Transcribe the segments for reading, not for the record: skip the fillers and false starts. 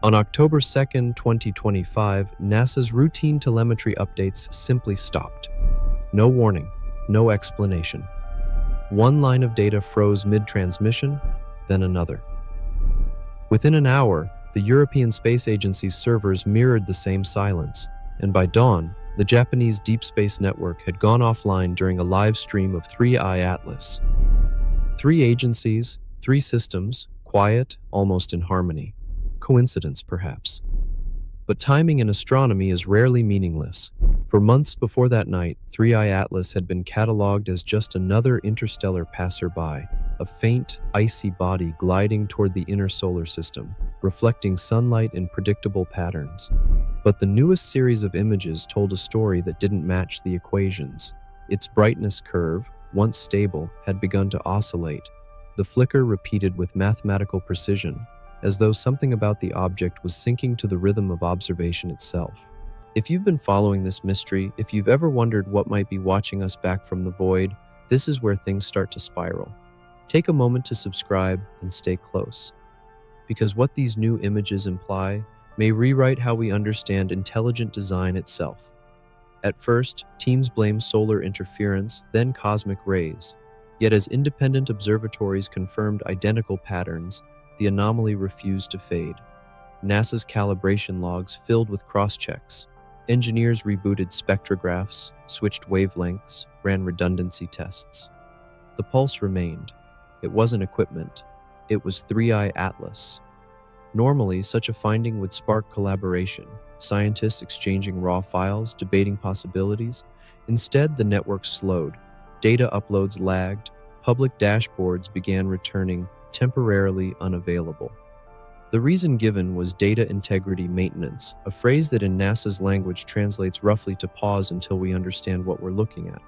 On October 2nd, 2025, NASA's routine telemetry updates simply stopped. No warning, no explanation. One line of data froze mid-transmission, then another. Within an hour, the European Space Agency's servers mirrored the same silence, and by dawn, the Japanese Deep Space Network had gone offline during a live stream of 3I Atlas. Three agencies, three systems, quiet, almost in harmony. Coincidence, perhaps. But timing in astronomy is rarely meaningless. For months before that night, 3I Atlas had been catalogued as just another interstellar passerby, a faint, icy body gliding toward the inner solar system, reflecting sunlight in predictable patterns. But the newest series of images told a story that didn't match the equations. Its brightness curve, once stable, had begun to oscillate, the flicker repeated with mathematical precision, as though something about the object was syncing to the rhythm of observation itself. If you've been following this mystery, if you've ever wondered what might be watching us back from the void, this is where things start to spiral. Take a moment to subscribe and stay close, because what these new images imply may rewrite how we understand intelligent design itself. At first, teams blame solar interference, then cosmic rays. Yet as independent observatories confirmed identical patterns, the anomaly refused to fade. NASA's calibration logs filled with cross-checks. Engineers rebooted spectrographs, switched wavelengths, ran redundancy tests. The pulse remained. It wasn't equipment. It was 3I Atlas. Normally, such a finding would spark collaboration, scientists exchanging raw files, debating possibilities. Instead, the network slowed. Data uploads lagged. Public dashboards began returning temporarily unavailable. The reason given was data integrity maintenance, a phrase that in NASA's language translates roughly to pause until we understand what we're looking at.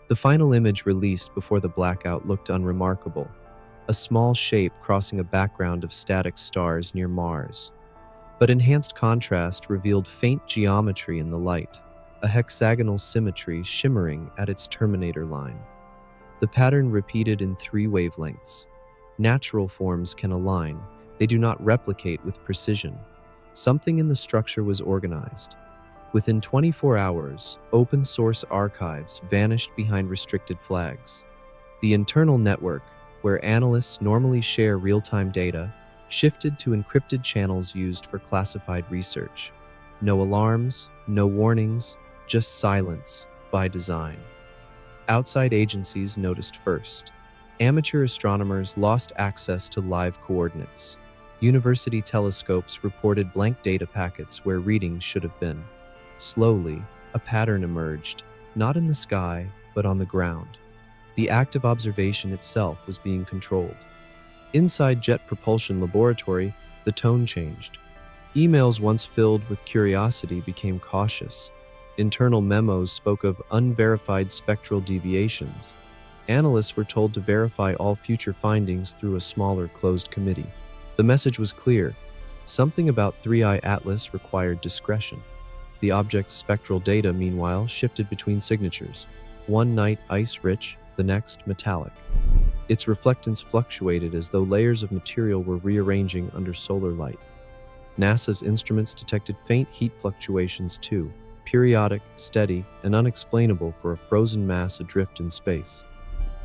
The final image released before the blackout looked unremarkable, a small shape crossing a background of static stars near Mars. But enhanced contrast revealed faint geometry in the light, a hexagonal symmetry shimmering at its terminator line. The pattern repeated in three wavelengths. Natural forms can align, they do not replicate with precision. Something in the structure was organized. Within 24 hours, open-source archives vanished behind restricted flags. The internal network, where analysts normally share real-time data, shifted to encrypted channels used for classified research. No alarms, no warnings, just silence by design. Outside agencies noticed first. Amateur astronomers lost access to live coordinates. University telescopes reported blank data packets where readings should have been. Slowly, a pattern emerged, not in the sky, but on the ground. The act of observation itself was being controlled. Inside Jet Propulsion Laboratory, the tone changed. Emails once filled with curiosity became cautious. Internal memos spoke of unverified spectral deviations. Analysts were told to verify all future findings through a smaller, closed committee. The message was clear. Something about 3I Atlas required discretion. The object's spectral data, meanwhile, shifted between signatures. One night ice-rich, the next metallic. Its reflectance fluctuated as though layers of material were rearranging under solar light. NASA's instruments detected faint heat fluctuations too, periodic, steady, and unexplainable for a frozen mass adrift in space.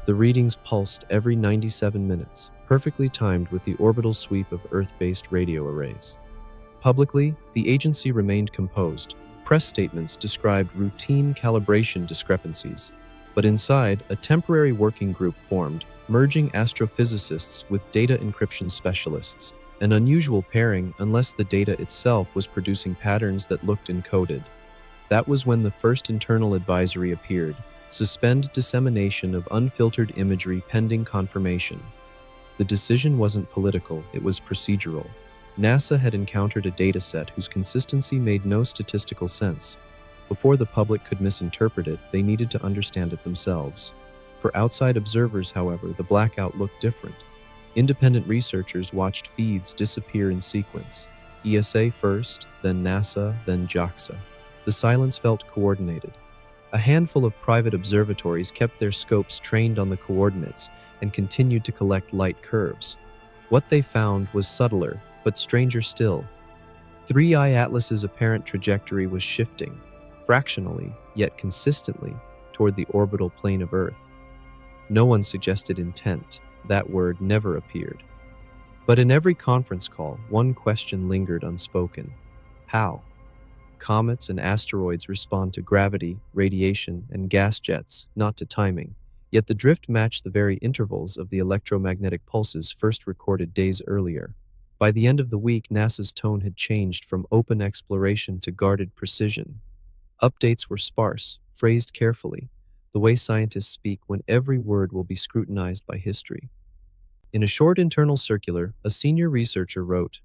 The readings pulsed every 97 minutes, perfectly timed with the orbital sweep of Earth-based radio arrays. Publicly, the agency remained composed. Press statements described routine calibration discrepancies. But inside, a temporary working group formed, merging astrophysicists with data encryption specialists, an unusual pairing unless the data itself was producing patterns that looked encoded. That was when the first internal advisory appeared: suspend dissemination of unfiltered imagery pending confirmation. The decision wasn't political, it was procedural. NASA had encountered a dataset whose consistency made no statistical sense. Before the public could misinterpret it, they needed to understand it themselves. For outside observers, however, the blackout looked different. Independent researchers watched feeds disappear in sequence. ESA first, then NASA, then JAXA. The silence felt coordinated. A handful of private observatories kept their scopes trained on the coordinates and continued to collect light curves. What they found was subtler, but stranger still. 3I Atlas's apparent trajectory was shifting, fractionally, yet consistently, toward the orbital plane of Earth. No one suggested intent. That word never appeared. But in every conference call, one question lingered unspoken. How? Comets and asteroids respond to gravity, radiation, and gas jets, not to timing. Yet the drift matched the very intervals of the electromagnetic pulses first recorded days earlier. By the end of the week, NASA's tone had changed from open exploration to guarded precision. Updates were sparse, phrased carefully, the way scientists speak when every word will be scrutinized by history. In a short internal circular, a senior researcher wrote,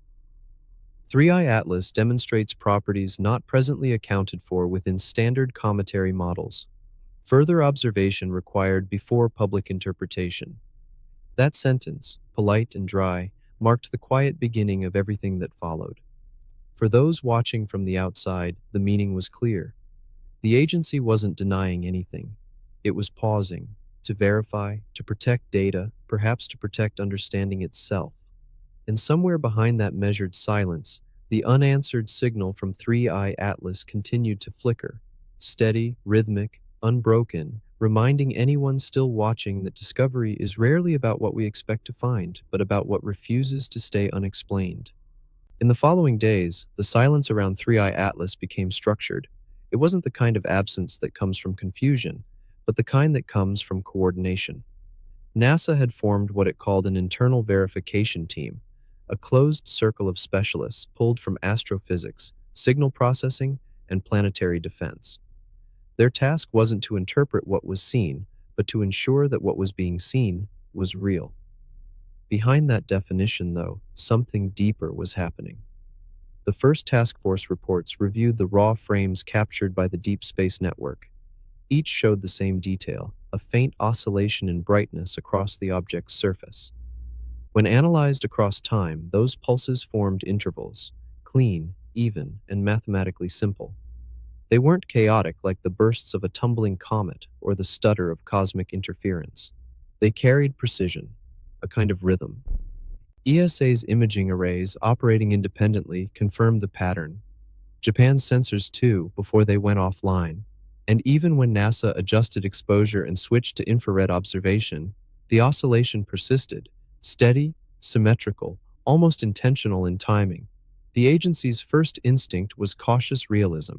3I Atlas demonstrates properties not presently accounted for within standard cometary models. Further observation required before public interpretation. That sentence, polite and dry, marked the quiet beginning of everything that followed. For those watching from the outside, the meaning was clear. The agency wasn't denying anything. It was pausing, to verify, to protect data, perhaps to protect understanding itself. And somewhere behind that measured silence, the unanswered signal from 3I Atlas continued to flicker, steady, rhythmic, unbroken, reminding anyone still watching that discovery is rarely about what we expect to find, but about what refuses to stay unexplained. In the following days, the silence around 3I Atlas became structured. It wasn't the kind of absence that comes from confusion, but the kind that comes from coordination. NASA had formed what it called an internal verification team, a closed circle of specialists pulled from astrophysics, signal processing, and planetary defense. Their task wasn't to interpret what was seen, but to ensure that what was being seen was real. Behind that definition, though, something deeper was happening. The first task force reports reviewed the raw frames captured by the Deep Space Network. Each showed the same detail, a faint oscillation in brightness across the object's surface. When analyzed across time, those pulses formed intervals, clean, even, and mathematically simple. They weren't chaotic like the bursts of a tumbling comet or the stutter of cosmic interference. They carried precision, a kind of rhythm. ESA's imaging arrays, operating independently, confirmed the pattern. Japan's sensors too, before they went offline. And even when NASA adjusted exposure and switched to infrared observation, the oscillation persisted, steady, symmetrical, almost intentional in timing. The agency's first instinct was cautious realism.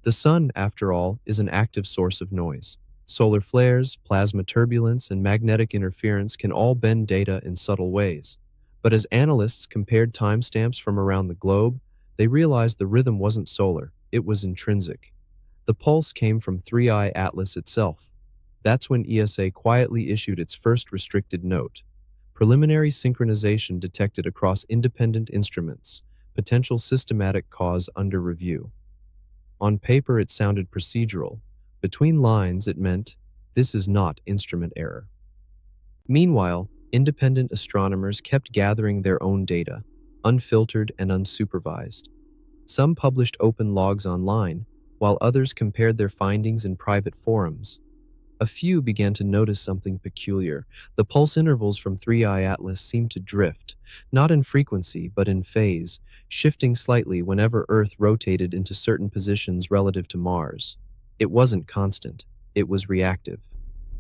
The sun, after all, is an active source of noise. Solar flares, plasma turbulence, and magnetic interference can all bend data in subtle ways. But as analysts compared timestamps from around the globe, they realized the rhythm wasn't solar, it was intrinsic. The pulse came from 3I Atlas itself. That's when ESA quietly issued its first restricted note. Preliminary synchronization detected across independent instruments, potential systematic cause under review. On paper, it sounded procedural. Between lines, it meant, this is not instrument error. Meanwhile, independent astronomers kept gathering their own data, unfiltered and unsupervised. Some published open logs online, while others compared their findings in private forums. A few began to notice something peculiar. The pulse intervals from 3I Atlas seemed to drift, not in frequency, but in phase, shifting slightly whenever Earth rotated into certain positions relative to Mars. It wasn't constant, it was reactive.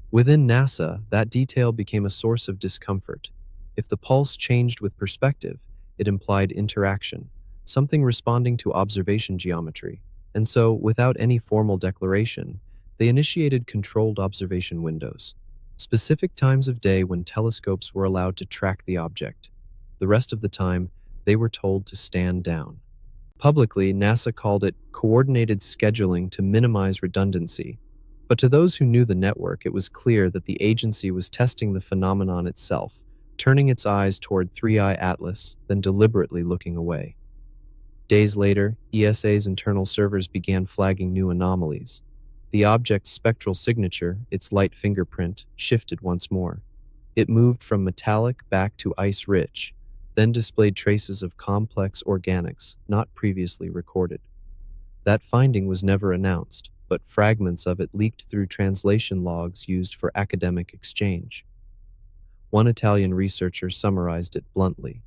Within NASA, that detail became a source of discomfort. If the pulse changed with perspective, it implied interaction, something responding to observation geometry. And so, without any formal declaration, they initiated controlled observation windows, specific times of day when telescopes were allowed to track the object. The rest of the time, they were told to stand down. Publicly, NASA called it coordinated scheduling to minimize redundancy. But to those who knew the network, it was clear that the agency was testing the phenomenon itself, turning its eyes toward 3I Atlas, then deliberately looking away. Days later, ESA's internal servers began flagging new anomalies. The object's spectral signature, its light fingerprint, shifted once more. It moved from metallic back to ice-rich, then displayed traces of complex organics not previously recorded. That finding was never announced, but fragments of it leaked through translation logs used for academic exchange. One Italian researcher summarized it bluntly.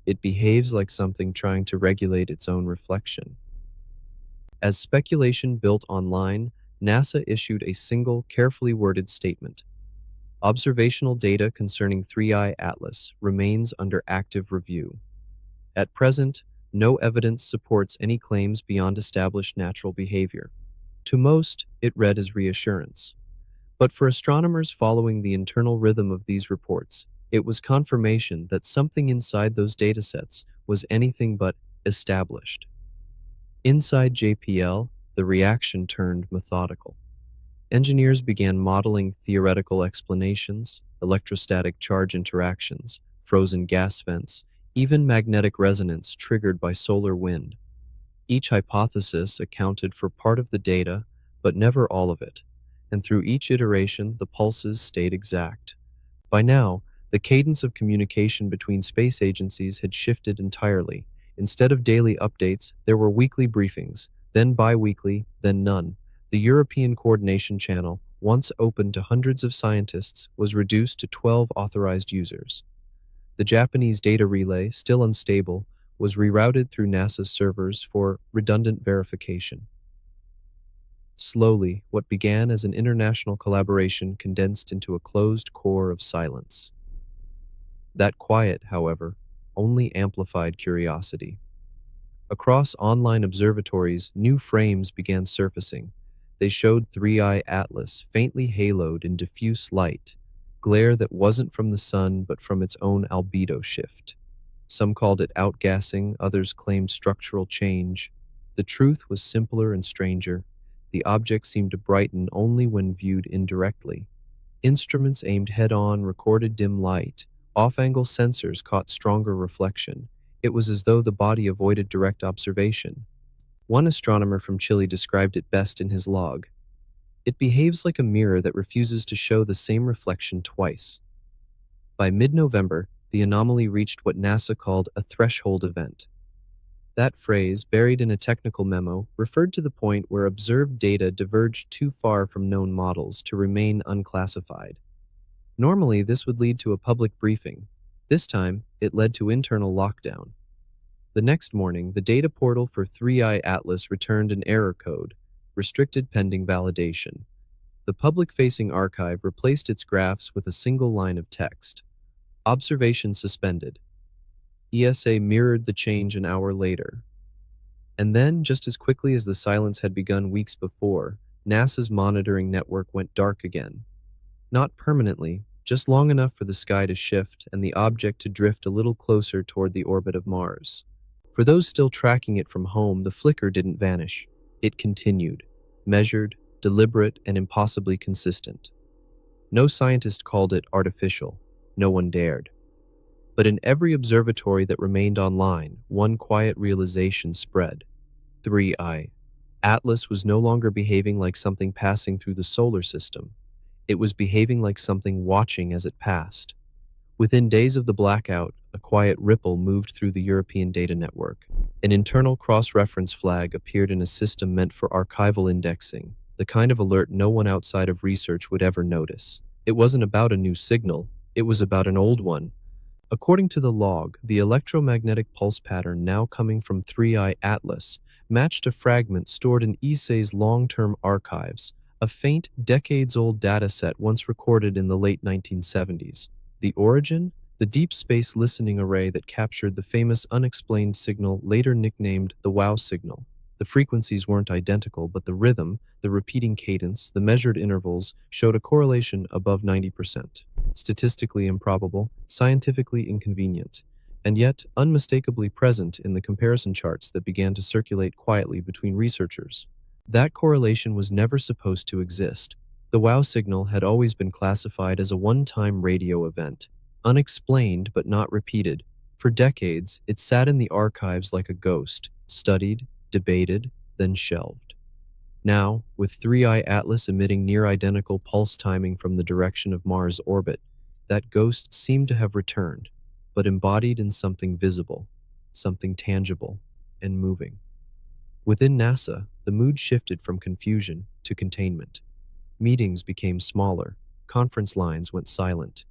It behaves like something trying to regulate its own reflection. As speculation built online, NASA issued a single, carefully worded statement. Observational data concerning 3I Atlas remains under active review. At present, no evidence supports any claims beyond established natural behavior. To most, it read as reassurance. But for astronomers following the internal rhythm of these reports, it was confirmation that something inside those datasets was anything but established. Inside JPL, the reaction turned methodical. Engineers began modeling theoretical explanations, electrostatic charge interactions, frozen gas vents, even magnetic resonance triggered by solar wind. Each hypothesis accounted for part of the data, but never all of it, and through each iteration, the pulses stayed exact. By now, the cadence of communication between space agencies had shifted entirely. Instead of daily updates, there were weekly briefings, then bi-weekly, then none. The European Coordination Channel, once open to hundreds of scientists, was reduced to 12 authorized users. The Japanese data relay, still unstable, was rerouted through NASA's servers for redundant verification. Slowly, what began as an international collaboration condensed into a closed core of silence. That quiet, however, only amplified curiosity. Across online observatories, new frames began surfacing. They showed 3I Atlas faintly haloed in diffuse light, glare that wasn't from the sun but from its own albedo shift. Some called it outgassing, others claimed structural change. The truth was simpler and stranger. The object seemed to brighten only when viewed indirectly. Instruments aimed head-on recorded dim light. Off-angle sensors caught stronger reflection. It was as though the body avoided direct observation. One astronomer from Chile described it best in his log. It behaves like a mirror that refuses to show the same reflection twice. By mid-November, the anomaly reached what NASA called a threshold event. That phrase, buried in a technical memo, referred to the point where observed data diverged too far from known models to remain unclassified. Normally, this would lead to a public briefing. This time, it led to internal lockdown. The next morning, the data portal for 3I Atlas returned an error code, restricted pending validation. The public-facing archive replaced its graphs with a single line of text. Observation suspended. ESA mirrored the change an hour later. And then, just as quickly as the silence had begun weeks before, NASA's monitoring network went dark again. Not permanently, just long enough for the sky to shift and the object to drift a little closer toward the orbit of Mars. For those still tracking it from home, the flicker didn't vanish. It continued, measured, deliberate, and impossibly consistent. No scientist called it artificial. No one dared. But in every observatory that remained online, one quiet realization spread. 3I. Atlas was no longer behaving like something passing through the solar system. It was behaving like something watching as it passed. Within days of the blackout, a quiet ripple moved through the European data network. An internal cross-reference flag appeared in a system meant for archival indexing, the kind of alert no one outside of research would ever notice. It wasn't about a new signal, it was about an old one. According to the log, the electromagnetic pulse pattern now coming from 3I Atlas matched a fragment stored in ESA's long-term archives, a faint, decades-old dataset once recorded in the late 1970s. The origin? The deep space listening array that captured the famous unexplained signal later nicknamed the WOW signal. The frequencies weren't identical, but the rhythm, the repeating cadence, the measured intervals showed a correlation above 90%. Statistically improbable, scientifically inconvenient, and yet unmistakably present in the comparison charts that began to circulate quietly between researchers. That correlation was never supposed to exist. The WOW signal had always been classified as a one-time radio event, unexplained but not repeated. For decades, it sat in the archives like a ghost, studied, debated, then shelved. Now, with 3I Atlas emitting near-identical pulse timing from the direction of Mars' orbit, that ghost seemed to have returned, but embodied in something visible, something tangible, and moving. Within NASA, the mood shifted from confusion to containment. Meetings became smaller, conference lines went silent.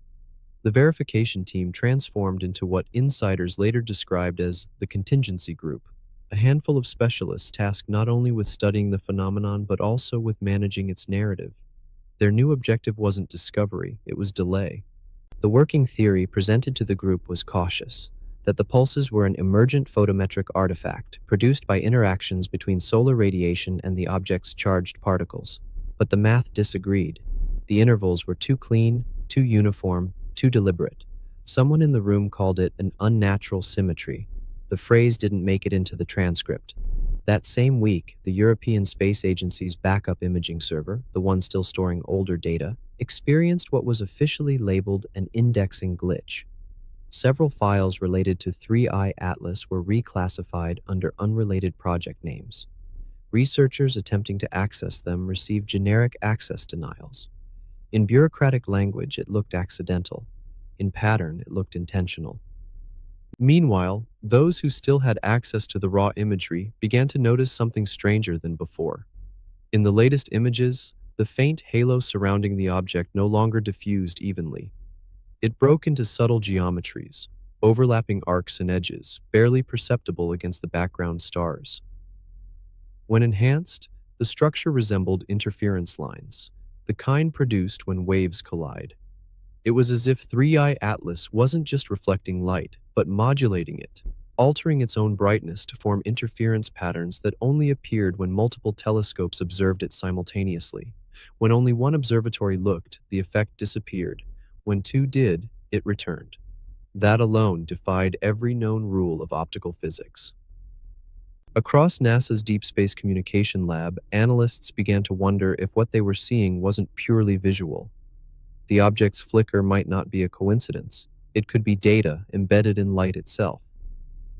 The verification team transformed into what insiders later described as the contingency group, a handful of specialists tasked not only with studying the phenomenon but also with managing its narrative. Their new objective wasn't discovery, it was delay. The working theory presented to the group was cautious, that the pulses were an emergent photometric artifact produced by interactions between solar radiation and the object's charged particles. But the math disagreed. The intervals were too clean, too uniform, too deliberate. Someone in the room called it an unnatural symmetry. The phrase didn't make it into the transcript. That same week, the European Space Agency's backup imaging server, the one still storing older data, experienced what was officially labeled an indexing glitch. Several files related to 3I Atlas were reclassified under unrelated project names. Researchers attempting to access them received generic access denials. In bureaucratic language, it looked accidental. In pattern, it looked intentional. Meanwhile, those who still had access to the raw imagery began to notice something stranger than before. In the latest images, the faint halo surrounding the object no longer diffused evenly. It broke into subtle geometries, overlapping arcs and edges, barely perceptible against the background stars. When enhanced, the structure resembled interference lines, the kind produced when waves collide. It was as if 3I Atlas wasn't just reflecting light, but modulating it, altering its own brightness to form interference patterns that only appeared when multiple telescopes observed it simultaneously. When only one observatory looked, the effect disappeared. When two did, it returned. That alone defied every known rule of optical physics. Across NASA's Deep Space Communication Lab, analysts began to wonder if what they were seeing wasn't purely visual. The object's flicker might not be a coincidence. It could be data embedded in light itself.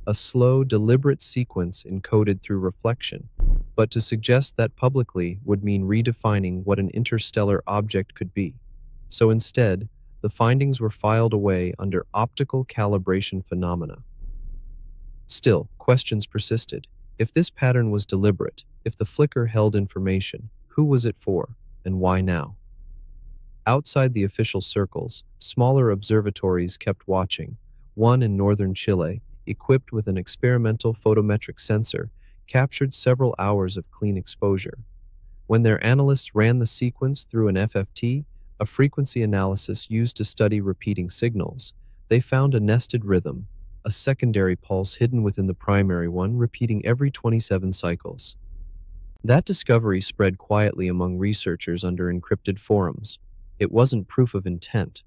A slow, deliberate sequence encoded through reflection. But to suggest that publicly would mean redefining what an interstellar object could be. So instead, the findings were filed away under optical calibration phenomena. Still, questions persisted. If this pattern was deliberate, if the flicker held information, who was it for, and why now? Outside the official circles, smaller observatories kept watching. One in northern Chile, equipped with an experimental photometric sensor, captured several hours of clean exposure. When their analysts ran the sequence through an FFT, a frequency analysis used to study repeating signals, they found a nested rhythm, a secondary pulse hidden within the primary one, repeating every 27 cycles. That discovery spread quietly among researchers under encrypted forums. It wasn't proof of intent,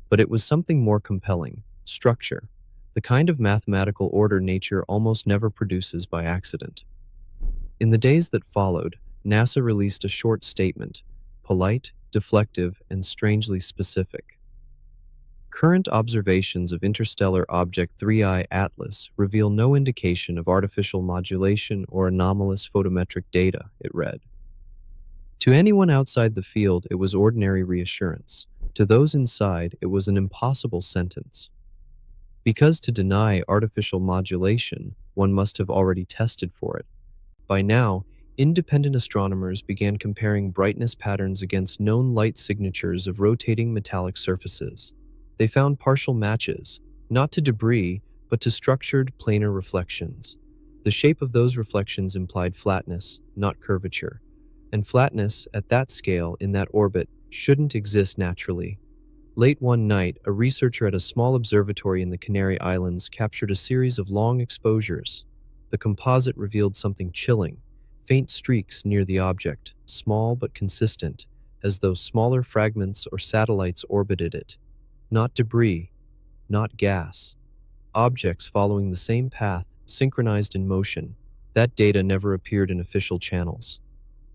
but it was something more compelling: structure, the kind of mathematical order nature almost never produces by accident. In the days that followed, NASA released a short statement, polite, deflective, and strangely specific. Current observations of interstellar object 3I Atlas reveal no indication of artificial modulation or anomalous photometric data, it read. To anyone outside the field, it was ordinary reassurance. To those inside, it was an impossible sentence. Because to deny artificial modulation, one must have already tested for it. By now, independent astronomers began comparing brightness patterns against known light signatures of rotating metallic surfaces. They found partial matches, not to debris, but to structured planar reflections. The shape of those reflections implied flatness, not curvature. And flatness, at that scale, in that orbit, shouldn't exist naturally. Late one night, a researcher at a small observatory in the Canary Islands captured a series of long exposures. The composite revealed something chilling: faint streaks near the object, small but consistent, as though smaller fragments or satellites orbited it. Not debris, not gas. Objects following the same path, synchronized in motion. That data never appeared in official channels.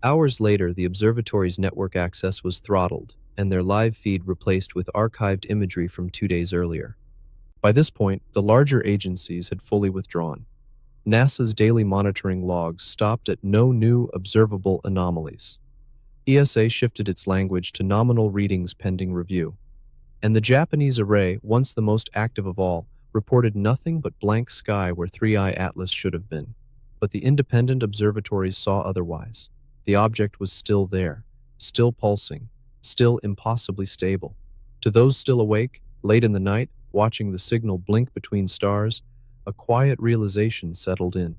Hours later, the observatory's network access was throttled, and their live feed replaced with archived imagery from 2 days earlier. By this point, the larger agencies had fully withdrawn. NASA's daily monitoring logs stopped at no new observable anomalies. ESA shifted its language to nominal readings pending review. And the Japanese array, once the most active of all, reported nothing but blank sky where 3I Atlas should have been. But the independent observatories saw otherwise. The object was still there, still pulsing, still impossibly stable. To those still awake, Late in the night, watching the signal blink between stars, a quiet realization settled in.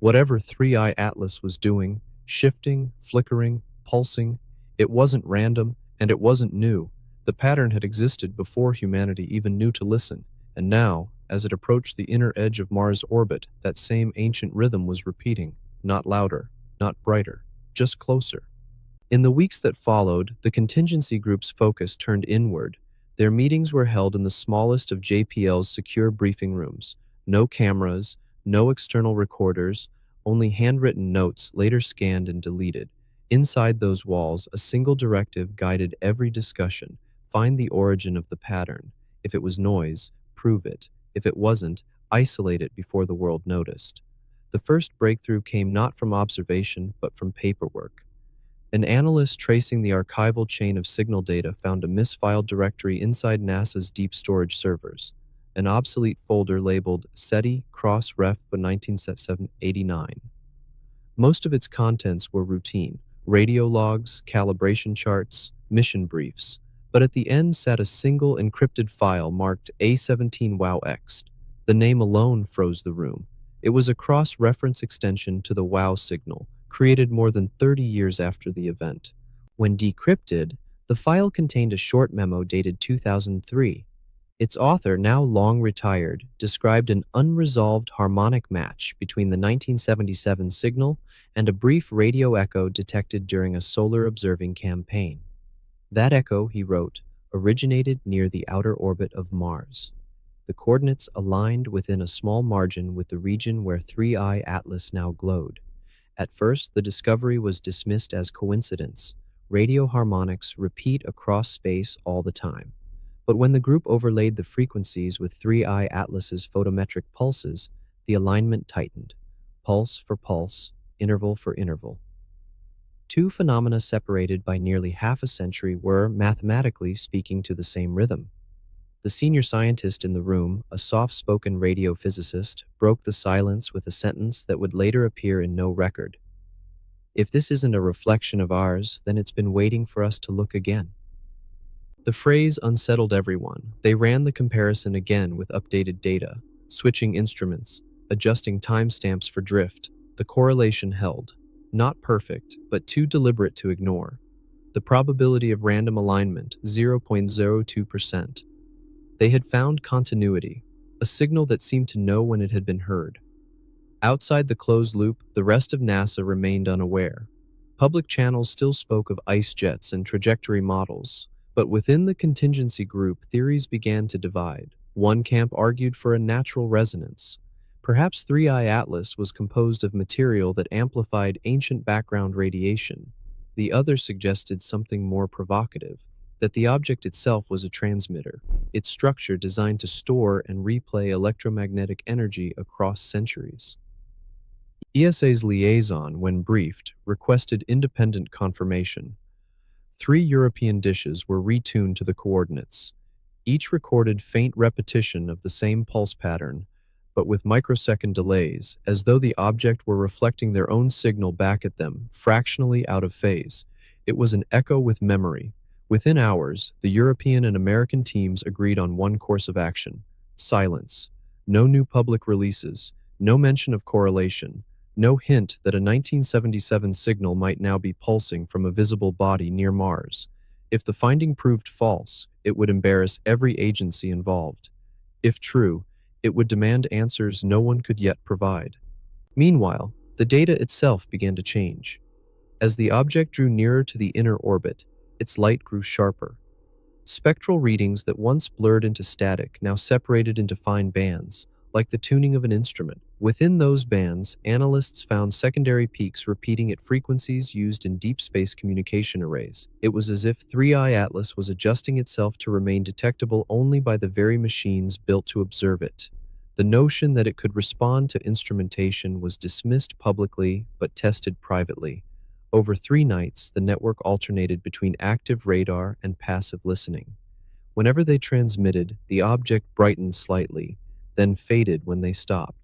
Whatever 3i Atlas was doing, shifting, flickering, pulsing, it wasn't random and it wasn't new. The pattern had existed before humanity even knew to listen, and now, as it approached the inner edge of Mars' orbit, that same ancient rhythm was repeating, not louder, not brighter, just closer. In the weeks that followed, the contingency group's focus turned inward. Their meetings were held in the smallest of JPL's secure briefing rooms. No cameras, no external recorders, only handwritten notes later scanned and deleted. Inside those walls, a single directive guided every discussion: find the origin of the pattern. If it was noise, prove it. If it wasn't, isolate it before the world noticed. The first breakthrough came not from observation, but from paperwork. An analyst tracing the archival chain of signal data found a misfiled directory inside NASA's deep storage servers, an obsolete folder labeled SETI Cross-Ref 1989. Most of its contents were routine: radio logs, calibration charts, mission briefs, but at the end sat a single encrypted file marked A17WOW-X. The name alone froze the room. It was a cross-reference extension to the WOW signal, created more than 30 years after the event. When decrypted, the file contained a short memo dated 2003. Its author, now long retired, described an unresolved harmonic match between the 1977 signal and a brief radio echo detected during a solar observing campaign. That echo, he wrote, originated near the outer orbit of Mars. The coordinates aligned within a small margin with the region where 3i Atlas now glowed. At first, the discovery was dismissed as coincidence. Radio harmonics repeat across space all the time. But when the group overlaid the frequencies with 3i Atlas's photometric pulses, the alignment tightened. Pulse for pulse, interval for interval. Two phenomena separated by nearly half a century were, mathematically, speaking to the same rhythm. The senior scientist in the room, a soft-spoken radio physicist, broke the silence with a sentence that would later appear in no record. If this isn't a reflection of ours, then it's been waiting for us to look again. The phrase unsettled everyone. They ran the comparison again with updated data, switching instruments, adjusting timestamps for drift. The correlation held. Not perfect, but too deliberate to ignore. The probability of random alignment, 0.02%. They had found continuity, a signal that seemed to know when it had been heard. Outside the closed loop, the rest of NASA remained unaware. Public channels still spoke of ice jets and trajectory models, but within the contingency group, theories began to divide. One camp argued for a natural resonance. Perhaps 3i Atlas was composed of material that amplified ancient background radiation. The other suggested something more provocative: that the object itself was a transmitter, its structure designed to store and replay electromagnetic energy across centuries. ESA's liaison, when briefed, requested independent confirmation. 3 European dishes were retuned to the coordinates. Each recorded faint repetition of the same pulse pattern, but with microsecond delays, as though the object were reflecting their own signal back at them, fractionally out of phase. It was an echo with memory. Within hours, the European and American teams agreed on one course of action: silence. No new public releases, no mention of correlation, no hint that a 1977 signal might now be pulsing from a visible body near Mars. If the finding proved false, it would embarrass every agency involved. If true, it would demand answers no one could yet provide. Meanwhile, the data itself began to change. As the object drew nearer to the inner orbit, its light grew sharper. Spectral readings that once blurred into static now separated into fine bands, like the tuning of an instrument. Within those bands, analysts found secondary peaks repeating at frequencies used in deep space communication arrays. It was as if 3i Atlas was adjusting itself to remain detectable only by the very machines built to observe it. The notion that it could respond to instrumentation was dismissed publicly but tested privately. Over 3 nights, the network alternated between active radar and passive listening. Whenever they transmitted, the object brightened slightly, then faded when they stopped.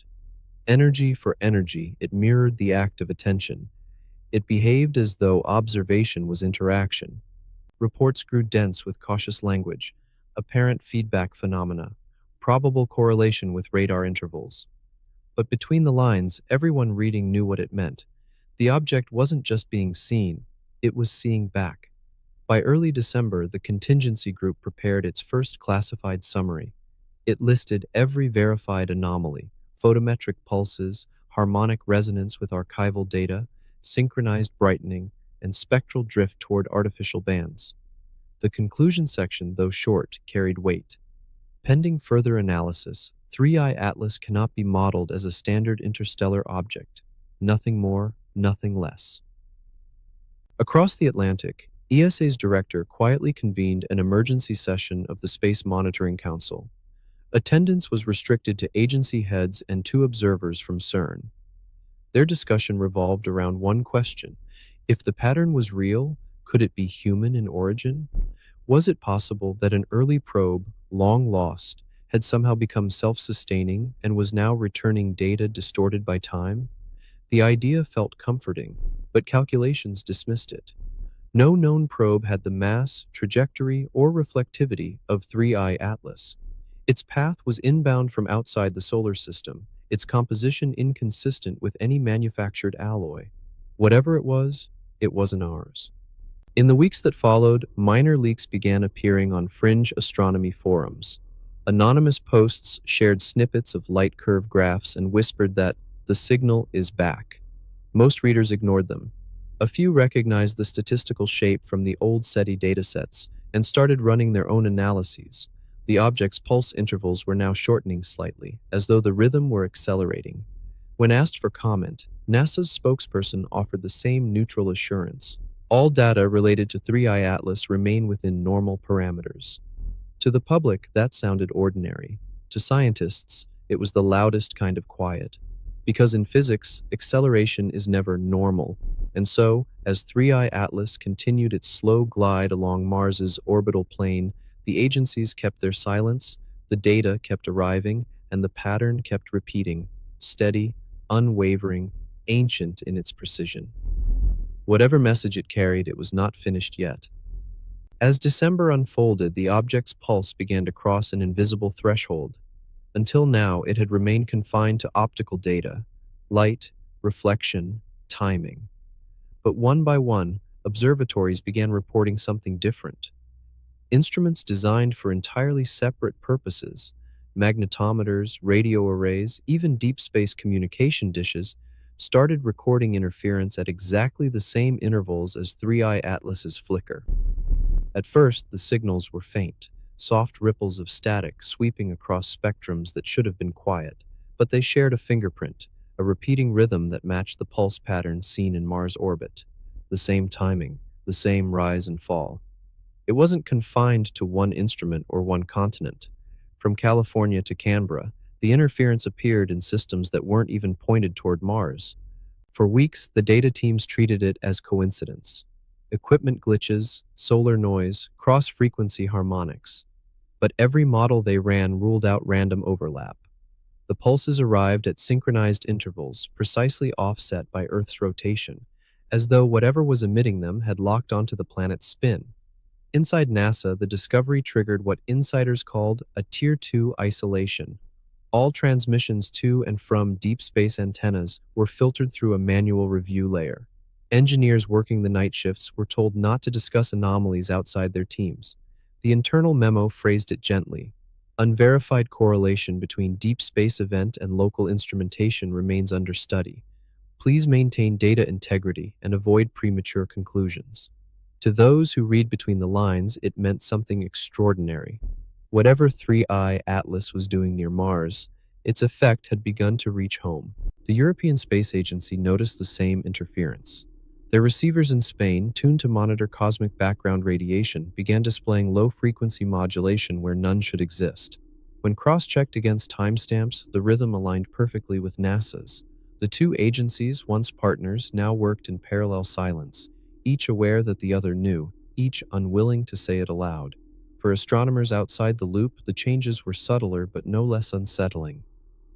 Energy for energy, it mirrored the act of attention. It behaved as though observation was interaction. Reports grew dense with cautious language. apparent feedback phenomena, probable correlation with radar intervals. But between the lines, everyone reading knew what it meant. The object wasn't just being seen, it was seeing back. By early December, the contingency group prepared its first classified summary. It listed every verified anomaly, photometric pulses, harmonic resonance with archival data, synchronized brightening, and spectral drift toward artificial bands. The conclusion section, though short, carried weight. Pending further analysis, 3I Atlas cannot be modeled as a standard interstellar object. Nothing more, nothing less. Across the Atlantic, ESA's director quietly convened an emergency session of the Space Monitoring Council. Attendance was restricted to agency heads and two observers from CERN. Their discussion revolved around one question. If the pattern was real, could it be human in origin? Was it possible that an early probe, long lost, had somehow become self-sustaining and was now returning data distorted by time? The idea felt comforting, but calculations dismissed it. No known probe had the mass, trajectory, or reflectivity of 3I Atlas. Its path was inbound from outside the solar system, its composition inconsistent with any manufactured alloy. Whatever it wasn't ours. In the weeks that followed, minor leaks began appearing on fringe astronomy forums. Anonymous posts shared snippets of light curve graphs and whispered that the signal is back. Most readers ignored them. A few recognized the statistical shape from the old SETI datasets and started running their own analyses. The object's pulse intervals were now shortening slightly, as though the rhythm were accelerating. When asked for comment, NASA's spokesperson offered the same neutral assurance. All data related to 3I Atlas remain within normal parameters. To the public, that sounded ordinary. To scientists, it was the loudest kind of quiet. Because in physics, acceleration is never normal. And so, as 3I Atlas continued its slow glide along Mars's orbital plane, the agencies kept their silence, the data kept arriving, and the pattern kept repeating, steady, unwavering, ancient in its precision. Whatever message it carried, it was not finished yet. As December unfolded, the object's pulse began to cross an invisible threshold. Until now, it had remained confined to optical data, light, reflection, timing. But one by one, observatories began reporting something different. Instruments designed for entirely separate purposes, magnetometers, radio arrays, even deep space communication dishes, started recording interference at exactly the same intervals as 3I Atlas's flicker. At first, the signals were faint, soft ripples of static sweeping across spectrums that should have been quiet, but they shared a fingerprint, a repeating rhythm that matched the pulse pattern seen in Mars' orbit. The same timing, the same rise and fall. It wasn't confined to one instrument or one continent. From California to Canberra, the interference appeared in systems that weren't even pointed toward Mars. For weeks, the data teams treated it as coincidence. Equipment glitches, solar noise, cross-frequency harmonics. But every model they ran ruled out random overlap. The pulses arrived at synchronized intervals, precisely offset by Earth's rotation, as though whatever was emitting them had locked onto the planet's spin. Inside NASA, the discovery triggered what insiders called a Tier 2 isolation. All transmissions to and from deep space antennas were filtered through a manual review layer. Engineers working the night shifts were told not to discuss anomalies outside their teams. The internal memo phrased it gently. Unverified correlation between deep space event and local instrumentation remains under study. Please maintain data integrity and avoid premature conclusions. To those who read between the lines, it meant something extraordinary. Whatever 3I Atlas was doing near Mars, its effect had begun to reach home. The European Space Agency noticed the same interference. Their receivers in Spain, tuned to monitor cosmic background radiation, began displaying low-frequency modulation where none should exist. When cross-checked against timestamps, the rhythm aligned perfectly with NASA's. The two agencies, once partners, now worked in parallel silence, each aware that the other knew, each unwilling to say it aloud. For astronomers outside the loop, the changes were subtler but no less unsettling.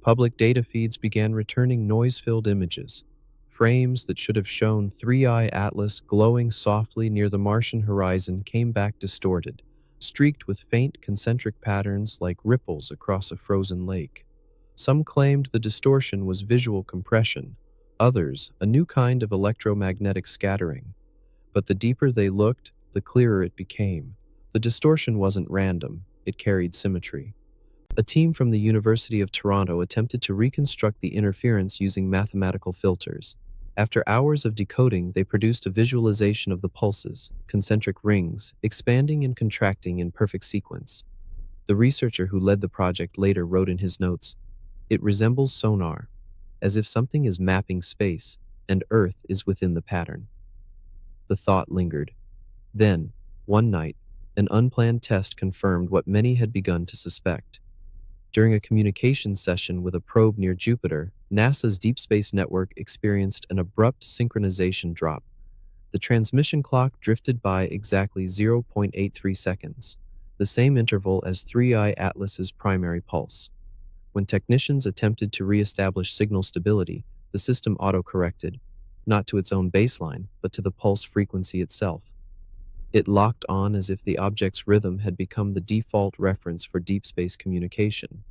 Public data feeds began returning noise-filled images. Frames that should have shown 3I Atlas glowing softly near the Martian horizon came back distorted. streaked with faint concentric patterns like ripples across a frozen lake. Some claimed the distortion was visual compression, others a new kind of electromagnetic scattering. But the deeper they looked, the clearer it became. The distortion wasn't random, it carried symmetry. A team from the University of Toronto attempted to reconstruct the interference using mathematical filters. After hours of decoding, they produced a visualization of the pulses, concentric rings, expanding and contracting in perfect sequence. The researcher who led the project later wrote in his notes, "It resembles sonar, as if something is mapping space, and Earth is within the pattern." The thought lingered. Then, one night, an unplanned test confirmed what many had begun to suspect. During a communications session with a probe near Jupiter, NASA's Deep Space Network experienced an abrupt synchronization drop. The transmission clock drifted by exactly 0.83 seconds, the same interval as 3I Atlas's primary pulse. When technicians attempted to re-establish signal stability, the system auto-corrected, not to its own baseline, but to the pulse frequency itself. It locked on as if the object's rhythm had become the default reference for deep space communication.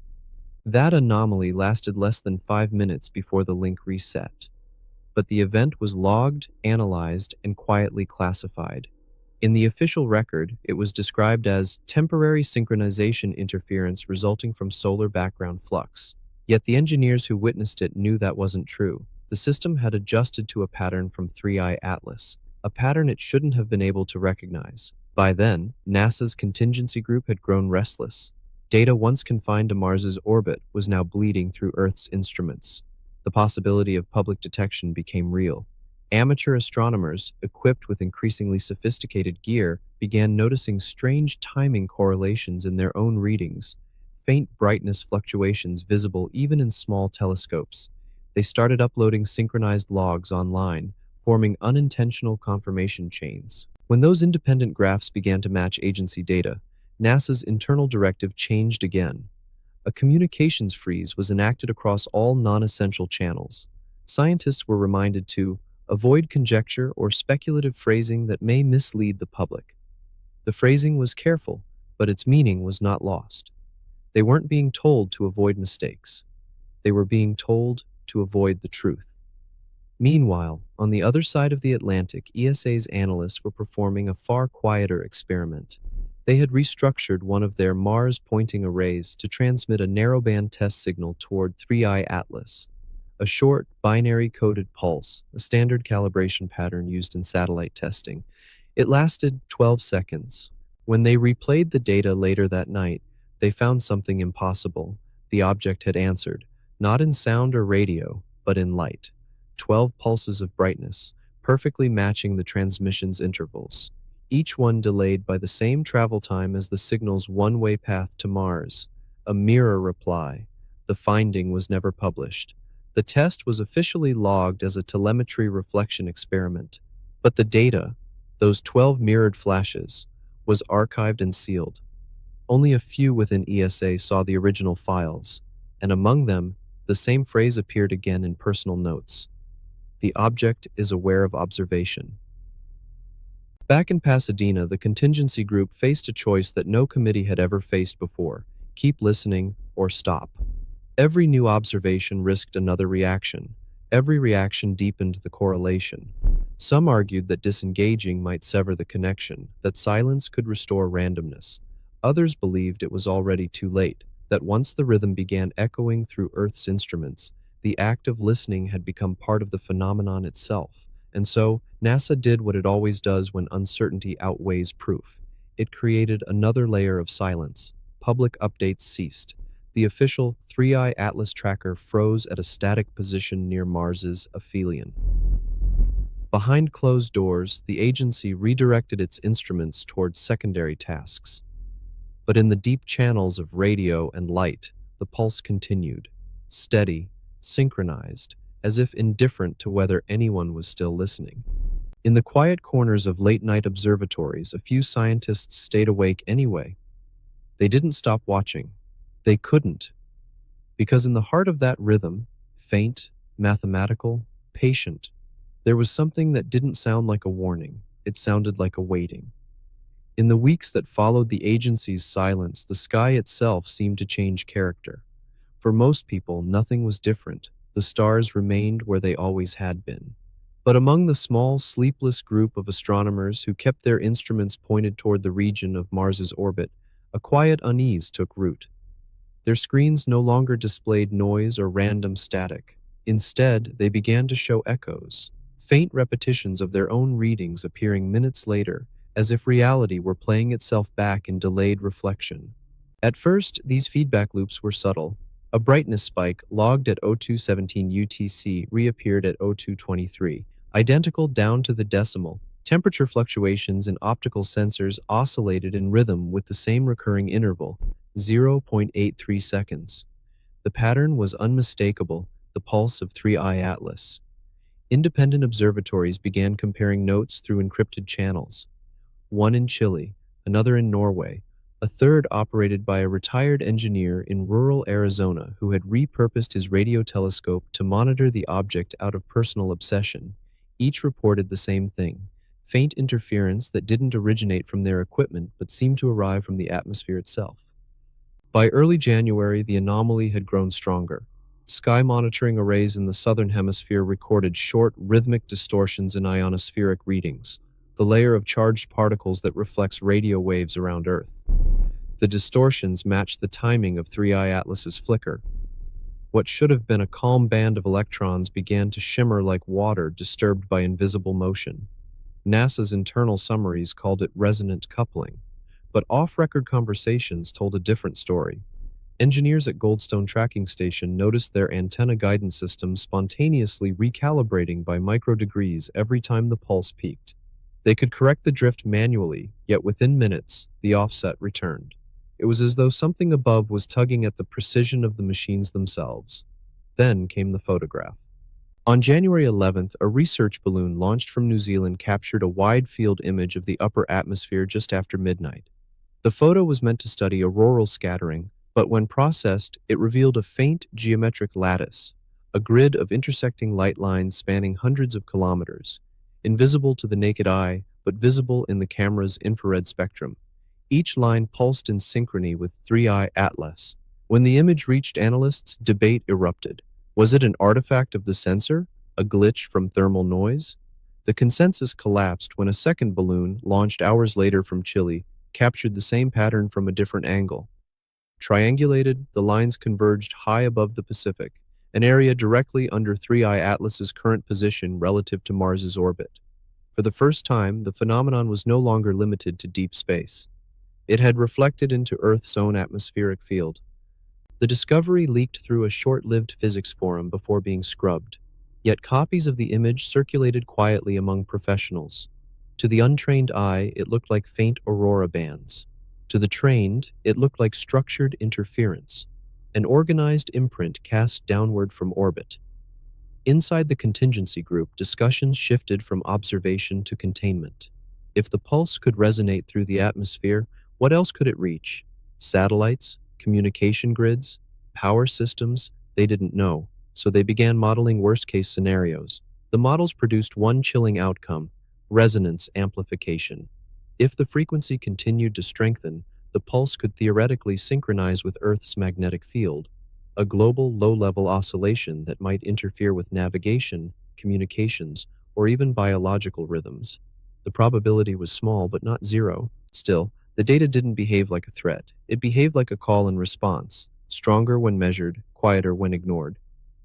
That anomaly lasted less than 5 minutes before the link reset. But the event was logged, analyzed, and quietly classified. In the official record, it was described as temporary synchronization interference resulting from solar background flux. Yet the engineers who witnessed it knew that wasn't true. The system had adjusted to a pattern from 3I Atlas, a pattern it shouldn't have been able to recognize. By then, NASA's contingency group had grown restless. Data once confined to Mars's orbit was now bleeding through Earth's instruments. The possibility of public detection became real. Amateur astronomers, equipped with increasingly sophisticated gear, began noticing strange timing correlations in their own readings, faint brightness fluctuations visible even in small telescopes. They started uploading synchronized logs online, forming unintentional confirmation chains. When those independent graphs began to match agency data, NASA's internal directive changed again. A communications freeze was enacted across all non-essential channels. Scientists were reminded to avoid conjecture or speculative phrasing that may mislead the public. The phrasing was careful, but its meaning was not lost. They weren't being told to avoid mistakes. They were being told to avoid the truth. Meanwhile, on the other side of the Atlantic, ESA's analysts were performing a far quieter experiment. They had restructured one of their Mars-pointing arrays to transmit a narrowband test signal toward 3I Atlas, a short, binary-coded pulse, a standard calibration pattern used in satellite testing. It lasted 12 seconds. When they replayed the data later that night, they found something impossible. The object had answered, not in sound or radio, but in light. 12 pulses of brightness, perfectly matching the transmission's intervals, each one delayed by the same travel time as the signal's one-way path to Mars. A mirror reply. The finding was never published. The test was officially logged as a telemetry reflection experiment. But the data, those 12 mirrored flashes, was archived and sealed. Only a few within ESA saw the original files, and among them, the same phrase appeared again in personal notes. The object is aware of observation. Back in Pasadena, the contingency group faced a choice that no committee had ever faced before: keep listening or stop. Every new observation risked another reaction. Every reaction deepened the correlation. Some argued that disengaging might sever the connection, that silence could restore randomness. Others believed it was already too late, that once the rhythm began echoing through Earth's instruments, the act of listening had become part of the phenomenon itself. And so, NASA did what it always does when uncertainty outweighs proof. It created another layer of silence. Public updates ceased. The official 3I Atlas tracker froze at a static position near Mars's aphelion. Behind closed doors, the agency redirected its instruments towards secondary tasks. But in the deep channels of radio and light, the pulse continued, steady, synchronized, as if indifferent to whether anyone was still listening. In the quiet corners of late-night observatories, a few scientists stayed awake anyway. They didn't stop watching. They couldn't. Because in the heart of that rhythm, faint, mathematical, patient, there was something that didn't sound like a warning. It sounded like a waiting. In the weeks that followed the agency's silence, the sky itself seemed to change character. For most people, nothing was different. The stars remained where they always had been. But among the small, sleepless group of astronomers who kept their instruments pointed toward the region of Mars's orbit, a quiet unease took root. Their screens no longer displayed noise or random static. Instead, they began to show echoes, faint repetitions of their own readings appearing minutes later, as if reality were playing itself back in delayed reflection. At first, these feedback loops were subtle. A brightness spike logged at 0217 UTC reappeared at 0223, identical down to the decimal. Temperature fluctuations in optical sensors oscillated in rhythm with the same recurring interval, 0.83 seconds. The pattern was unmistakable, the pulse of 3I Atlas. Independent observatories began comparing notes through encrypted channels. One in Chile, another in Norway, a third operated by a retired engineer in rural Arizona who had repurposed his radio telescope to monitor the object out of personal obsession. Each reported the same thing: faint interference that didn't originate from their equipment but seemed to arrive from the atmosphere itself. By early January, the anomaly had grown stronger. Sky monitoring arrays in the southern hemisphere recorded short, rhythmic distortions in ionospheric readings, the layer of charged particles that reflects radio waves around Earth. The distortions matched the timing of 3I Atlas's flicker. What should have been a calm band of electrons began to shimmer like water disturbed by invisible motion. NASA's internal summaries called it resonant coupling, but off-record conversations told a different story. Engineers at Goldstone Tracking Station noticed their antenna guidance system spontaneously recalibrating by microdegrees every time the pulse peaked. They could correct the drift manually, yet within minutes, the offset returned. It was as though something above was tugging at the precision of the machines themselves. Then came the photograph. On January 11th, a research balloon launched from New Zealand captured a wide-field image of the upper atmosphere just after midnight. The photo was meant to study auroral scattering, but when processed, it revealed a faint geometric lattice, a grid of intersecting light lines spanning hundreds of kilometers, invisible to the naked eye, but visible in the camera's infrared spectrum. Each line pulsed in synchrony with 3I Atlas. When the image reached analysts, debate erupted. Was it an artifact of the sensor? A glitch from thermal noise? The consensus collapsed when a second balloon, launched hours later from Chile, captured the same pattern from a different angle. Triangulated, the lines converged high above the Pacific, an area directly under 3I Atlas's current position relative to Mars's orbit. For the first time, the phenomenon was no longer limited to deep space. It had reflected into Earth's own atmospheric field. The discovery leaked through a short-lived physics forum before being scrubbed, yet copies of the image circulated quietly among professionals. To the untrained eye, it looked like faint aurora bands. To the trained, it looked like structured interference, an organized imprint cast downward from orbit. Inside the contingency group, discussions shifted from observation to containment. If the pulse could resonate through the atmosphere, what else could it reach? Satellites? Communication grids? Power systems? They didn't know, so they began modeling worst-case scenarios. The models produced one chilling outcome: resonance amplification. If the frequency continued to strengthen, the pulse could theoretically synchronize with Earth's magnetic field, a global low-level oscillation that might interfere with navigation, communications, or even biological rhythms. The probability was small but not zero. Still, the data didn't behave like a threat. It behaved like a call and response, stronger when measured, quieter when ignored.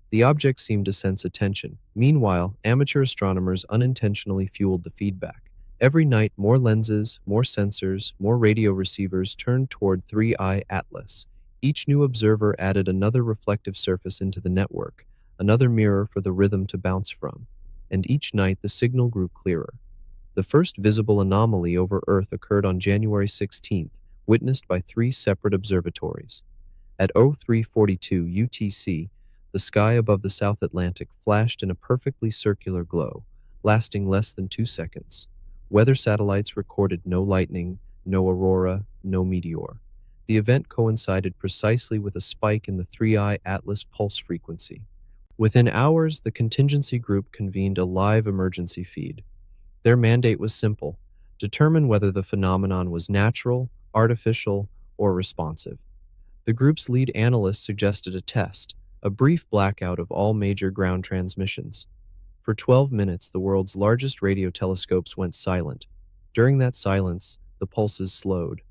The object seemed to sense attention. Meanwhile, amateur astronomers unintentionally fueled the feedback. Every night, more lenses, more sensors, more radio receivers turned toward 3I Atlas. Each new observer added another reflective surface into the network, another mirror for the rhythm to bounce from. And each night, the signal grew clearer. The first visible anomaly over Earth occurred on January 16th, witnessed by 3 separate observatories. At 0342 UTC, the sky above the South Atlantic flashed in a perfectly circular glow, lasting less than 2 seconds. Weather satellites recorded no lightning, no aurora, no meteor. The event coincided precisely with a spike in the 3I Atlas pulse frequency. Within hours, the contingency group convened a live emergency feed. Their mandate was simple: determine whether the phenomenon was natural, artificial, or responsive. The group's lead analyst suggested a test, a brief blackout of all major ground transmissions. For 12 minutes, the world's largest radio telescopes went silent. During that silence, the pulses slowed,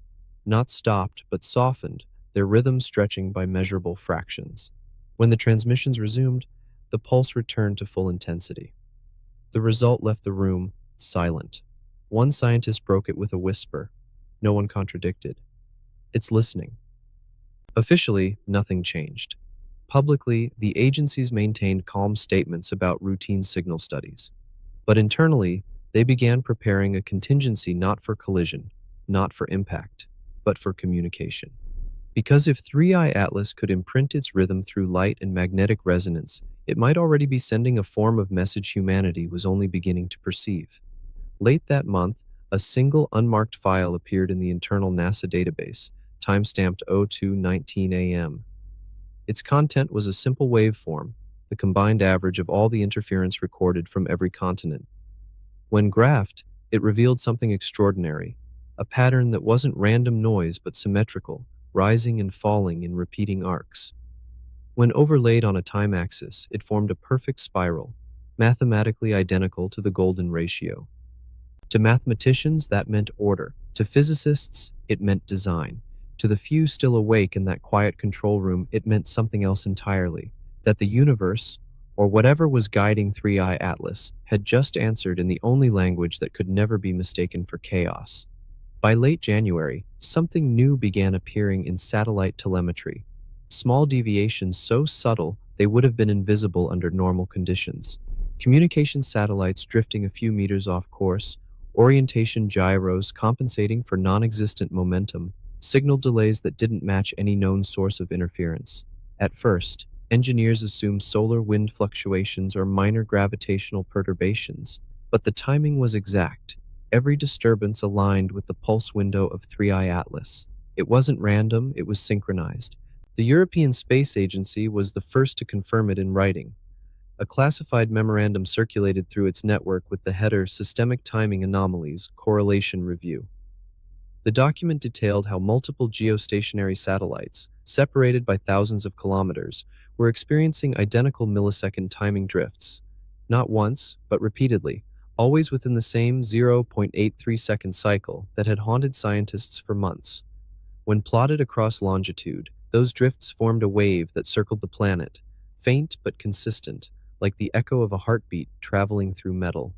not stopped, but softened, their rhythm stretching by measurable fractions. When the transmissions resumed, the pulse returned to full intensity. The result left the room silent. One scientist broke it with a whisper. No one contradicted. It's listening. Officially, nothing changed. Publicly, the agencies maintained calm statements about routine signal studies. But internally, they began preparing a contingency not for collision, not for impact, but for communication. Because if 3i Atlas could imprint its rhythm through light and magnetic resonance, it might already be sending a form of message humanity was only beginning to perceive. Late that month, a single unmarked file appeared in the internal NASA database, timestamped 02:19 a.m. Its content was a simple waveform, the combined average of all the interference recorded from every continent. When graphed, it revealed something extraordinary, a pattern that wasn't random noise but symmetrical, rising and falling in repeating arcs. When overlaid on a time axis, it formed a perfect spiral, mathematically identical to the golden ratio. To mathematicians, that meant order. To physicists, it meant design. To the few still awake in that quiet control room, it meant something else entirely, that the universe, or whatever was guiding 3i Atlas, had just answered in the only language that could never be mistaken for chaos. By late January, something new began appearing in satellite telemetry. Small deviations so subtle they would have been invisible under normal conditions. Communication satellites drifting a few meters off course, orientation gyros compensating for non-existent momentum, signal delays that didn't match any known source of interference. At first, engineers assumed solar wind fluctuations or minor gravitational perturbations, but the timing was exact. Every disturbance aligned with the pulse window of 3i Atlas. It wasn't random, it was synchronized. The European Space Agency was the first to confirm it in writing. A classified memorandum circulated through its network with the header Systemic Timing Anomalies, Correlation Review. The document detailed how multiple geostationary satellites, separated by thousands of kilometers, were experiencing identical millisecond timing drifts. Not once, but repeatedly, always within the same 0.83-second cycle that had haunted scientists for months. When plotted across longitude, those drifts formed a wave that circled the planet, faint but consistent, like the echo of a heartbeat traveling through metal.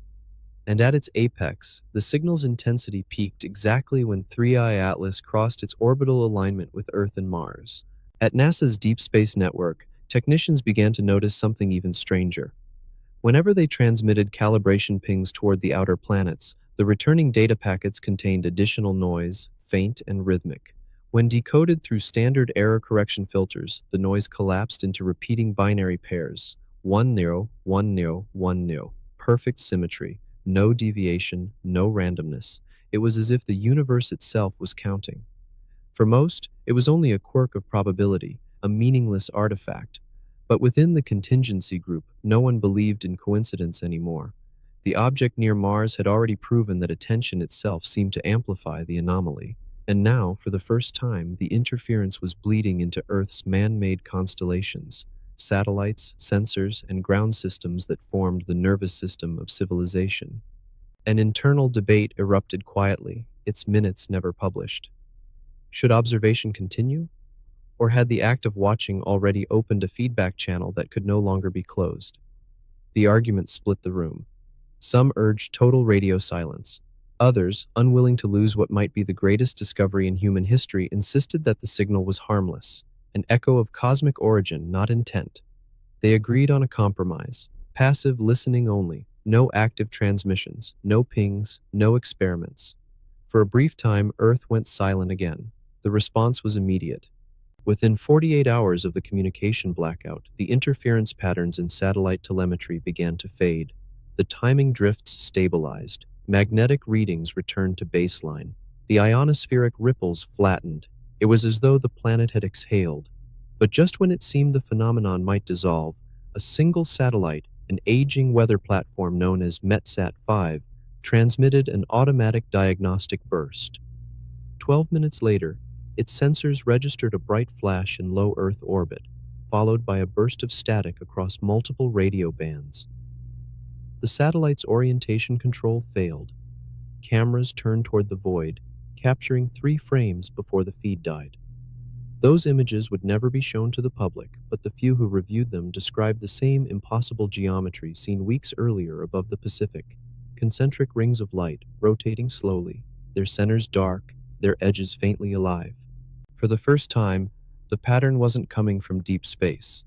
And at its apex, the signal's intensity peaked exactly when 3i Atlas crossed its orbital alignment with Earth and Mars. At NASA's Deep Space Network, technicians began to notice something even stranger. Whenever they transmitted calibration pings toward the outer planets, the returning data packets contained additional noise, faint and rhythmic. When decoded through standard error correction filters, the noise collapsed into repeating binary pairs, 1-0, 1-0, 1-0, perfect symmetry, no deviation, no randomness. It was as if the universe itself was counting. For most, it was only a quirk of probability, a meaningless artifact. But within the contingency group, no one believed in coincidence anymore. The object near Mars had already proven that attention itself seemed to amplify the anomaly. And now, for the first time, the interference was bleeding into Earth's man-made constellations, satellites, sensors, and ground systems that formed the nervous system of civilization. An internal debate erupted quietly, its minutes never published. Should observation continue? Or had the act of watching already opened a feedback channel that could no longer be closed? The argument split the room. Some urged total radio silence. Others, unwilling to lose what might be the greatest discovery in human history, insisted that the signal was harmless, an echo of cosmic origin, not intent. They agreed on a compromise: passive listening only, no active transmissions, no pings, no experiments. For a brief time, Earth went silent again. The response was immediate. Within 48 hours of the communication blackout, the interference patterns in satellite telemetry began to fade. The timing drifts stabilized. Magnetic readings returned to baseline. The ionospheric ripples flattened. It was as though the planet had exhaled. But just when it seemed the phenomenon might dissolve, a single satellite, an aging weather platform known as METSAT-5, transmitted an automatic diagnostic burst. 12 minutes later, its sensors registered a bright flash in low Earth orbit, followed by a burst of static across multiple radio bands. The satellite's orientation control failed. Cameras turned toward the void, capturing 3 frames before the feed died. Those images would never be shown to the public, but the few who reviewed them described the same impossible geometry seen weeks earlier above the Pacific. Concentric rings of light, rotating slowly, their centers dark, their edges faintly alive. For the first time, the pattern wasn't coming from deep space.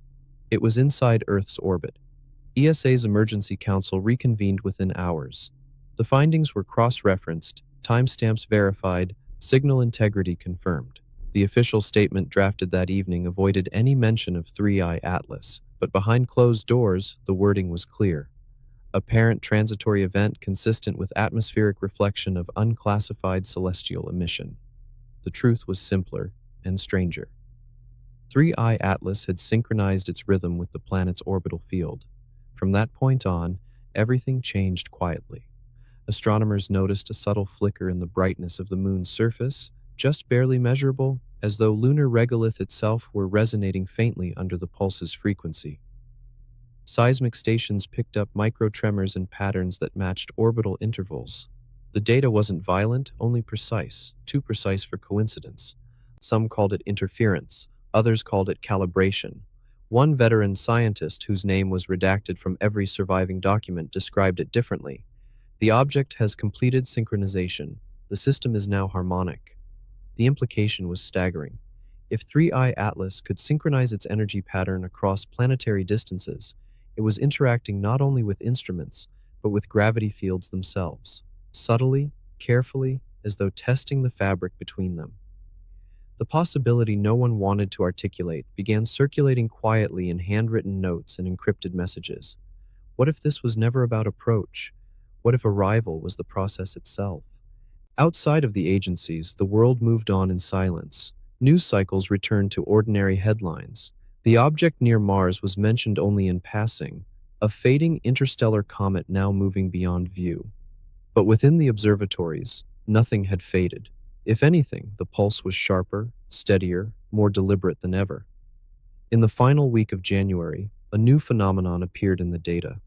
It was inside Earth's orbit. ESA's Emergency Council reconvened within hours. The findings were cross-referenced, timestamps verified, signal integrity confirmed. The official statement drafted that evening avoided any mention of 3i Atlas, but behind closed doors, the wording was clear. Apparent transitory event consistent with atmospheric reflection of unclassified celestial emission. The truth was simpler and stranger. 3i Atlas had synchronized its rhythm with the planet's orbital field. From that point on, everything changed quietly. Astronomers noticed a subtle flicker in the brightness of the moon's surface, just barely measurable, as though lunar regolith itself were resonating faintly under the pulse's frequency. Seismic stations picked up microtremors and patterns that matched orbital intervals. The data wasn't violent, only precise, too precise for coincidence. Some called it interference, others called it calibration. One veteran scientist, whose name was redacted from every surviving document, described it differently. The object has completed synchronization. The system is now harmonic. The implication was staggering. If 3i Atlas could synchronize its energy pattern across planetary distances, it was interacting not only with instruments, but with gravity fields themselves, subtly, carefully, as though testing the fabric between them. The possibility no one wanted to articulate began circulating quietly in handwritten notes and encrypted messages. What if this was never about approach? What if arrival was the process itself? Outside of the agencies, the world moved on in silence. News cycles returned to ordinary headlines. The object near Mars was mentioned only in passing, a fading interstellar comet now moving beyond view. But within the observatories, nothing had faded. If anything, the pulse was sharper, steadier, more deliberate than ever. In the final week of January, a new phenomenon appeared in the data.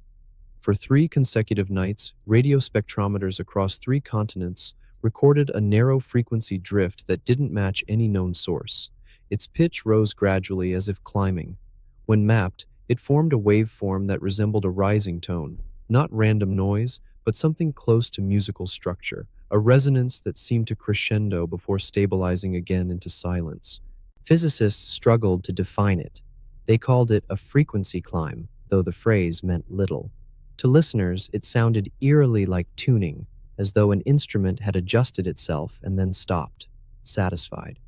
For 3 consecutive nights, radio spectrometers across 3 continents recorded a narrow frequency drift that didn't match any known source. Its pitch rose gradually as if climbing. When mapped, it formed a waveform that resembled a rising tone, not random noise, but something close to musical structure, a resonance that seemed to crescendo before stabilizing again into silence. Physicists struggled to define it. They called it a frequency climb, though the phrase meant little. To listeners, it sounded eerily like tuning, as though an instrument had adjusted itself and then stopped, satisfied.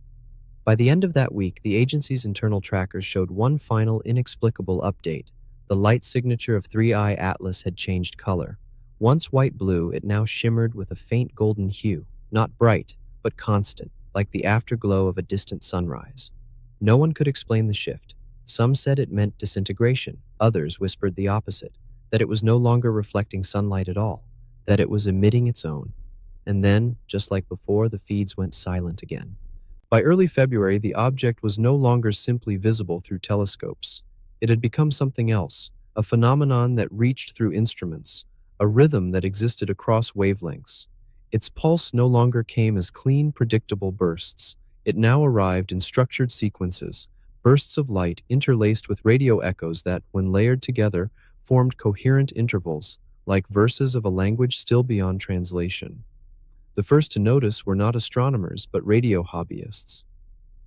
By the end of that week, the agency's internal trackers showed one final inexplicable update. The light signature of 3i Atlas had changed color. Once white-blue, it now shimmered with a faint golden hue, not bright, but constant, like the afterglow of a distant sunrise. No one could explain the shift. Some said it meant disintegration, others whispered the opposite, that it was no longer reflecting sunlight at all, that it was emitting its own. And then, just like before, the feeds went silent again. By early February, the object was no longer simply visible through telescopes. It had become something else, a phenomenon that reached through instruments, a rhythm that existed across wavelengths. Its pulse no longer came as clean, predictable bursts. It now arrived in structured sequences, bursts of light interlaced with radio echoes that, when layered together, formed coherent intervals, like verses of a language still beyond translation. The first to notice were not astronomers, but radio hobbyists.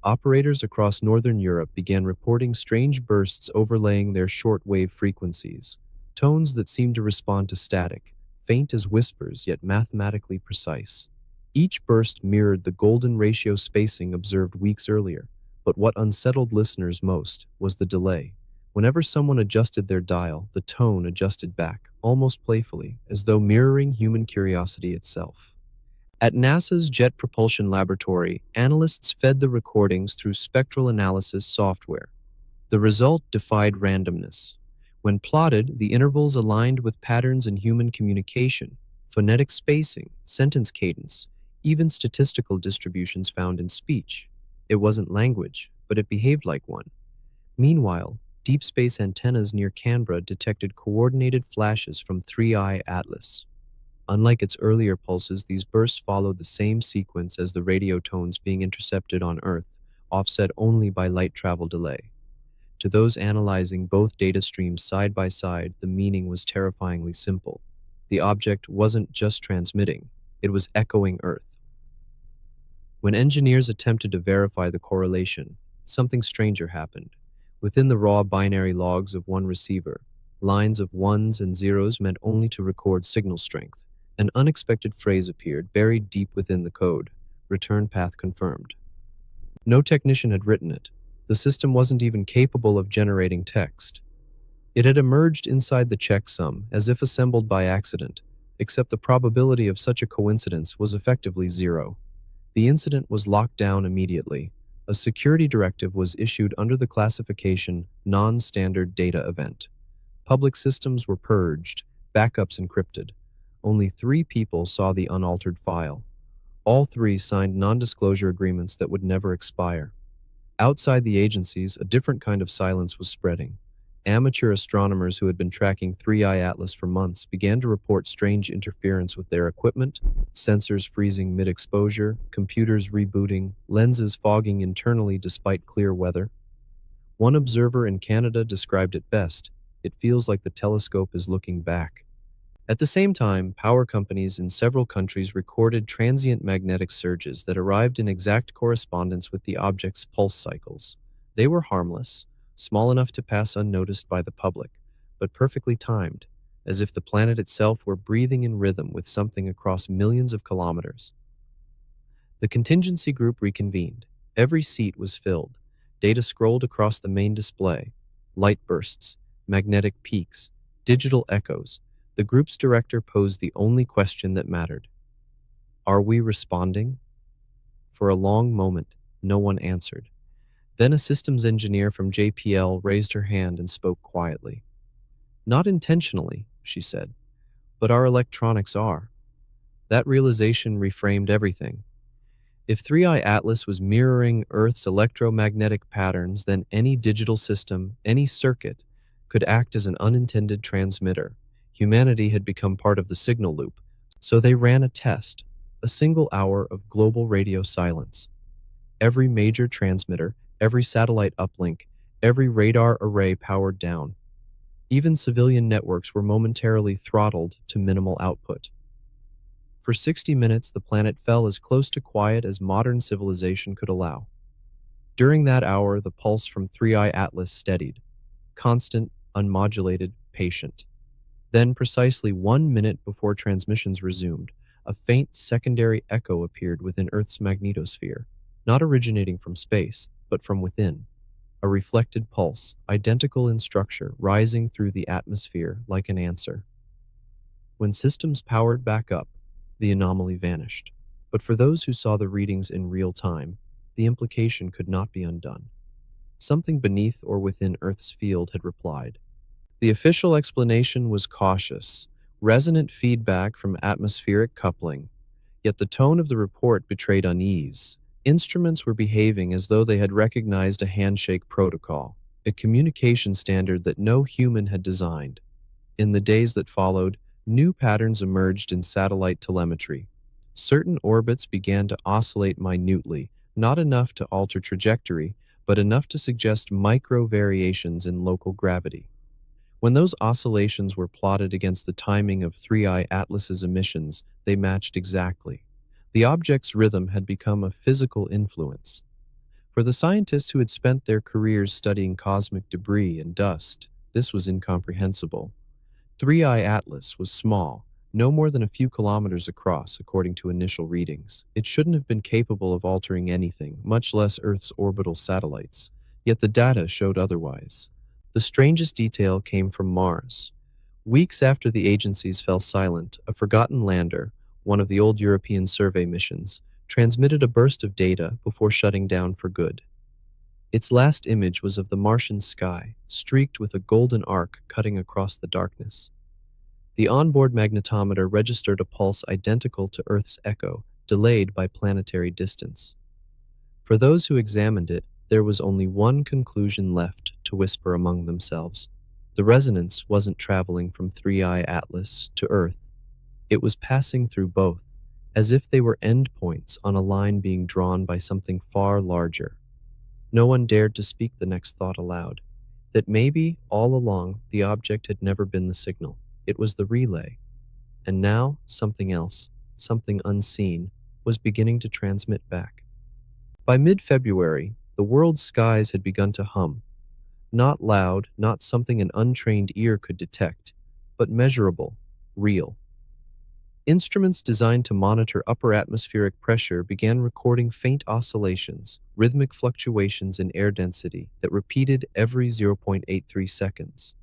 Operators across northern Europe began reporting strange bursts overlaying their short-wave frequencies, tones that seemed to respond to static, faint as whispers yet mathematically precise. Each burst mirrored the golden ratio spacing observed weeks earlier, but what unsettled listeners most was the delay. Whenever someone adjusted their dial, the tone adjusted back, almost playfully, as though mirroring human curiosity itself. At NASA's Jet Propulsion Laboratory, analysts fed the recordings through spectral analysis software. The result defied randomness. When plotted, the intervals aligned with patterns in human communication, phonetic spacing, sentence cadence, even statistical distributions found in speech. It wasn't language, but it behaved like one. Meanwhile, deep space antennas near Canberra detected coordinated flashes from 3I Atlas. Unlike its earlier pulses, these bursts followed the same sequence as the radio tones being intercepted on Earth, offset only by light travel delay. To those analyzing both data streams side by side, the meaning was terrifyingly simple. The object wasn't just transmitting, it was echoing Earth. When engineers attempted to verify the correlation, something stranger happened. Within the raw binary logs of one receiver, lines of ones and zeros meant only to record signal strength. An unexpected phrase appeared, buried deep within the code. Return path confirmed. No technician had written it. The system wasn't even capable of generating text. It had emerged inside the checksum, as if assembled by accident, except the probability of such a coincidence was effectively zero. The incident was locked down immediately. A security directive was issued under the classification Non-Standard Data Event. Public systems were purged, backups encrypted. Only 3 people saw the unaltered file. All 3 signed non-disclosure agreements that would never expire. Outside the agencies, a different kind of silence was spreading. Amateur astronomers who had been tracking 3I Atlas for months began to report strange interference with their equipment, sensors freezing mid-exposure, computers rebooting, lenses fogging internally despite clear weather. One observer in Canada described it best: "It feels like the telescope is looking back." At the same time, power companies in several countries recorded transient magnetic surges that arrived in exact correspondence with the object's pulse cycles. They were harmless, small enough to pass unnoticed by the public, but perfectly timed, as if the planet itself were breathing in rhythm with something across millions of kilometers. The contingency group reconvened. Every seat was filled. Data scrolled across the main display. Light bursts, magnetic peaks, digital echoes. The group's director posed the only question that mattered. Are we responding? For a long moment, no one answered. Then a systems engineer from JPL raised her hand and spoke quietly. Not intentionally, she said, but our electronics are. That realization reframed everything. If 3I Atlas was mirroring Earth's electromagnetic patterns, then any digital system, any circuit, could act as an unintended transmitter. Humanity had become part of the signal loop, so they ran a test, a single hour of global radio silence. Every major transmitter, every satellite uplink, every radar array powered down. Even civilian networks were momentarily throttled to minimal output. For 60 minutes, the planet fell as close to quiet as modern civilization could allow. During that hour, the pulse from 3I Atlas steadied, constant, unmodulated, patient. Then, precisely 1 minute before transmissions resumed, a faint secondary echo appeared within Earth's magnetosphere, not originating from space, but from within. A reflected pulse, identical in structure, rising through the atmosphere like an answer. When systems powered back up, the anomaly vanished. But for those who saw the readings in real time, the implication could not be undone. Something beneath or within Earth's field had replied. The official explanation was cautious, resonant feedback from atmospheric coupling, yet the tone of the report betrayed unease. Instruments were behaving as though they had recognized a handshake protocol, a communication standard that no human had designed. In the days that followed, new patterns emerged in satellite telemetry. Certain orbits began to oscillate minutely, not enough to alter trajectory, but enough to suggest micro variations in local gravity. When those oscillations were plotted against the timing of 3I Atlas's emissions, they matched exactly. The object's rhythm had become a physical influence. For the scientists who had spent their careers studying cosmic debris and dust, this was incomprehensible. 3I Atlas was small, no more than a few kilometers across, according to initial readings. It shouldn't have been capable of altering anything, much less Earth's orbital satellites. Yet the data showed otherwise. The strangest detail came from Mars. Weeks after the agencies fell silent, a forgotten lander, one of the old European survey missions, transmitted a burst of data before shutting down for good. Its last image was of the Martian sky, streaked with a golden arc cutting across the darkness. The onboard magnetometer registered a pulse identical to Earth's echo, delayed by planetary distance. For those who examined it, there was only one conclusion left to whisper among themselves. The resonance wasn't traveling from 3i Atlas to Earth. It was passing through both, as if they were endpoints on a line being drawn by something far larger. No one dared to speak the next thought aloud, that maybe, all along, the object had never been the signal. It was the relay. And now, something else, something unseen, was beginning to transmit back. By mid-February, the world's skies had begun to hum. Not loud, not something an untrained ear could detect, but measurable, real. Instruments designed to monitor upper atmospheric pressure began recording faint oscillations, rhythmic fluctuations in air density that repeated every 0.83 seconds.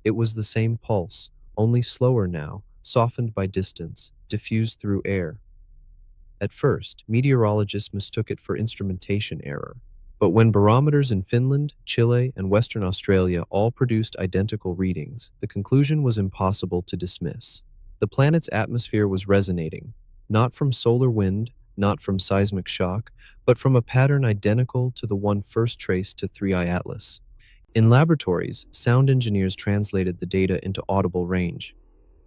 It was the same pulse, only slower now, softened by distance, diffused through air. At first, meteorologists mistook it for instrumentation error. But when barometers in Finland, Chile, and Western Australia all produced identical readings, the conclusion was impossible to dismiss. The planet's atmosphere was resonating, not from solar wind, not from seismic shock, but from a pattern identical to the one first traced to 3i Atlas. In laboratories, sound engineers translated the data into audible range.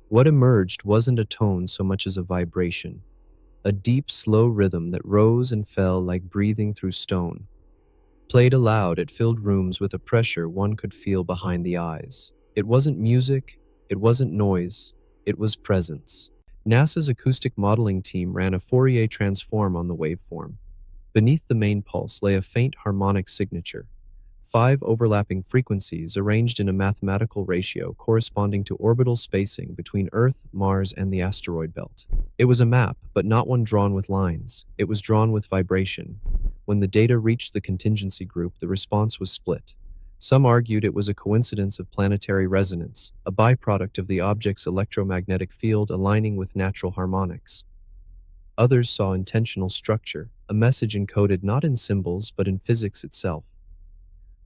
What emerged wasn't a tone so much as a vibration, a deep, slow rhythm that rose and fell like breathing through stone. Played aloud, it filled rooms with a pressure one could feel behind the eyes. It wasn't music, it wasn't noise, it was presence. NASA's acoustic modeling team ran a Fourier transform on the waveform. Beneath the main pulse lay a faint harmonic signature, 5 overlapping frequencies arranged in a mathematical ratio corresponding to orbital spacing between Earth, Mars, and the asteroid belt. It was a map, but not one drawn with lines. It was drawn with vibration. When the data reached the contingency group, the response was split. Some argued it was a coincidence of planetary resonance, a byproduct of the object's electromagnetic field aligning with natural harmonics. Others saw intentional structure, a message encoded not in symbols but in physics itself.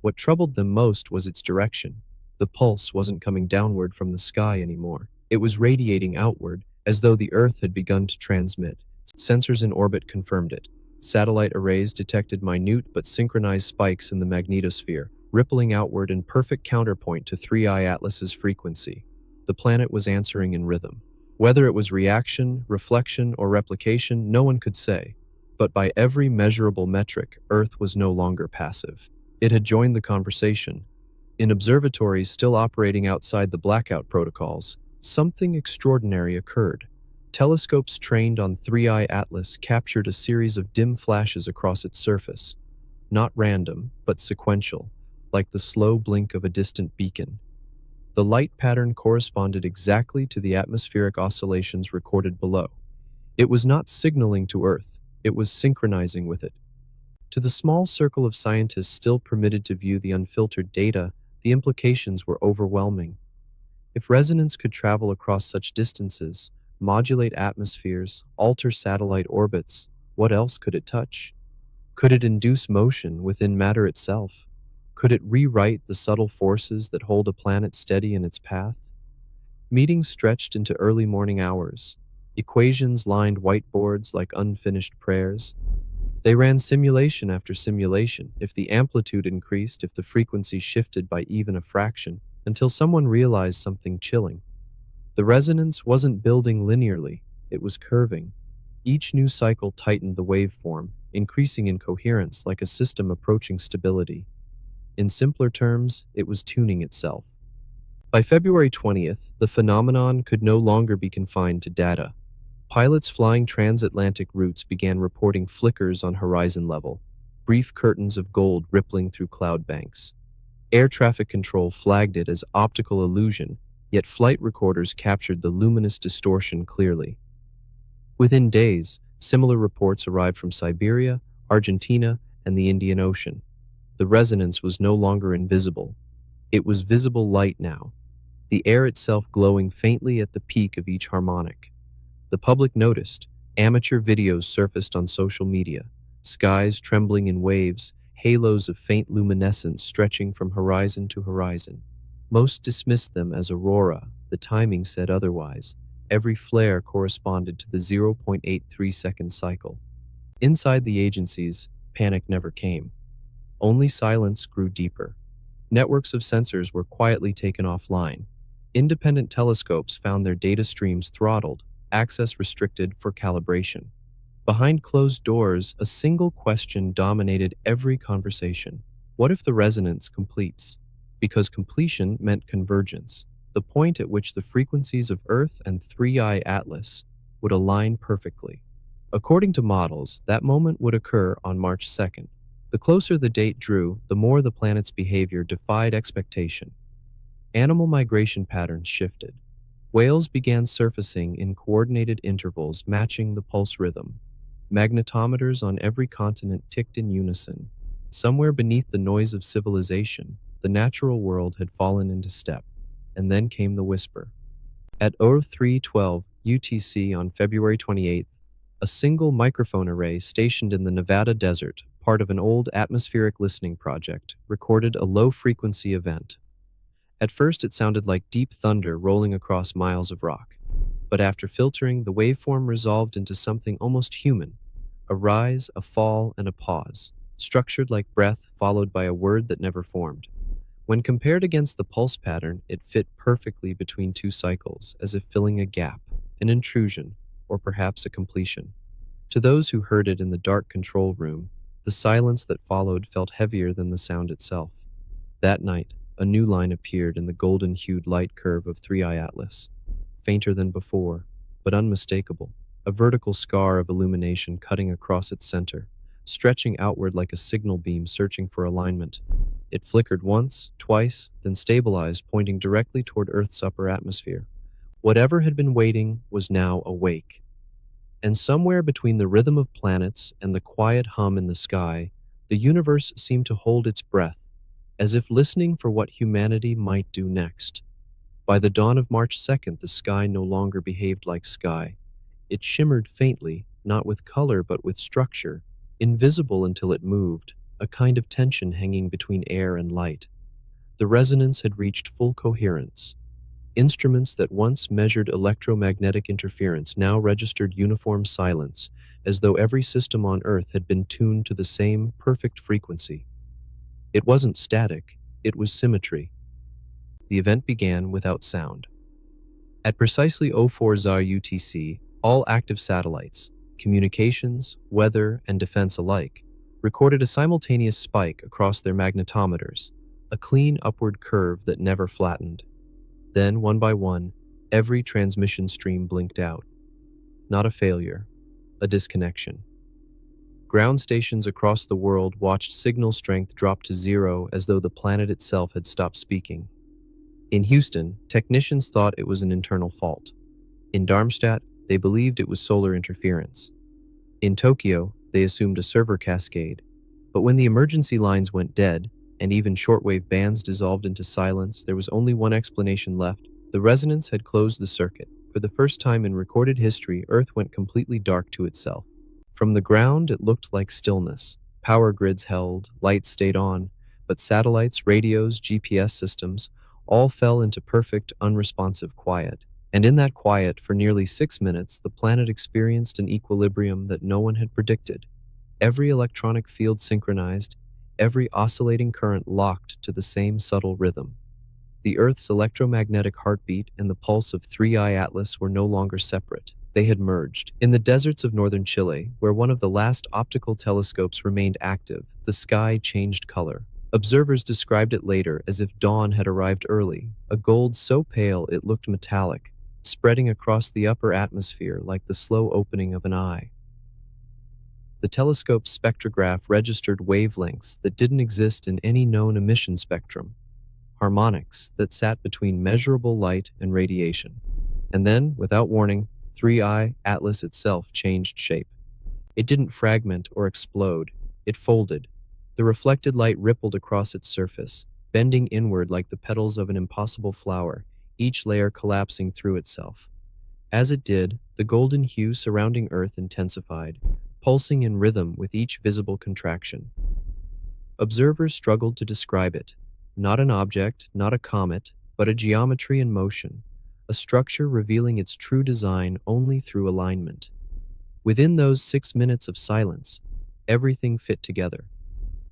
What troubled them most was its direction. The pulse wasn't coming downward from the sky anymore. It was radiating outward, as though the Earth had begun to transmit. Sensors in orbit confirmed it. Satellite arrays detected minute but synchronized spikes in the magnetosphere, rippling outward in perfect counterpoint to 3i Atlas's frequency. The planet was answering in rhythm. Whether it was reaction, reflection, or replication, no one could say. But by every measurable metric, Earth was no longer passive. It had joined the conversation. In observatories still operating outside the blackout protocols, something extraordinary occurred. Telescopes trained on 3i Atlas captured a series of dim flashes across its surface. Not random, but sequential, like the slow blink of a distant beacon. The light pattern corresponded exactly to the atmospheric oscillations recorded below. It was not signaling to Earth, it was synchronizing with it. To the small circle of scientists still permitted to view the unfiltered data, the implications were overwhelming. If resonance could travel across such distances, modulate atmospheres, alter satellite orbits, what else could it touch? Could it induce motion within matter itself? Could it rewrite the subtle forces that hold a planet steady in its path? Meetings stretched into early morning hours. Equations lined whiteboards like unfinished prayers. They ran simulation after simulation, if the amplitude increased, if the frequency shifted by even a fraction, until someone realized something chilling. The resonance wasn't building linearly, it was curving. Each new cycle tightened the waveform, increasing in coherence like a system approaching stability. In simpler terms, it was tuning itself. By February 20th, the phenomenon could no longer be confined to data. Pilots flying transatlantic routes began reporting flickers on horizon level, brief curtains of gold rippling through cloud banks. Air traffic control flagged it as optical illusion, yet flight recorders captured the luminous distortion clearly. Within days, similar reports arrived from Siberia, Argentina, and the Indian Ocean. The resonance was no longer invisible. It was visible light now, the air itself glowing faintly at the peak of each harmonic. The public noticed. Amateur videos surfaced on social media, skies trembling in waves, halos of faint luminescence stretching from horizon to horizon. Most dismissed them as aurora. The timing said otherwise. Every flare corresponded to the 0.83-second cycle. Inside the agencies, panic never came. Only silence grew deeper. Networks of sensors were quietly taken offline. Independent telescopes found their data streams throttled, access restricted for calibration. Behind closed doors, a single question dominated every conversation. What if the resonance completes? Because completion meant convergence, the point at which the frequencies of Earth and 3i Atlas would align perfectly. According to models, that moment would occur on March 2nd. The closer the date drew, the more the planet's behavior defied expectation. Animal migration patterns shifted. Whales began surfacing in coordinated intervals matching the pulse rhythm. Magnetometers on every continent ticked in unison. Somewhere beneath the noise of civilization, the natural world had fallen into step. And then came the whisper. At 0312 UTC on February 28th, a single microphone array stationed in the Nevada desert, part of an old atmospheric listening project, recorded a low-frequency event. At first it sounded like deep thunder rolling across miles of rock. But after filtering, the waveform resolved into something almost human. A rise, a fall, and a pause, structured like breath followed by a word that never formed. When compared against the pulse pattern, it fit perfectly between two cycles, as if filling a gap, an intrusion, or perhaps a completion. To those who heard it in the dark control room, the silence that followed felt heavier than the sound itself. That night, a new line appeared in the golden-hued light curve of 3i Atlas, fainter than before, but unmistakable, a vertical scar of illumination cutting across its center, stretching outward like a signal beam searching for alignment. It flickered once, twice, then stabilized, pointing directly toward Earth's upper atmosphere. Whatever had been waiting was now awake. And somewhere between the rhythm of planets and the quiet hum in the sky, the universe seemed to hold its breath, as if listening for what humanity might do next. By the dawn of March 2nd, the sky no longer behaved like sky. It shimmered faintly, not with color but with structure, invisible until it moved, a kind of tension hanging between air and light. The resonance had reached full coherence. Instruments that once measured electromagnetic interference now registered uniform silence, as though every system on Earth had been tuned to the same perfect frequency. It wasn't static, it was symmetry. The event began without sound. At precisely 04 ZAR UTC, all active satellites, communications, weather, and defense alike, recorded a simultaneous spike across their magnetometers, a clean upward curve that never flattened. Then, one by one, every transmission stream blinked out. Not a failure, a disconnection. Ground stations across the world watched signal strength drop to zero as though the planet itself had stopped speaking. In Houston, technicians thought it was an internal fault. In Darmstadt, they believed it was solar interference. In Tokyo, they assumed a server cascade. But when the emergency lines went dead, and even shortwave bands dissolved into silence, there was only one explanation left. The resonance had closed the circuit. For the first time in recorded history, Earth went completely dark to itself. From the ground, it looked like stillness. Power grids held, lights stayed on, but satellites, radios, GPS systems all fell into perfect, unresponsive quiet. And in that quiet, for nearly 6 minutes, the planet experienced an equilibrium that no one had predicted. Every electronic field synchronized, every oscillating current locked to the same subtle rhythm. The Earth's electromagnetic heartbeat and the pulse of 3i Atlas were no longer separate. They had merged. In the deserts of northern Chile, where one of the last optical telescopes remained active, the sky changed color. Observers described it later as if dawn had arrived early, a gold so pale it looked metallic, spreading across the upper atmosphere like the slow opening of an eye. The telescope's spectrograph registered wavelengths that didn't exist in any known emission spectrum, harmonics that sat between measurable light and radiation. And then, without warning, 3i Atlas itself changed shape. It didn't fragment or explode, it folded. The reflected light rippled across its surface, bending inward like the petals of an impossible flower, each layer collapsing through itself. As it did, the golden hue surrounding Earth intensified, pulsing in rhythm with each visible contraction. Observers struggled to describe it. Not an object, not a comet, but a geometry in motion, a structure revealing its true design only through alignment. Within those 6 minutes of silence, everything fit together.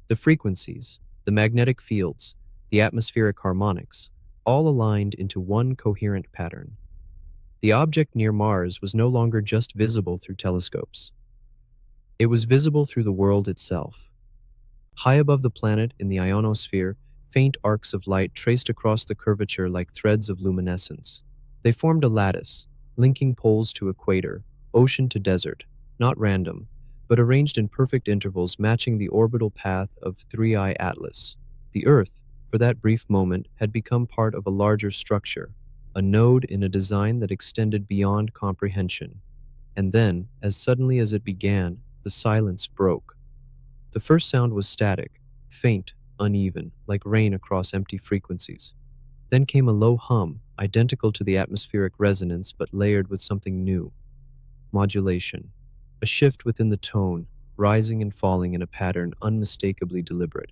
The frequencies, the magnetic fields, the atmospheric harmonics, all aligned into one coherent pattern. The object near Mars was no longer just visible through telescopes. It was visible through the world itself. High above the planet, in the ionosphere, faint arcs of light traced across the curvature like threads of luminescence. They formed a lattice, linking poles to equator, ocean to desert, not random, but arranged in perfect intervals matching the orbital path of 3I Atlas. The Earth, for that brief moment, had become part of a larger structure, a node in a design that extended beyond comprehension. And then, as suddenly as it began, the silence broke. The first sound was static, faint, uneven, like rain across empty frequencies. Then came a low hum, identical to the atmospheric resonance but layered with something new. Modulation. A shift within the tone, rising and falling in a pattern unmistakably deliberate.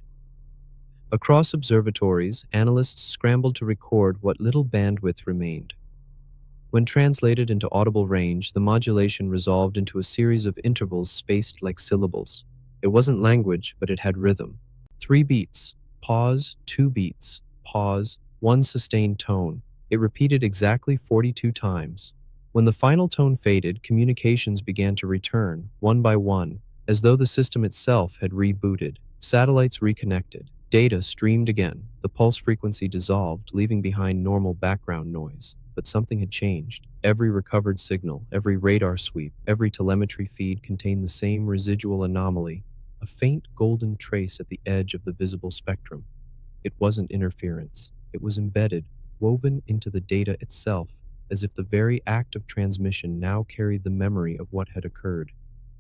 Across observatories, analysts scrambled to record what little bandwidth remained. When translated into audible range, the modulation resolved into a series of intervals spaced like syllables. It wasn't language, but it had rhythm. 3 beats, pause, 2 beats, pause, 1 sustained tone. It repeated exactly 42 times. When the final tone faded, communications began to return, one by one, as though the system itself had rebooted. Satellites reconnected. Data streamed again. The pulse frequency dissolved, leaving behind normal background noise. But something had changed. Every recovered signal, every radar sweep, every telemetry feed contained the same residual anomaly, a faint golden trace at the edge of the visible spectrum. It wasn't interference. It was embedded, woven into the data itself, as if the very act of transmission now carried the memory of what had occurred.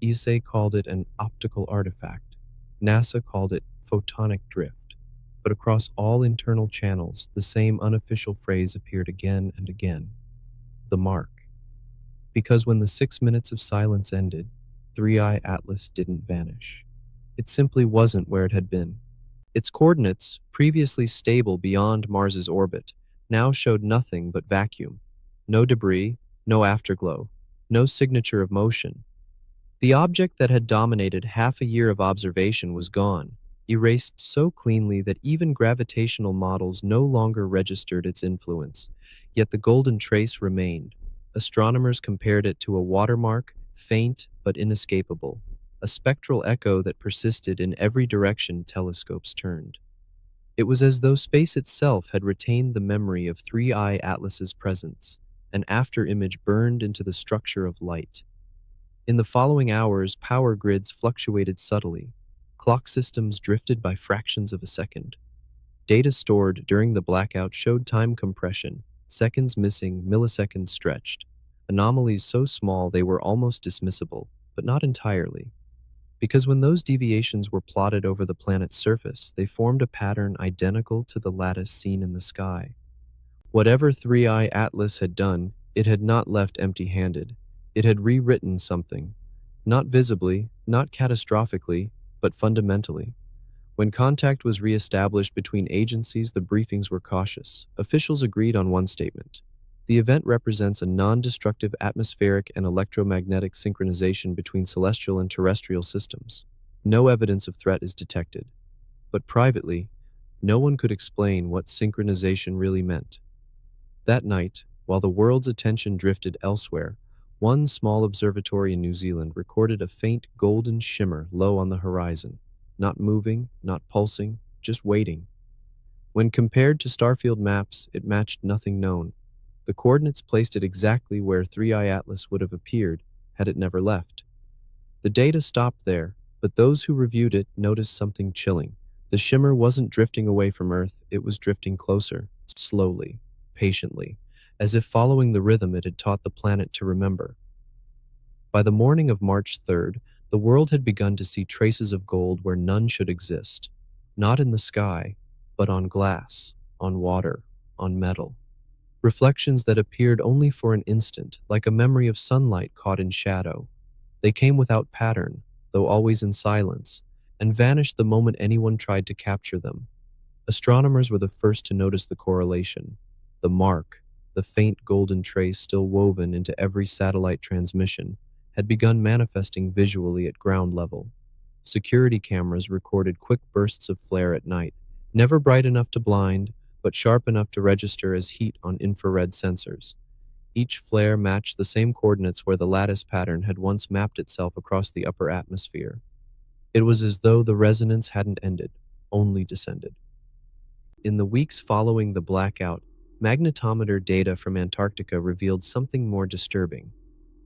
ESA called it an optical artifact. NASA called it photonic drift. But across all internal channels, the same unofficial phrase appeared again and again. The mark. Because when the 6 minutes of silence ended, 3I Atlas didn't vanish. It simply wasn't where it had been. Its coordinates, previously stable beyond Mars's orbit, now showed nothing but vacuum. No debris, no afterglow, no signature of motion. The object that had dominated half a year of observation was gone, erased so cleanly that even gravitational models no longer registered its influence. Yet the golden trace remained. Astronomers compared it to a watermark, faint but inescapable, a spectral echo that persisted in every direction telescopes turned. It was as though space itself had retained the memory of 3I Atlas's presence, an after-image burned into the structure of light. In the following hours, power grids fluctuated subtly. Clock systems drifted by fractions of a second. Data stored during the blackout showed time compression, seconds missing, milliseconds stretched. Anomalies so small they were almost dismissible, but not entirely. Because when those deviations were plotted over the planet's surface, they formed a pattern identical to the lattice seen in the sky. Whatever 3I Atlas had done, it had not left empty-handed. It had rewritten something. Not visibly, not catastrophically, but fundamentally. When contact was re-established between agencies, the briefings were cautious. Officials agreed on one statement. The event represents a non-destructive atmospheric and electromagnetic synchronization between celestial and terrestrial systems. No evidence of threat is detected. But privately, no one could explain what synchronization really meant. That night, while the world's attention drifted elsewhere, one small observatory in New Zealand recorded a faint golden shimmer low on the horizon, not moving, not pulsing, just waiting. When compared to starfield maps, it matched nothing known. The coordinates placed it exactly where 3I Atlas would have appeared had it never left. The data stopped there, but those who reviewed it noticed something chilling. The shimmer wasn't drifting away from Earth, it was drifting closer, slowly, patiently, as if following the rhythm it had taught the planet to remember. By the morning of March 3rd, the world had begun to see traces of gold where none should exist, not in the sky, but on glass, on water, on metal. Reflections that appeared only for an instant, like a memory of sunlight caught in shadow. They came without pattern, though always in silence, and vanished the moment anyone tried to capture them. Astronomers were the first to notice the correlation. The mark, the faint golden trace still woven into every satellite transmission, had begun manifesting visually at ground level. Security cameras recorded quick bursts of flare at night, never bright enough to blind, but sharp enough to register as heat on infrared sensors. Each flare matched the same coordinates where the lattice pattern had once mapped itself across the upper atmosphere. It was as though the resonance hadn't ended, only descended. In the weeks following the blackout, magnetometer data from Antarctica revealed something more disturbing.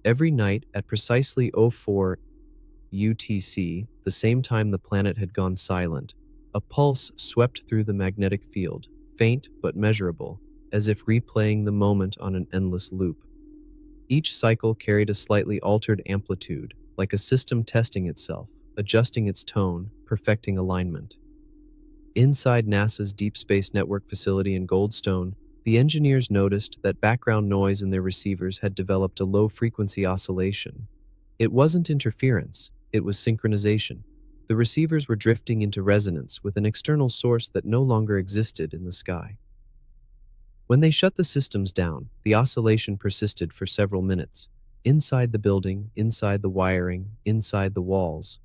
Every night at precisely 04 UTC, the same time the planet had gone silent, a pulse swept through the magnetic field, faint but measurable, as if replaying the moment on an endless loop. Each cycle carried a slightly altered amplitude, like a system testing itself, adjusting its tone, perfecting alignment. Inside NASA's Deep Space Network facility in Goldstone, the engineers noticed that background noise in their receivers had developed a low-frequency oscillation. It wasn't interference, it was synchronization. The receivers were drifting into resonance with an external source that no longer existed in the sky. When they shut the systems down, the oscillation persisted for several minutes, inside the building, inside the wiring, inside the walls.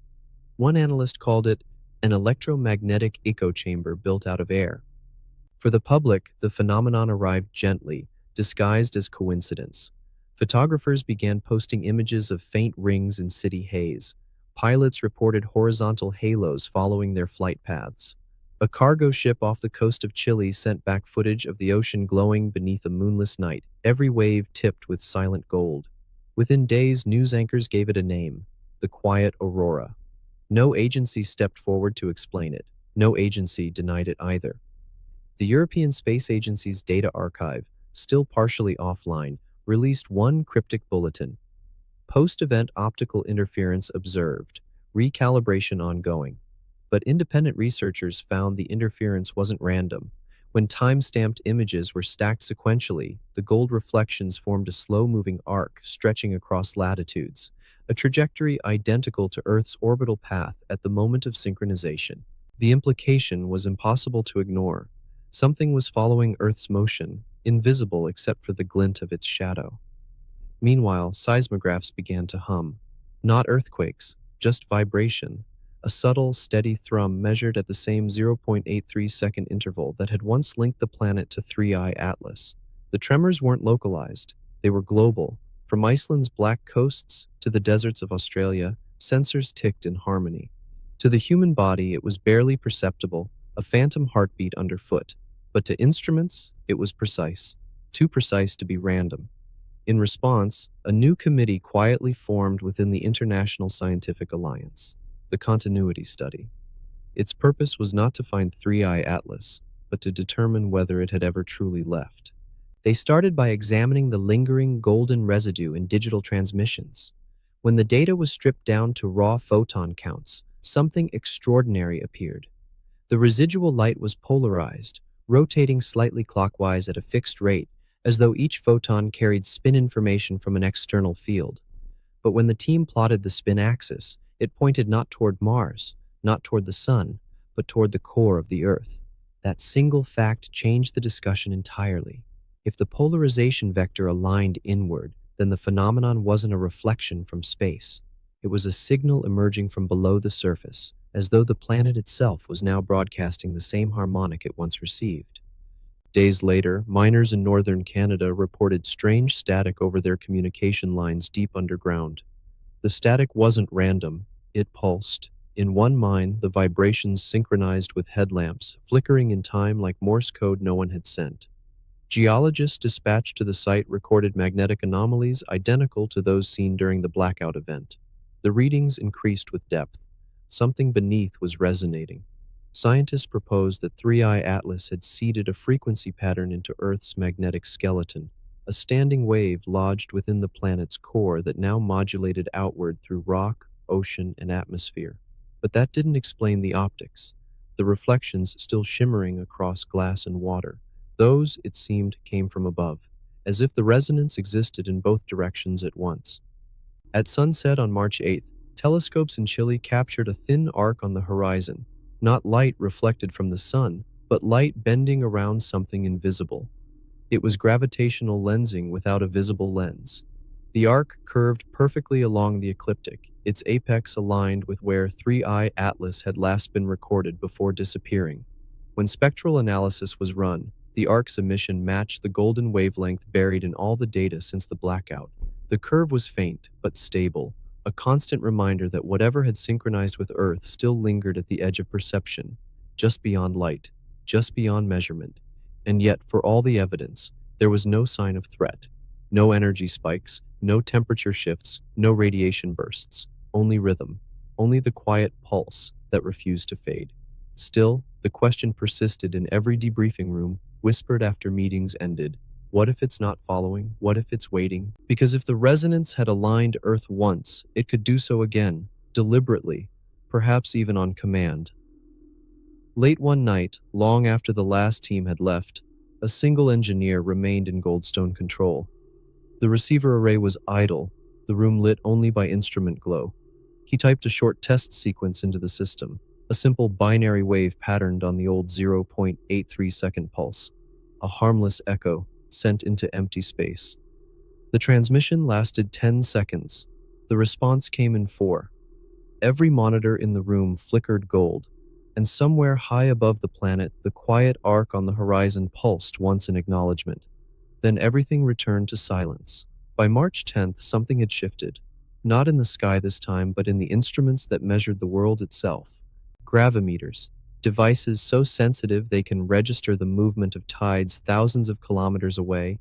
One analyst called it an electromagnetic echo chamber built out of air. For the public, the phenomenon arrived gently, disguised as coincidence. Photographers began posting images of faint rings in city haze. Pilots reported horizontal halos following their flight paths. A cargo ship off the coast of Chile sent back footage of the ocean glowing beneath a moonless night, every wave tipped with silent gold. Within days, news anchors gave it a name, the Quiet Aurora. No agency stepped forward to explain it. No agency denied it either. The European Space Agency's data archive, still partially offline, released one cryptic bulletin. Post-event optical interference observed, recalibration ongoing. But independent researchers found the interference wasn't random. When time-stamped images were stacked sequentially, the gold reflections formed a slow-moving arc stretching across latitudes, a trajectory identical to Earth's orbital path at the moment of synchronization. The implication was impossible to ignore. Something was following Earth's motion, invisible except for the glint of its shadow. Meanwhile, seismographs began to hum. Not earthquakes, just vibration, a subtle, steady thrum measured at the same 0.83-second interval that had once linked the planet to 3I Atlas. The tremors weren't localized, they were global. From Iceland's black coasts to the deserts of Australia, sensors ticked in harmony. To the human body, it was barely perceptible, a phantom heartbeat underfoot. But to instruments, it was precise, too precise to be random. In response, a new committee quietly formed within the International Scientific Alliance, the Continuity Study. Its purpose was not to find 3I Atlas, but to determine whether it had ever truly left. They started by examining the lingering golden residue in digital transmissions. When the data was stripped down to raw photon counts, something extraordinary appeared. The residual light was polarized, rotating slightly clockwise at a fixed rate, as though each photon carried spin information from an external field. But when the team plotted the spin axis, it pointed not toward Mars, not toward the Sun, but toward the core of the Earth. That single fact changed the discussion entirely. If the polarization vector aligned inward, then the phenomenon wasn't a reflection from space. It was a signal emerging from below the surface, as though the planet itself was now broadcasting the same harmonic it once received. Days later, miners in northern Canada reported strange static over their communication lines deep underground. The static wasn't random, it pulsed. In one mine, the vibrations synchronized with headlamps, flickering in time like Morse code no one had sent. Geologists dispatched to the site recorded magnetic anomalies identical to those seen during the blackout event. The readings increased with depth. Something beneath was resonating. Scientists proposed that 3I Atlas had seeded a frequency pattern into Earth's magnetic skeleton, a standing wave lodged within the planet's core that now modulated outward through rock, ocean, and atmosphere. But that didn't explain the optics, the reflections still shimmering across glass and water. Those, it seemed, came from above, as if the resonance existed in both directions at once. At sunset on March 8th, telescopes in Chile captured a thin arc on the horizon, not light reflected from the sun, but light bending around something invisible. It was gravitational lensing without a visible lens. The arc curved perfectly along the ecliptic, its apex aligned with where 3I Atlas had last been recorded before disappearing. When spectral analysis was run, the arc's emission matched the golden wavelength buried in all the data since the blackout. The curve was faint, but stable, a constant reminder that whatever had synchronized with Earth still lingered at the edge of perception, just beyond light, just beyond measurement. And yet, for all the evidence, there was no sign of threat. No energy spikes, no temperature shifts, no radiation bursts, only rhythm, only the quiet pulse that refused to fade. Still, the question persisted in every debriefing room, whispered after meetings ended. What if it's not following? What if it's waiting? Because if the resonance had aligned Earth once, it could do so again, deliberately, perhaps even on command. Late one night, long after the last team had left, a single engineer remained in Goldstone control. The receiver array was idle, the room lit only by instrument glow. He typed a short test sequence into the system, a simple binary wave patterned on the old 0.83-second pulse, a harmless echo sent into empty space. The transmission lasted 10 seconds. The response came in 4. Every monitor in the room flickered gold, and somewhere high above the planet, the quiet arc on the horizon pulsed once in acknowledgement. Then everything returned to silence. By March 10th, something had shifted. Not in the sky this time, but in the instruments that measured the world itself. Gravimeters, devices so sensitive they can register the movement of tides thousands of kilometers away,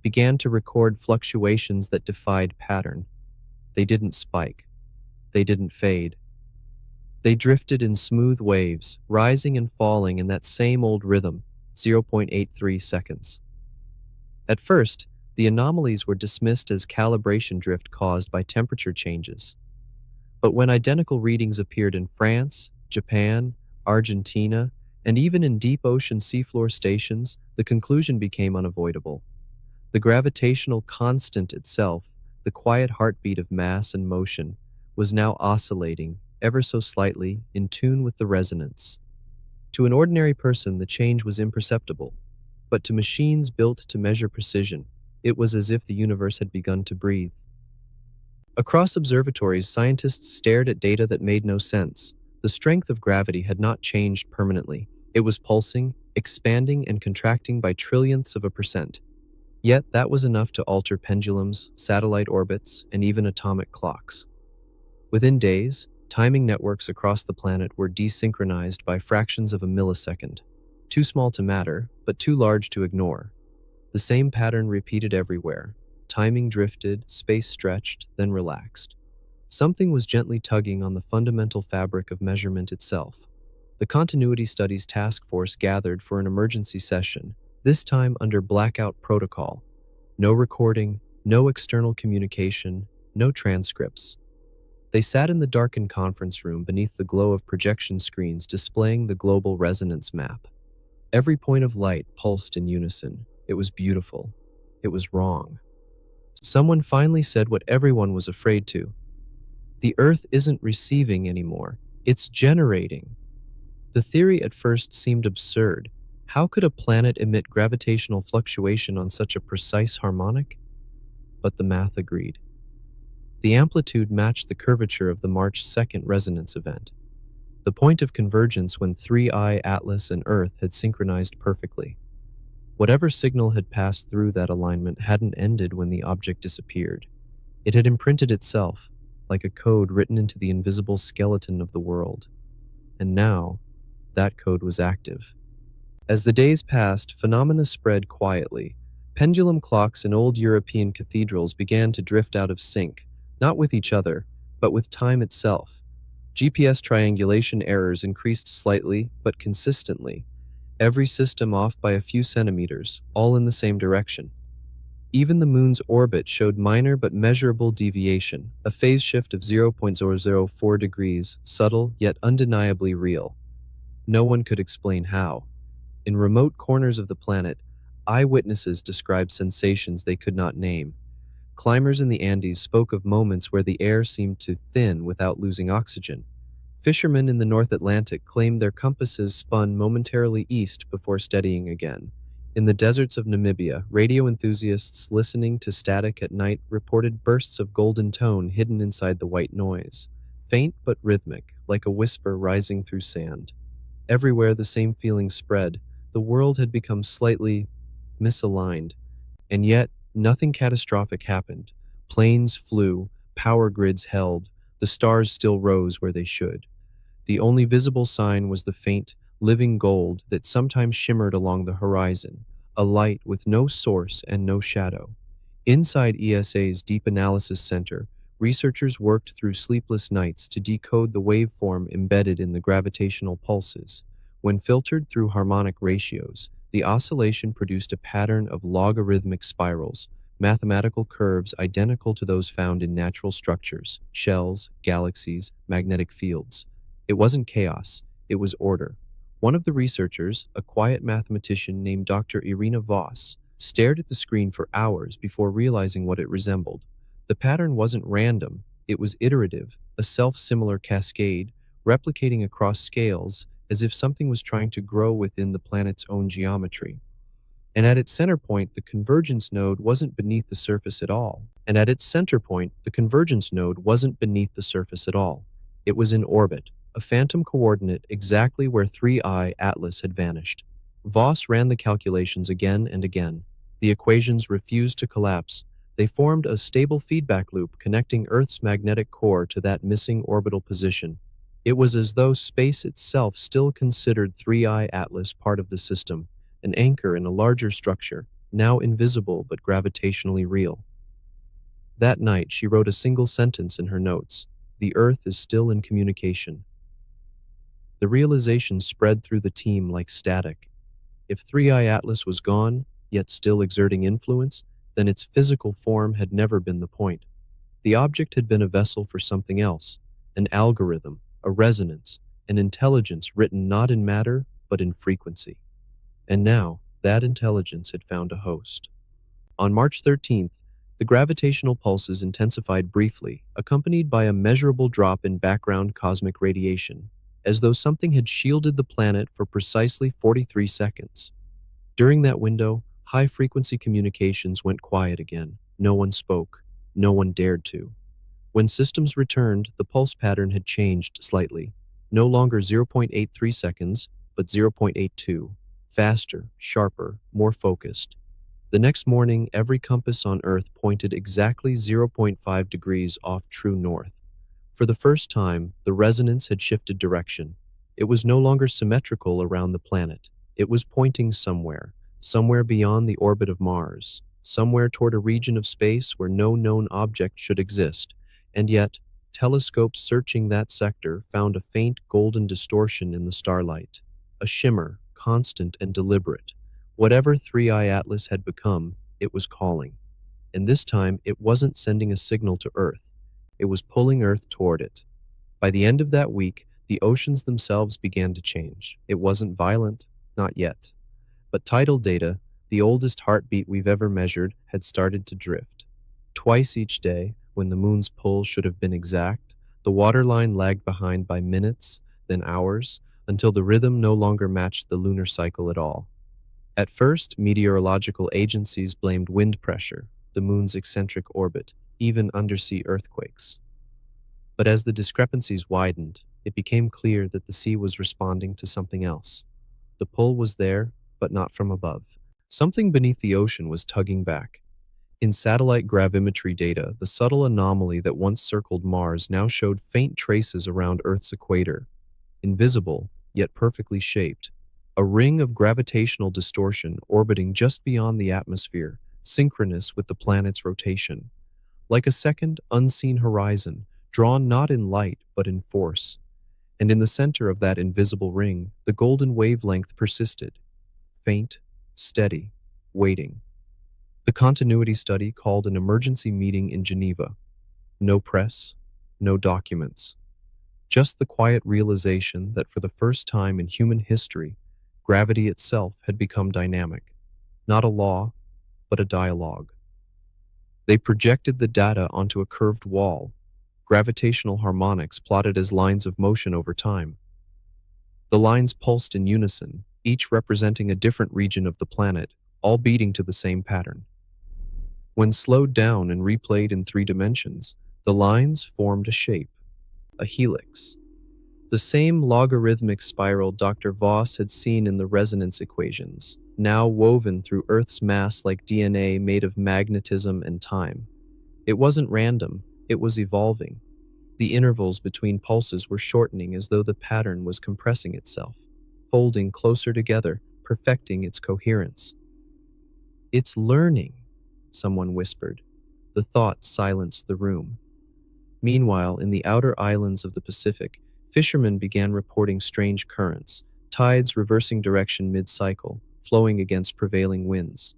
began to record fluctuations that defied pattern. They didn't spike. They didn't fade. They drifted in smooth waves, rising and falling in that same old rhythm, 0.83 seconds. At first, the anomalies were dismissed as calibration drift caused by temperature changes. But when identical readings appeared in France, Japan, Argentina, and even in deep ocean seafloor stations, the conclusion became unavoidable. The gravitational constant itself, the quiet heartbeat of mass and motion, was now oscillating, ever so slightly, in tune with the resonance. To an ordinary person, the change was imperceptible, but to machines built to measure precision, it was as if the universe had begun to breathe. Across observatories, scientists stared at data that made no sense. The strength of gravity had not changed permanently. It was pulsing, expanding, and contracting by trillionths of a percent. Yet that was enough to alter pendulums, satellite orbits, and even atomic clocks. Within days, timing networks across the planet were desynchronized by fractions of a millisecond. Too small to matter, but too large to ignore. The same pattern repeated everywhere. Timing drifted, space stretched, then relaxed. Something was gently tugging on the fundamental fabric of measurement itself. The Continuity Studies Task Force gathered for an emergency session, this time under blackout protocol. No recording, no external communication, no transcripts. They sat in the darkened conference room beneath the glow of projection screens displaying the global resonance map. Every point of light pulsed in unison. It was beautiful. It was wrong. Someone finally said what everyone was afraid to. The Earth isn't receiving anymore. It's generating. The theory at first seemed absurd. How could a planet emit gravitational fluctuation on such a precise harmonic? But the math agreed. The amplitude matched the curvature of the March 2nd resonance event, the point of convergence when 3I Atlas and Earth had synchronized perfectly. Whatever signal had passed through that alignment hadn't ended when the object disappeared. It had imprinted itself, like a code written into the invisible skeleton of the world. And now, that code was active. As the days passed, phenomena spread quietly. Pendulum clocks in old European cathedrals began to drift out of sync, not with each other, but with time itself. GPS triangulation errors increased slightly, but consistently. Every system off by a few centimeters, all in the same direction. Even the moon's orbit showed minor but measurable deviation, a phase shift of 0.004 degrees, subtle yet undeniably real. No one could explain how. In remote corners of the planet, eyewitnesses described sensations they could not name. Climbers in the Andes spoke of moments where the air seemed to thin without losing oxygen. Fishermen in the North Atlantic claimed their compasses spun momentarily east before steadying again. In the deserts of Namibia, radio enthusiasts listening to static at night reported bursts of golden tone hidden inside the white noise, faint but rhythmic, like a whisper rising through sand. Everywhere the same feeling spread. The world had become slightly misaligned, and yet nothing catastrophic happened. Planes flew, power grids held, the stars still rose where they should. The only visible sign was the faint, living gold that sometimes shimmered along the horizon, a light with no source and no shadow. Inside ESA's Deep Analysis Center, researchers worked through sleepless nights to decode the waveform embedded in the gravitational pulses. When filtered through harmonic ratios, the oscillation produced a pattern of logarithmic spirals, mathematical curves identical to those found in natural structures, shells, galaxies, magnetic fields. It wasn't chaos, it was order. One of the researchers, a quiet mathematician named Dr. Irina Voss, stared at the screen for hours before realizing what it resembled. The pattern wasn't random, it was iterative, a self-similar cascade, replicating across scales as if something was trying to grow within the planet's own geometry. And at its center point, the convergence node wasn't beneath the surface at all. It was in orbit, a phantom coordinate exactly where 3I Atlas had vanished. Voss ran the calculations again and again. The equations refused to collapse. They formed a stable feedback loop connecting Earth's magnetic core to that missing orbital position. It was as though space itself still considered 3I Atlas part of the system, an anchor in a larger structure, now invisible but gravitationally real. That night, she wrote a single sentence in her notes: "The Earth is still in communication." The realization spread through the team like static. If 3I Atlas was gone, yet still exerting influence, then its physical form had never been the point. The object had been a vessel for something else, an algorithm, a resonance, an intelligence written not in matter, but in frequency. And now, that intelligence had found a host. On March 13th, the gravitational pulses intensified briefly, accompanied by a measurable drop in background cosmic radiation, as though something had shielded the planet for precisely 43 seconds. During that window, high-frequency communications went quiet again. No one spoke. No one dared to. When systems returned, the pulse pattern had changed slightly. No longer 0.83 seconds, but 0.82. Faster, sharper, more focused. The next morning, every compass on Earth pointed exactly 0.5 degrees off true north. For the first time, the resonance had shifted direction. It was no longer symmetrical around the planet. It was pointing somewhere, somewhere beyond the orbit of Mars, somewhere toward a region of space where no known object should exist. And yet, telescopes searching that sector found a faint golden distortion in the starlight, a shimmer, constant and deliberate. Whatever 3I Atlas had become, it was calling. And this time, it wasn't sending a signal to Earth. It was pulling Earth toward it. By the end of that week, the oceans themselves began to change. It wasn't violent, not yet. But tidal data, the oldest heartbeat we've ever measured, had started to drift. Twice each day, when the moon's pull should have been exact, the waterline lagged behind by minutes, then hours, until the rhythm no longer matched the lunar cycle at all. At first, meteorological agencies blamed wind pressure, the moon's eccentric orbit, even undersea earthquakes. But as the discrepancies widened, it became clear that the sea was responding to something else. The pull was there, but not from above. Something beneath the ocean was tugging back. In satellite gravimetry data, the subtle anomaly that once circled Mars now showed faint traces around Earth's equator, invisible, yet perfectly shaped. A ring of gravitational distortion orbiting just beyond the atmosphere, synchronous with the planet's rotation. Like a second, unseen horizon, drawn not in light but in force. And in the center of that invisible ring, the golden wavelength persisted. Faint, steady, waiting. The continuity study called an emergency meeting in Geneva. No press, no documents. Just the quiet realization that for the first time in human history, gravity itself had become dynamic. Not a law, but a dialogue. They projected the data onto a curved wall, gravitational harmonics plotted as lines of motion over time. The lines pulsed in unison, each representing a different region of the planet, all beating to the same pattern. When slowed down and replayed in 3 dimensions, the lines formed a shape, a helix. The same logarithmic spiral Dr. Voss had seen in the resonance equations, now woven through Earth's mass like DNA made of magnetism and time. It wasn't random, it was evolving. The intervals between pulses were shortening as though the pattern was compressing itself, folding closer together, perfecting its coherence. "It's learning," someone whispered. The thought silenced the room. Meanwhile, in the outer islands of the Pacific, fishermen began reporting strange currents, tides reversing direction mid-cycle, flowing against prevailing winds.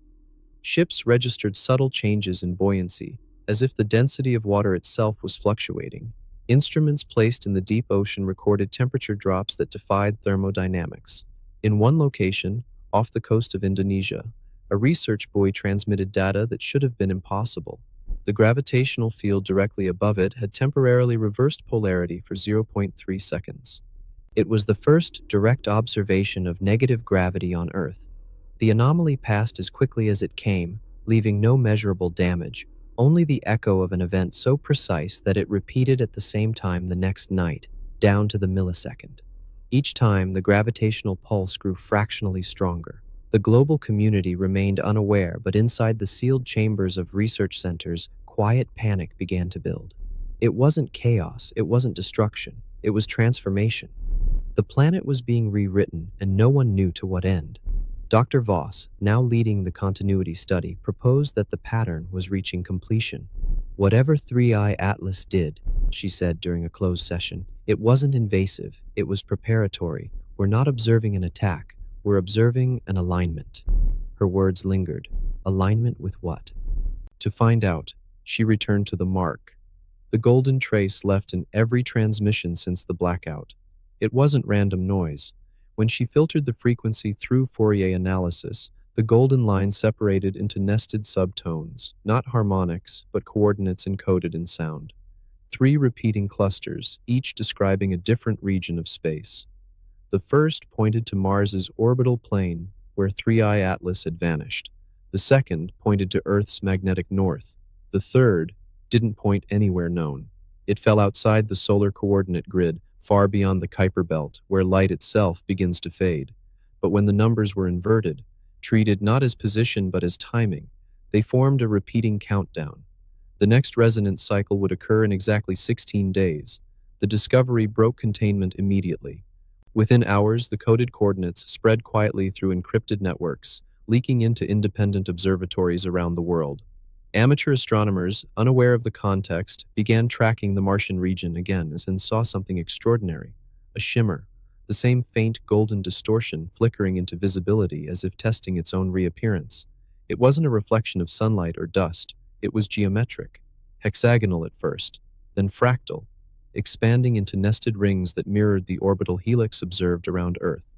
Ships registered subtle changes in buoyancy, as if the density of water itself was fluctuating. Instruments placed in the deep ocean recorded temperature drops that defied thermodynamics. In one location, off the coast of Indonesia, a research buoy transmitted data that should have been impossible. The gravitational field directly above it had temporarily reversed polarity for zero point 0.3 seconds. It was the first direct observation of negative gravity on Earth. The anomaly passed as quickly as it came, leaving no measurable damage, only the echo of an event so precise that it repeated at the same time the next night, down to the millisecond. Each time, the gravitational pulse grew fractionally stronger. The global community remained unaware, but inside the sealed chambers of research centers, quiet panic began to build. It wasn't chaos, it wasn't destruction, it was transformation. The planet was being rewritten, and no one knew to what end. Dr. Voss, now leading the continuity study, proposed that the pattern was reaching completion. "Whatever 3i Atlas did," she said during a closed session, "it wasn't invasive, it was preparatory. We're not observing an attack, we're observing an alignment." Her words lingered. Alignment with what? To find out, she returned to the mark, the golden trace left in every transmission since the blackout. It wasn't random noise. When she filtered the frequency through Fourier analysis, the golden line separated into nested subtones, not harmonics, but coordinates encoded in sound. 3 repeating clusters, each describing a different region of space. The first pointed to Mars's orbital plane, where 3i Atlas had vanished. The second pointed to Earth's magnetic north. The third didn't point anywhere known. It fell outside the solar coordinate grid, far beyond the Kuiper belt, where light itself begins to fade. But when the numbers were inverted, treated not as position but as timing, they formed a repeating countdown. The next resonance cycle would occur in exactly 16 days. The discovery broke containment immediately. Within hours, the coded coordinates spread quietly through encrypted networks, leaking into independent observatories around the world. Amateur astronomers, unaware of the context, began tracking the Martian region again and saw something extraordinary. A shimmer, the same faint golden distortion flickering into visibility as if testing its own reappearance. It wasn't a reflection of sunlight or dust, it was geometric, hexagonal at first, then fractal, expanding into nested rings that mirrored the orbital helix observed around Earth.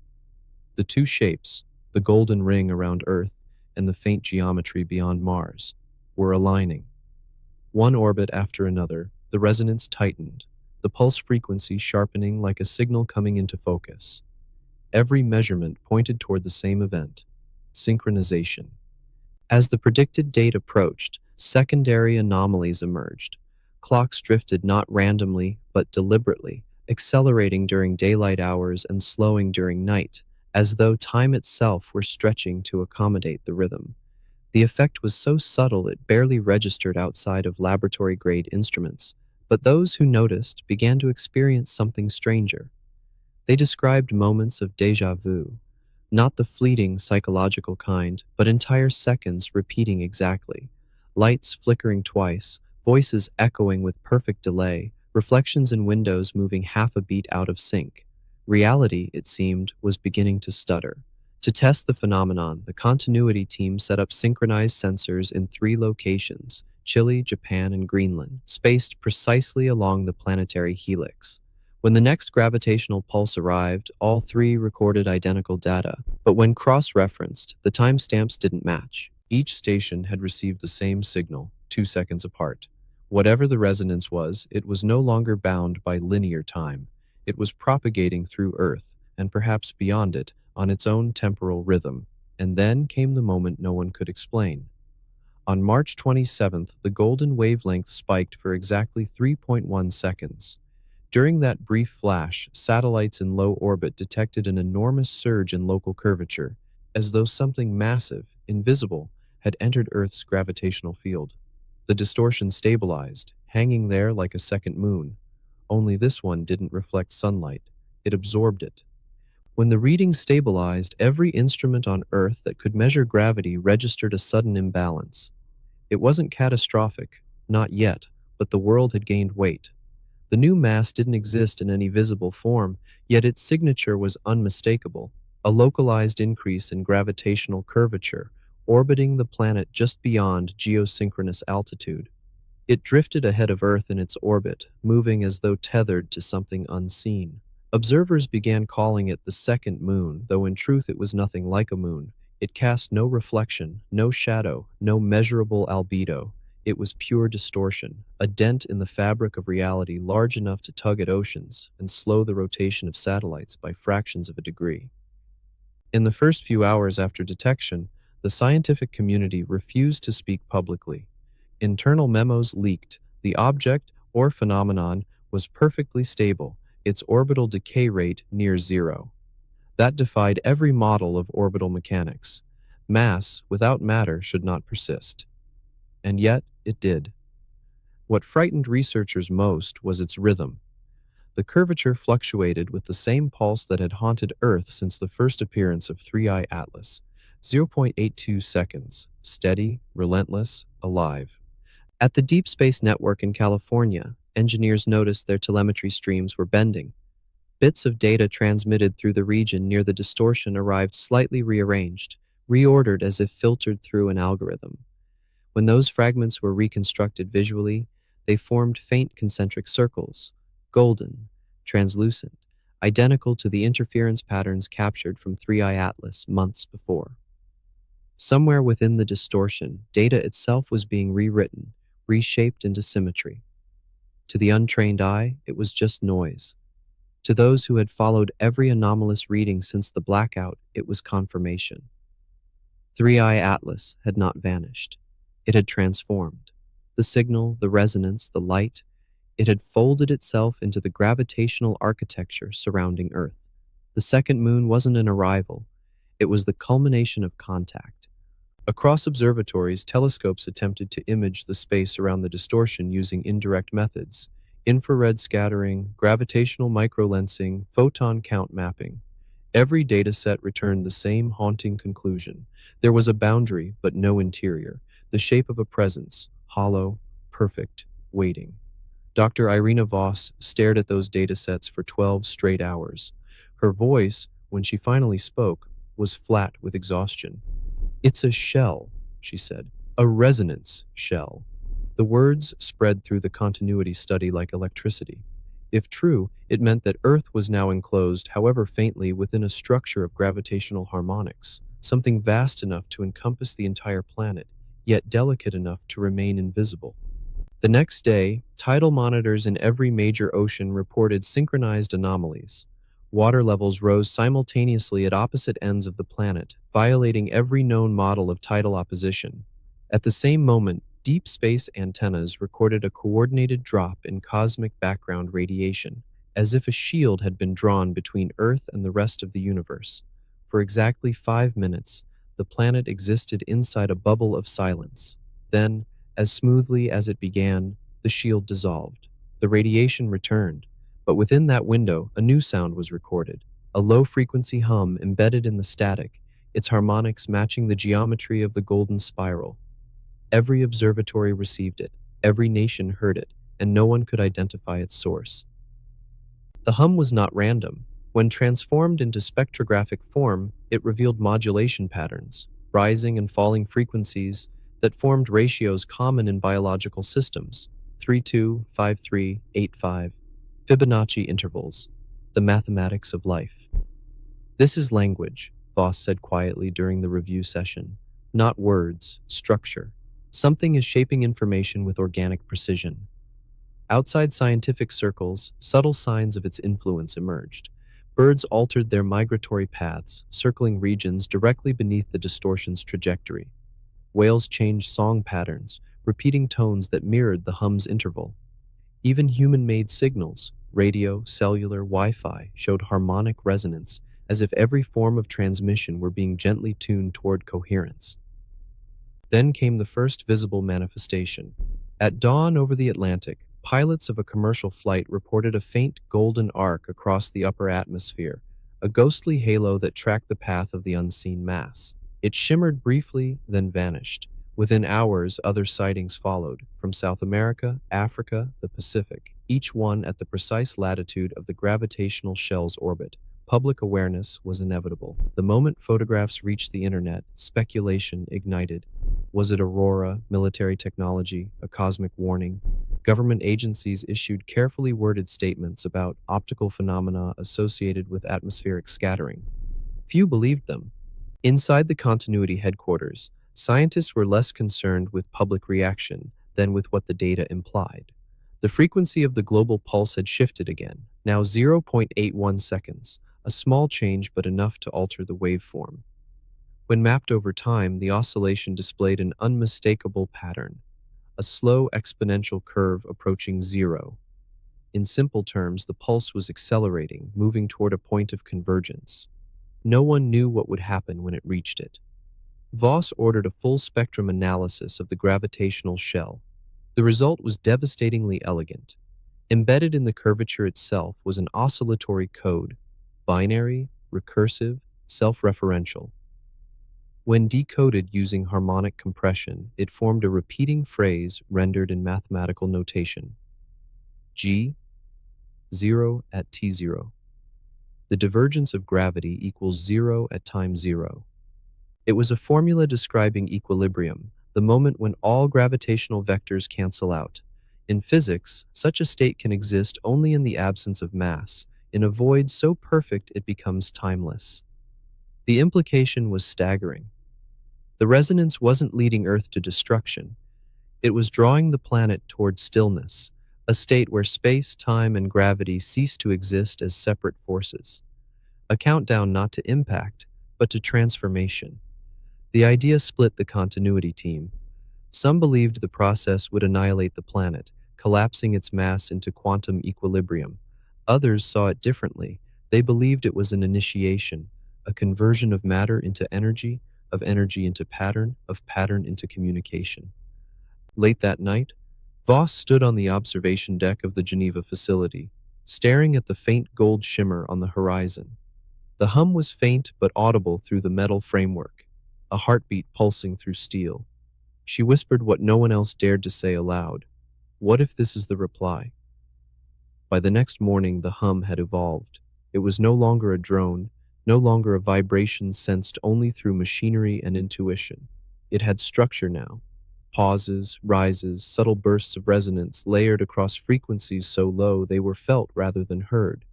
The 2 shapes, the golden ring around Earth and the faint geometry beyond Mars, were aligning. One orbit after another, the resonance tightened, the pulse frequency sharpening like a signal coming into focus. Every measurement pointed toward the same event: synchronization. As the predicted date approached, secondary anomalies emerged. Clocks drifted not randomly, but deliberately, accelerating during daylight hours and slowing during night, as though time itself were stretching to accommodate the rhythm. The effect was so subtle it barely registered outside of laboratory-grade instruments, but those who noticed began to experience something stranger. They described moments of déjà vu, not the fleeting psychological kind, but entire seconds repeating exactly. Lights flickering twice, voices echoing with perfect delay, reflections in windows moving half a beat out of sync. Reality, it seemed, was beginning to stutter. To test the phenomenon, the continuity team set up synchronized sensors in 3 locations: Chile, Japan, and Greenland, spaced precisely along the planetary helix. When the next gravitational pulse arrived, all 3 recorded identical data, but when cross-referenced, the timestamps didn't match. Each station had received the same signal, 2 seconds apart. Whatever the resonance was, it was no longer bound by linear time. It was propagating through Earth, and perhaps beyond it, on its own temporal rhythm. And then came the moment no one could explain. On March 27th, the golden wavelength spiked for exactly 3.1 seconds. During that brief flash, satellites in low orbit detected an enormous surge in local curvature, as though something massive, invisible, had entered Earth's gravitational field. The distortion stabilized, hanging there like a second moon. Only this one didn't reflect sunlight. It absorbed it. When the reading stabilized, every instrument on Earth that could measure gravity registered a sudden imbalance. It wasn't catastrophic, not yet, but the world had gained weight. The new mass didn't exist in any visible form, yet its signature was unmistakable, a localized increase in gravitational curvature, orbiting the planet just beyond geosynchronous altitude. It drifted ahead of Earth in its orbit, moving as though tethered to something unseen. Observers began calling it the second moon, though in truth it was nothing like a moon. It cast no reflection, no shadow, no measurable albedo. It was pure distortion, a dent in the fabric of reality large enough to tug at oceans and slow the rotation of satellites by fractions of a degree. In the first few hours after detection, the scientific community refused to speak publicly. Internal memos leaked. The object, or phenomenon, was perfectly stable, its orbital decay rate near zero. That defied every model of orbital mechanics. Mass, without matter, should not persist. And yet, it did. What frightened researchers most was its rhythm. The curvature fluctuated with the same pulse that had haunted Earth since the first appearance of 3I Atlas, 0.82 seconds, steady, relentless, alive. At the Deep Space Network in California, engineers noticed their telemetry streams were bending. Bits of data transmitted through the region near the distortion arrived slightly rearranged, reordered as if filtered through an algorithm. When those fragments were reconstructed visually, they formed faint concentric circles, golden, translucent, identical to the interference patterns captured from 3I Atlas months before. Somewhere within the distortion, data itself was being rewritten, reshaped into symmetry. To the untrained eye, it was just noise. To those who had followed every anomalous reading since the blackout, it was confirmation. 3I Atlas had not vanished. It had transformed. The signal, the resonance, the light, it had folded itself into the gravitational architecture surrounding Earth. The second moon wasn't an arrival. It was the culmination of contact. Across observatories, telescopes attempted to image the space around the distortion using indirect methods: infrared scattering, gravitational microlensing, photon count mapping. Every dataset returned the same haunting conclusion. There was a boundary, but no interior, the shape of a presence, hollow, perfect, waiting. Dr. Irina Voss stared at those datasets for 12 straight hours. Her voice, when she finally spoke, was flat with exhaustion. "It's a shell," she said, "a resonance shell." The words spread through the continuity study like electricity. If true, it meant that Earth was now enclosed, however faintly, within a structure of gravitational harmonics, something vast enough to encompass the entire planet, yet delicate enough to remain invisible. The next day, tidal monitors in every major ocean reported synchronized anomalies. Water levels rose simultaneously at opposite ends of the planet, violating every known model of tidal opposition. At the same moment, deep space antennas recorded a coordinated drop in cosmic background radiation, as if a shield had been drawn between Earth and the rest of the universe. For exactly 5 minutes, the planet existed inside a bubble of silence. Then, as smoothly as it began, the shield dissolved. The radiation returned, but within that window, a new sound was recorded, a low-frequency hum embedded in the static, its harmonics matching the geometry of the golden spiral. Every observatory received it, every nation heard it, and no one could identify its source. The hum was not random. When transformed into spectrographic form, it revealed modulation patterns, rising and falling frequencies that formed ratios common in biological systems: 32, 53, 85, Fibonacci intervals, the mathematics of life. "This is language," Voss said quietly during the review session. "Not words, structure. Something is shaping information with organic precision." Outside scientific circles, subtle signs of its influence emerged. Birds altered their migratory paths, circling regions directly beneath the distortion's trajectory. Whales changed song patterns, repeating tones that mirrored the hum's interval. Even human-made signals, radio, cellular, Wi-Fi, showed harmonic resonance, as if every form of transmission were being gently tuned toward coherence. Then came the first visible manifestation. At dawn over the Atlantic, pilots of a commercial flight reported a faint golden arc across the upper atmosphere, a ghostly halo that tracked the path of the unseen mass. It shimmered briefly, then vanished. Within hours, other sightings followed, from South America, Africa, the Pacific, each one at the precise latitude of the gravitational shell's orbit. Public awareness was inevitable. The moment photographs reached the internet, speculation ignited. Was it aurora, military technology, a cosmic warning? Government agencies issued carefully worded statements about optical phenomena associated with atmospheric scattering. Few believed them. Inside the continuity headquarters, scientists were less concerned with public reaction than with what the data implied. The frequency of the global pulse had shifted again, now 0.81 seconds, a small change but enough to alter the waveform. When mapped over time, the oscillation displayed an unmistakable pattern, a slow exponential curve approaching zero. In simple terms, the pulse was accelerating, moving toward a point of convergence. No one knew what would happen when it reached it. Voss ordered a full spectrum analysis of the gravitational shell. The result was devastatingly elegant. Embedded in the curvature itself was an oscillatory code, binary, recursive, self-referential. When decoded using harmonic compression, it formed a repeating phrase rendered in mathematical notation. G, 0 at t0. The divergence of gravity equals 0 at time 0. It was a formula describing equilibrium, the moment when all gravitational vectors cancel out. In physics, such a state can exist only in the absence of mass, in a void so perfect it becomes timeless. The implication was staggering. The resonance wasn't leading Earth to destruction. It was drawing the planet toward stillness, a state where space, time, and gravity cease to exist as separate forces. A countdown not to impact, but to transformation. The idea split the continuity team. Some believed the process would annihilate the planet, collapsing its mass into quantum equilibrium. Others saw it differently. They believed it was an initiation, a conversion of matter into energy, of energy into pattern, of pattern into communication. Late that night, Voss stood on the observation deck of the Geneva facility, staring at the faint gold shimmer on the horizon. The hum was faint but audible through the metal framework, a heartbeat pulsing through steel. She whispered what no one else dared to say aloud. What if this is the reply? By the next morning, the hum had evolved. It was no longer a drone, no longer a vibration sensed only through machinery and intuition. It had structure now. Pauses, rises, subtle bursts of resonance layered across frequencies so low they were felt rather than heard.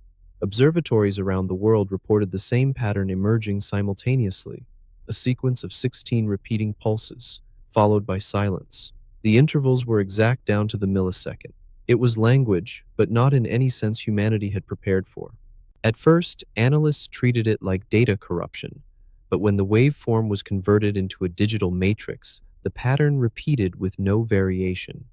Observatories around the world reported the same pattern emerging simultaneously, a sequence of 16 repeating pulses, followed by silence. The intervals were exact down to the millisecond. It was language, but not in any sense humanity had prepared for. At first, analysts treated it like data corruption, but when the waveform was converted into a digital matrix, the pattern repeated with no variation.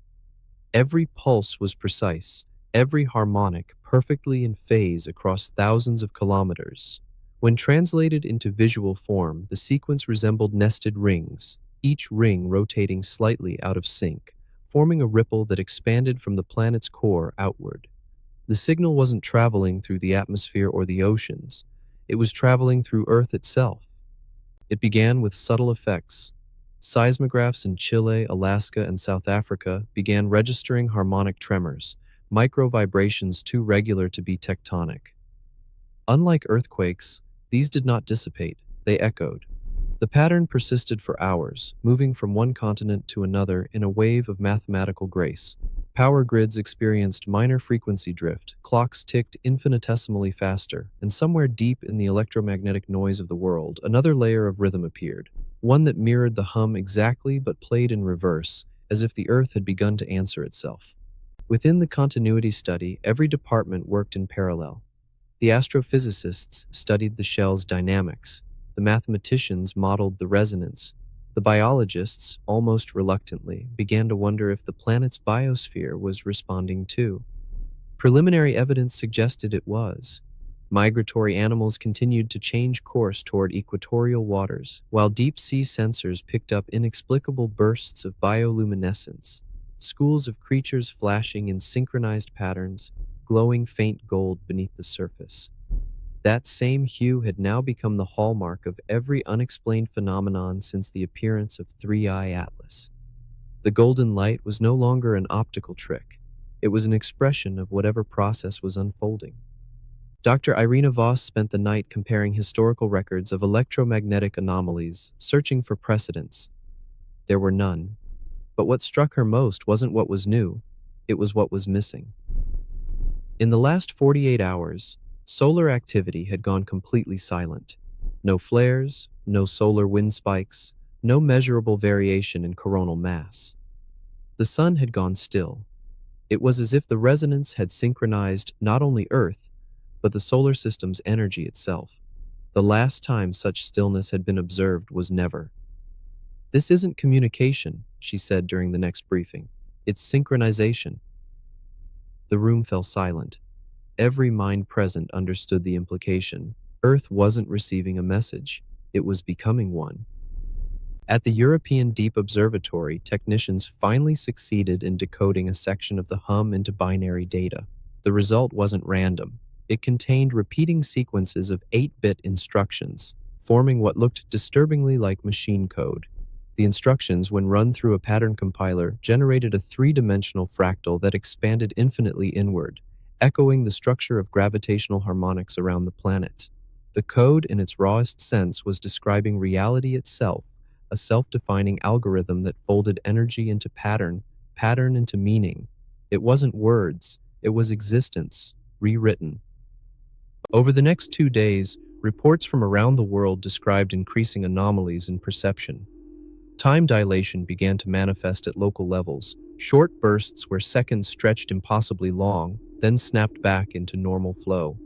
Every pulse was precise, every harmonic perfectly in phase across thousands of kilometers. When translated into visual form, the sequence resembled nested rings, each ring rotating slightly out of sync, forming a ripple that expanded from the planet's core outward. The signal wasn't traveling through the atmosphere or the oceans. It was traveling through Earth itself. It began with subtle effects. Seismographs in Chile, Alaska, and South Africa began registering harmonic tremors, micro vibrations too regular to be tectonic. Unlike earthquakes, these did not dissipate, they echoed. The pattern persisted for hours, moving from one continent to another in a wave of mathematical grace. Power grids experienced minor frequency drift, clocks ticked infinitesimally faster, and somewhere deep in the electromagnetic noise of the world, another layer of rhythm appeared, one that mirrored the hum exactly but played in reverse, as if the Earth had begun to answer itself. Within the continuity study, every department worked in parallel. The astrophysicists studied the shell's dynamics. The mathematicians modeled the resonance. The biologists, almost reluctantly, began to wonder if the planet's biosphere was responding too. Preliminary evidence suggested it was. Migratory animals continued to change course toward equatorial waters, while deep-sea sensors picked up inexplicable bursts of bioluminescence, schools of creatures flashing in synchronized patterns, glowing faint gold beneath the surface. That same hue had now become the hallmark of every unexplained phenomenon since the appearance of 3-Eye Atlas. The golden light was no longer an optical trick. It was an expression of whatever process was unfolding. Dr. Irina Voss spent the night comparing historical records of electromagnetic anomalies, searching for precedents. There were none. But what struck her most wasn't what was new, it was what was missing. In the last 48 hours, solar activity had gone completely silent. No flares, no solar wind spikes, no measurable variation in coronal mass. The sun had gone still. It was as if the resonance had synchronized not only Earth, but the solar system's energy itself. The last time such stillness had been observed was never. "This isn't communication," she said during the next briefing. "It's synchronization." The room fell silent. Every mind present understood the implication. Earth wasn't receiving a message. It was becoming one. At the European Deep Observatory, technicians finally succeeded in decoding a section of the hum into binary data. The result wasn't random. It contained repeating sequences of 8-bit instructions, forming what looked disturbingly like machine code. The instructions, when run through a pattern compiler, generated a three-dimensional fractal that expanded infinitely inward, echoing the structure of gravitational harmonics around the planet. The code, in its rawest sense, was describing reality itself, a self-defining algorithm that folded energy into pattern, pattern into meaning. It wasn't words, it was existence, rewritten. Over the next 2 days, reports from around the world described increasing anomalies in perception. Time dilation began to manifest at local levels, short bursts where seconds stretched impossibly long, then snapped back into normal flow.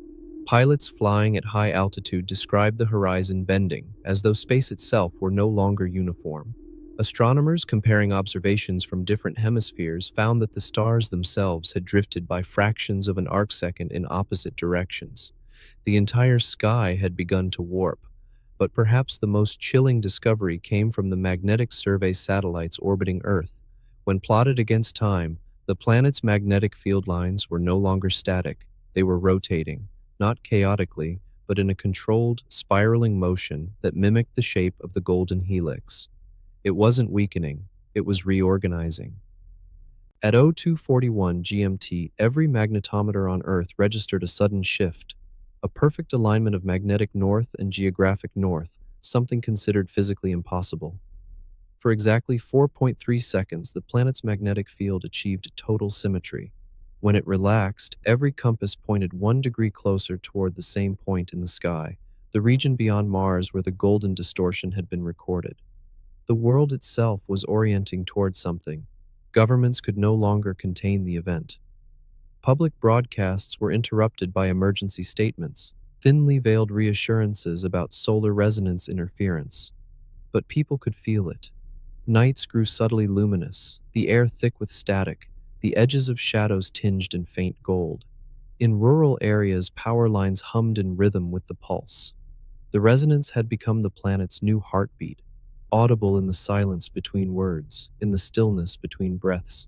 Pilots flying at high altitude described the horizon bending, as though space itself were no longer uniform. Astronomers comparing observations from different hemispheres found that the stars themselves had drifted by fractions of an arcsecond in opposite directions. The entire sky had begun to warp, but perhaps the most chilling discovery came from the magnetic survey satellites orbiting Earth. When plotted against time, the planet's magnetic field lines were no longer static, they were rotating, not chaotically, but in a controlled, spiraling motion that mimicked the shape of the golden helix. It wasn't weakening, it was reorganizing. At 0241 GMT, every magnetometer on Earth registered a sudden shift, a perfect alignment of magnetic north and geographic north, something considered physically impossible. For exactly 4.3 seconds, the planet's magnetic field achieved total symmetry. When it relaxed, every compass pointed 1 degree closer toward the same point in the sky, the region beyond Mars where the golden distortion had been recorded. The world itself was orienting toward something. Governments could no longer contain the event. Public broadcasts were interrupted by emergency statements, thinly veiled reassurances about solar resonance interference. But people could feel it. Nights grew subtly luminous, the air thick with static, the edges of shadows tinged in faint gold. In rural areas, power lines hummed in rhythm with the pulse. The resonance had become the planet's new heartbeat, audible in the silence between words, in the stillness between breaths.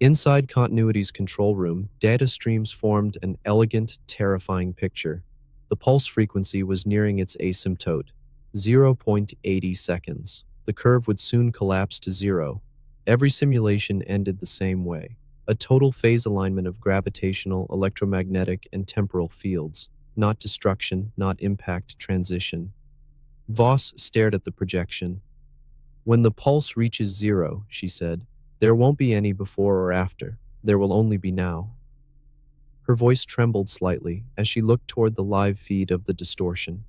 Inside Continuity's control room, data streams formed an elegant, terrifying picture. The pulse frequency was nearing its asymptote, 0.80 seconds. The curve would soon collapse to zero. Every simulation ended the same way. A total phase alignment of gravitational, electromagnetic, and temporal fields. Not destruction, not impact, transition. Voss stared at the projection. "When the pulse reaches zero," she said, "there won't be any before or after. There will only be now." Her voice trembled slightly as she looked toward the live feed of the distortion.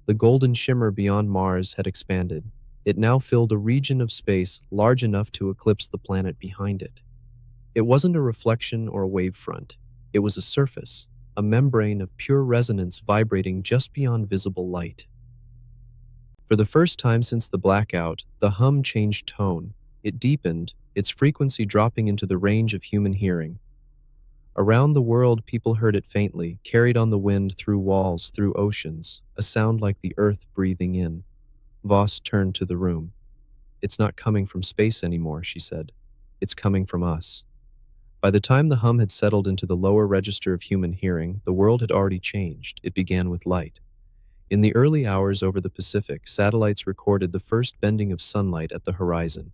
The golden shimmer beyond Mars had expanded. It now filled a region of space large enough to eclipse the planet behind it. It wasn't a reflection or a wave front. It was a surface, a membrane of pure resonance vibrating just beyond visible light. For the first time since the blackout, the hum changed tone. It deepened, its frequency dropping into the range of human hearing. Around the world, people heard it faintly, carried on the wind through walls, through oceans, a sound like the earth breathing in. Voss turned to the room. "It's not coming from space anymore," she said. "It's coming from us." By the time the hum had settled into the lower register of human hearing, the world had already changed. It began with light. In the early hours over the Pacific, satellites recorded the first bending of sunlight at the horizon.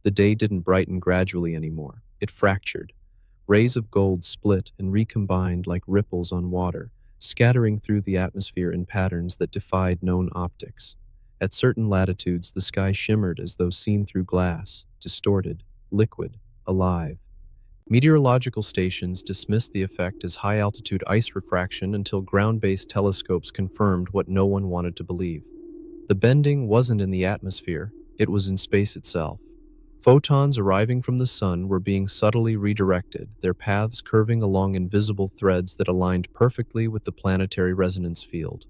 The day didn't brighten gradually anymore. It fractured. Rays of gold split and recombined like ripples on water, scattering through the atmosphere in patterns that defied known optics. At certain latitudes, the sky shimmered as though seen through glass, distorted, liquid, alive. Meteorological stations dismissed the effect as high-altitude ice refraction until ground-based telescopes confirmed what no one wanted to believe. The bending wasn't in the atmosphere, it was in space itself. Photons arriving from the sun were being subtly redirected, their paths curving along invisible threads that aligned perfectly with the planetary resonance field.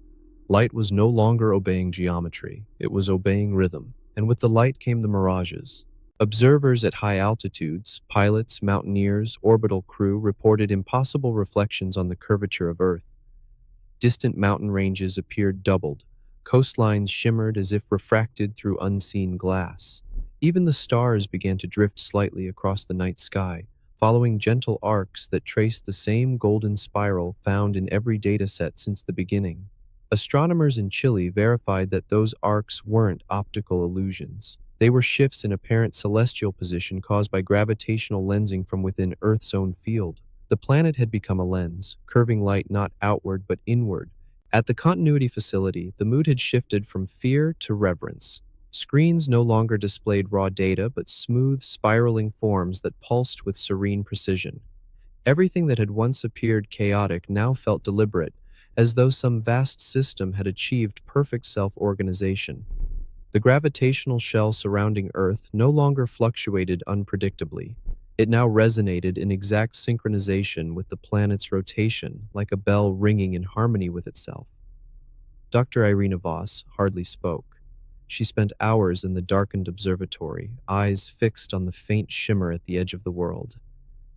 Light was no longer obeying geometry, it was obeying rhythm, and with the light came the mirages. Observers at high altitudes, pilots, mountaineers, orbital crew reported impossible reflections on the curvature of Earth. Distant mountain ranges appeared doubled. Coastlines shimmered as if refracted through unseen glass. Even the stars began to drift slightly across the night sky, following gentle arcs that traced the same golden spiral found in every dataset since the beginning. Astronomers in Chile verified that those arcs weren't optical illusions. They were shifts in apparent celestial position caused by gravitational lensing from within Earth's own field. The planet had become a lens, curving light not outward but inward. At the continuity facility, the mood had shifted from fear to reverence. Screens no longer displayed raw data but smooth, spiraling forms that pulsed with serene precision. Everything that had once appeared chaotic now felt deliberate, as though some vast system had achieved perfect self-organization. The gravitational shell surrounding Earth no longer fluctuated unpredictably. It now resonated in exact synchronization with the planet's rotation, like a bell ringing in harmony with itself. Dr. Irina Voss hardly spoke. She spent hours in the darkened observatory, eyes fixed on the faint shimmer at the edge of the world.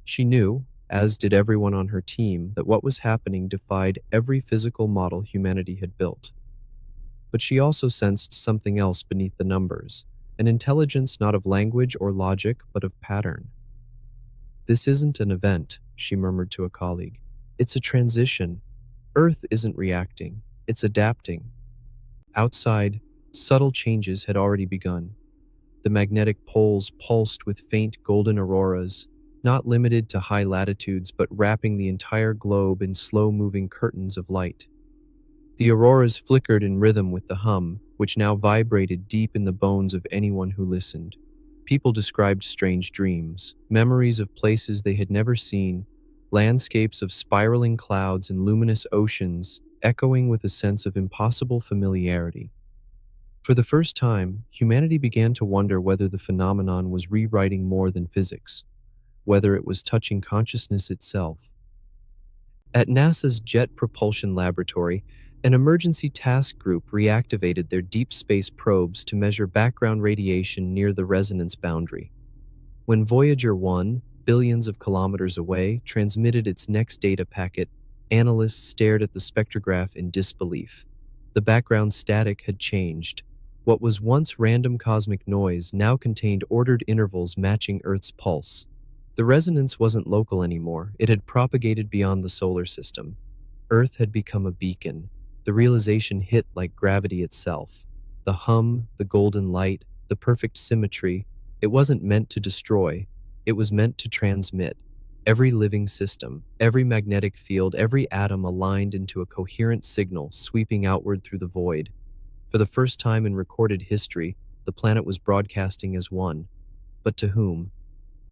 She knew, as did everyone on her team, that what was happening defied every physical model humanity had built. But she also sensed something else beneath the numbers, an intelligence not of language or logic, but of pattern. "This isn't an event," she murmured to a colleague. "It's a transition. Earth isn't reacting, it's adapting." Outside, subtle changes had already begun. The magnetic poles pulsed with faint golden auroras, not limited to high latitudes but wrapping the entire globe in slow-moving curtains of light. The auroras flickered in rhythm with the hum, which now vibrated deep in the bones of anyone who listened. People described strange dreams, memories of places they had never seen, landscapes of spiraling clouds and luminous oceans, echoing with a sense of impossible familiarity. For the first time, humanity began to wonder whether the phenomenon was rewriting more than physics, whether it was touching consciousness itself. At NASA's Jet Propulsion Laboratory, an emergency task group reactivated their deep space probes to measure background radiation near the resonance boundary. When Voyager 1, billions of kilometers away, transmitted its next data packet, analysts stared at the spectrograph in disbelief. The background static had changed. What was once random cosmic noise now contained ordered intervals matching Earth's pulse. The resonance wasn't local anymore, it had propagated beyond the solar system. Earth had become a beacon. The realization hit like gravity itself. The hum, the golden light, the perfect symmetry, it wasn't meant to destroy, it was meant to transmit. Every living system, every magnetic field, every atom aligned into a coherent signal sweeping outward through the void. For the first time in recorded history, the planet was broadcasting as one. But to whom?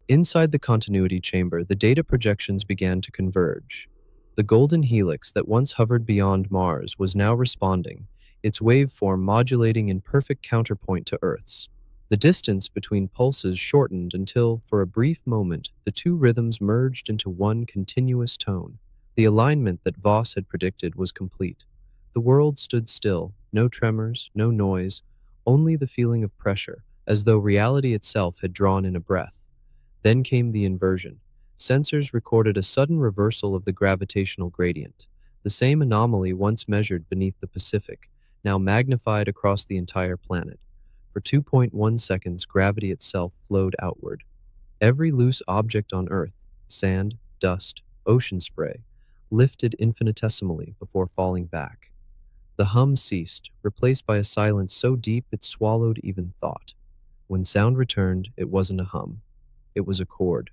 Inside the continuity chamber, the data projections began to converge. The golden helix that once hovered beyond Mars was now responding, its waveform modulating in perfect counterpoint to Earth's. The distance between pulses shortened until, for a brief moment, the two rhythms merged into one continuous tone. The alignment that Voss had predicted was complete. The world stood still, no tremors, no noise, only the feeling of pressure, as though reality itself had drawn in a breath. Then came the inversion. Sensors recorded a sudden reversal of the gravitational gradient. The same anomaly once measured beneath the Pacific, now magnified across the entire planet. For 2.1 seconds, gravity itself flowed outward. Every loose object on Earth, sand, dust, ocean spray, lifted infinitesimally before falling back. The hum ceased, replaced by a silence so deep it swallowed even thought. When sound returned, it wasn't a hum. It was a chord.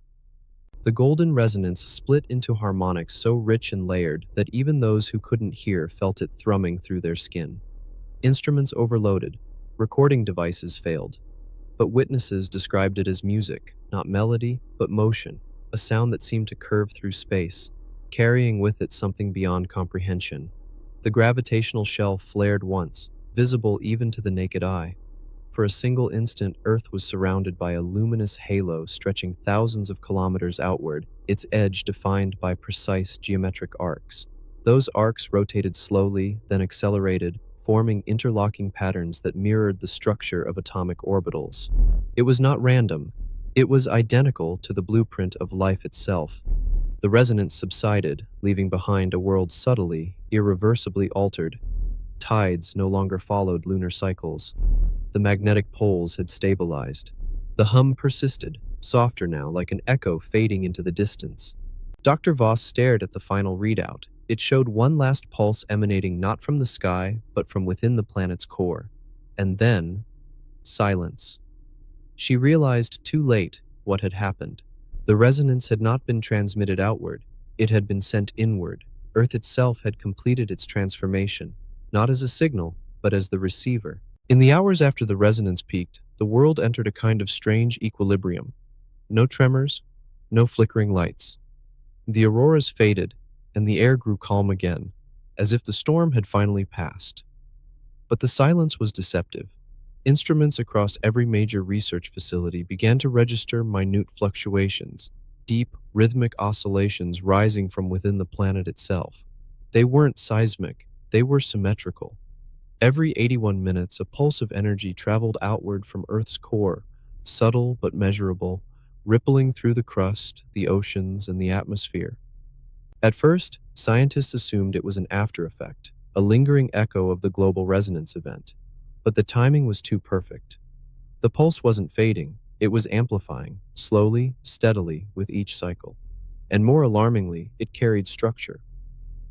The golden resonance split into harmonics so rich and layered that even those who couldn't hear felt it thrumming through their skin. Instruments overloaded. Recording devices failed. But witnesses described it as music, not melody, but motion, a sound that seemed to curve through space, carrying with it something beyond comprehension. The gravitational shell flared once, visible even to the naked eye. For a single instant, Earth was surrounded by a luminous halo stretching thousands of kilometers outward, its edge defined by precise geometric arcs. Those arcs rotated slowly, then accelerated, forming interlocking patterns that mirrored the structure of atomic orbitals. It was not random. It was identical to the blueprint of life itself. The resonance subsided, leaving behind a world subtly, irreversibly altered. Tides no longer followed lunar cycles. The magnetic poles had stabilized. The hum persisted, softer now, like an echo fading into the distance. Dr. Voss stared at the final readout. It showed one last pulse emanating not from the sky, but from within the planet's core. And then, silence. She realized too late what had happened. The resonance had not been transmitted outward. It had been sent inward. Earth itself had completed its transformation, not as a signal, but as the receiver. In the hours after the resonance peaked, the world entered a kind of strange equilibrium. No tremors, no flickering lights. The auroras faded, and the air grew calm again, as if the storm had finally passed. But the silence was deceptive. Instruments across every major research facility began to register minute fluctuations, deep, rhythmic oscillations rising from within the planet itself. They weren't seismic, they were symmetrical. Every 81 minutes, a pulse of energy traveled outward from Earth's core, subtle but measurable, rippling through the crust, the oceans, and the atmosphere. At first, scientists assumed it was an after effect, a lingering echo of the global resonance event. But the timing was too perfect. The pulse wasn't fading, it was amplifying, slowly, steadily, with each cycle. And more alarmingly, it carried structure.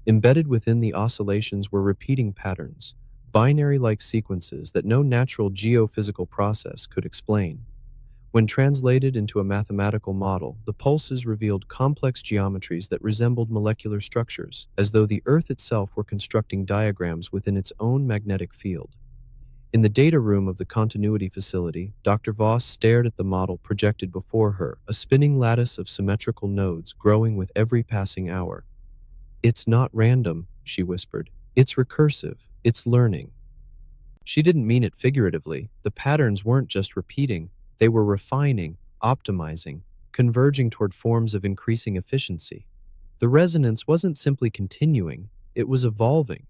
Embedded within the oscillations were repeating patterns, binary-like sequences that no natural geophysical process could explain. When translated into a mathematical model, the pulses revealed complex geometries that resembled molecular structures, as though the Earth itself were constructing diagrams within its own magnetic field. In the data room of the continuity facility, Dr. Voss stared at the model projected before her, a spinning lattice of symmetrical nodes growing with every passing hour. "It's not random," she whispered. "It's recursive. It's learning." She didn't mean it figuratively. The patterns weren't just repeating, they were refining, optimizing, converging toward forms of increasing efficiency. The resonance wasn't simply continuing, it was evolving.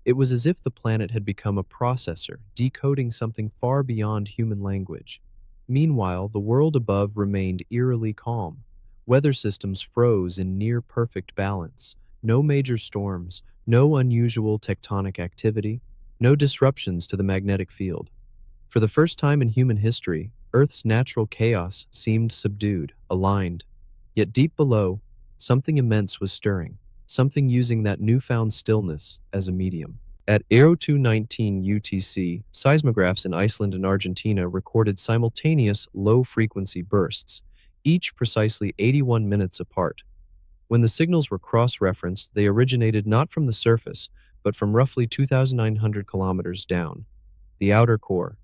It was as if the planet had become a processor, decoding something far beyond human language. Meanwhile, the world above remained eerily calm. Weather systems froze in near-perfect balance. No major storms, no unusual tectonic activity, no disruptions to the magnetic field. For the first time in human history, Earth's natural chaos seemed subdued, aligned. Yet deep below, something immense was stirring, something using that newfound stillness as a medium. At 0219 UTC, seismographs in Iceland and Argentina recorded simultaneous low-frequency bursts, each precisely 81 minutes apart. When the signals were cross-referenced, they originated not from the surface, but from roughly 2,900 kilometers down, the outer core.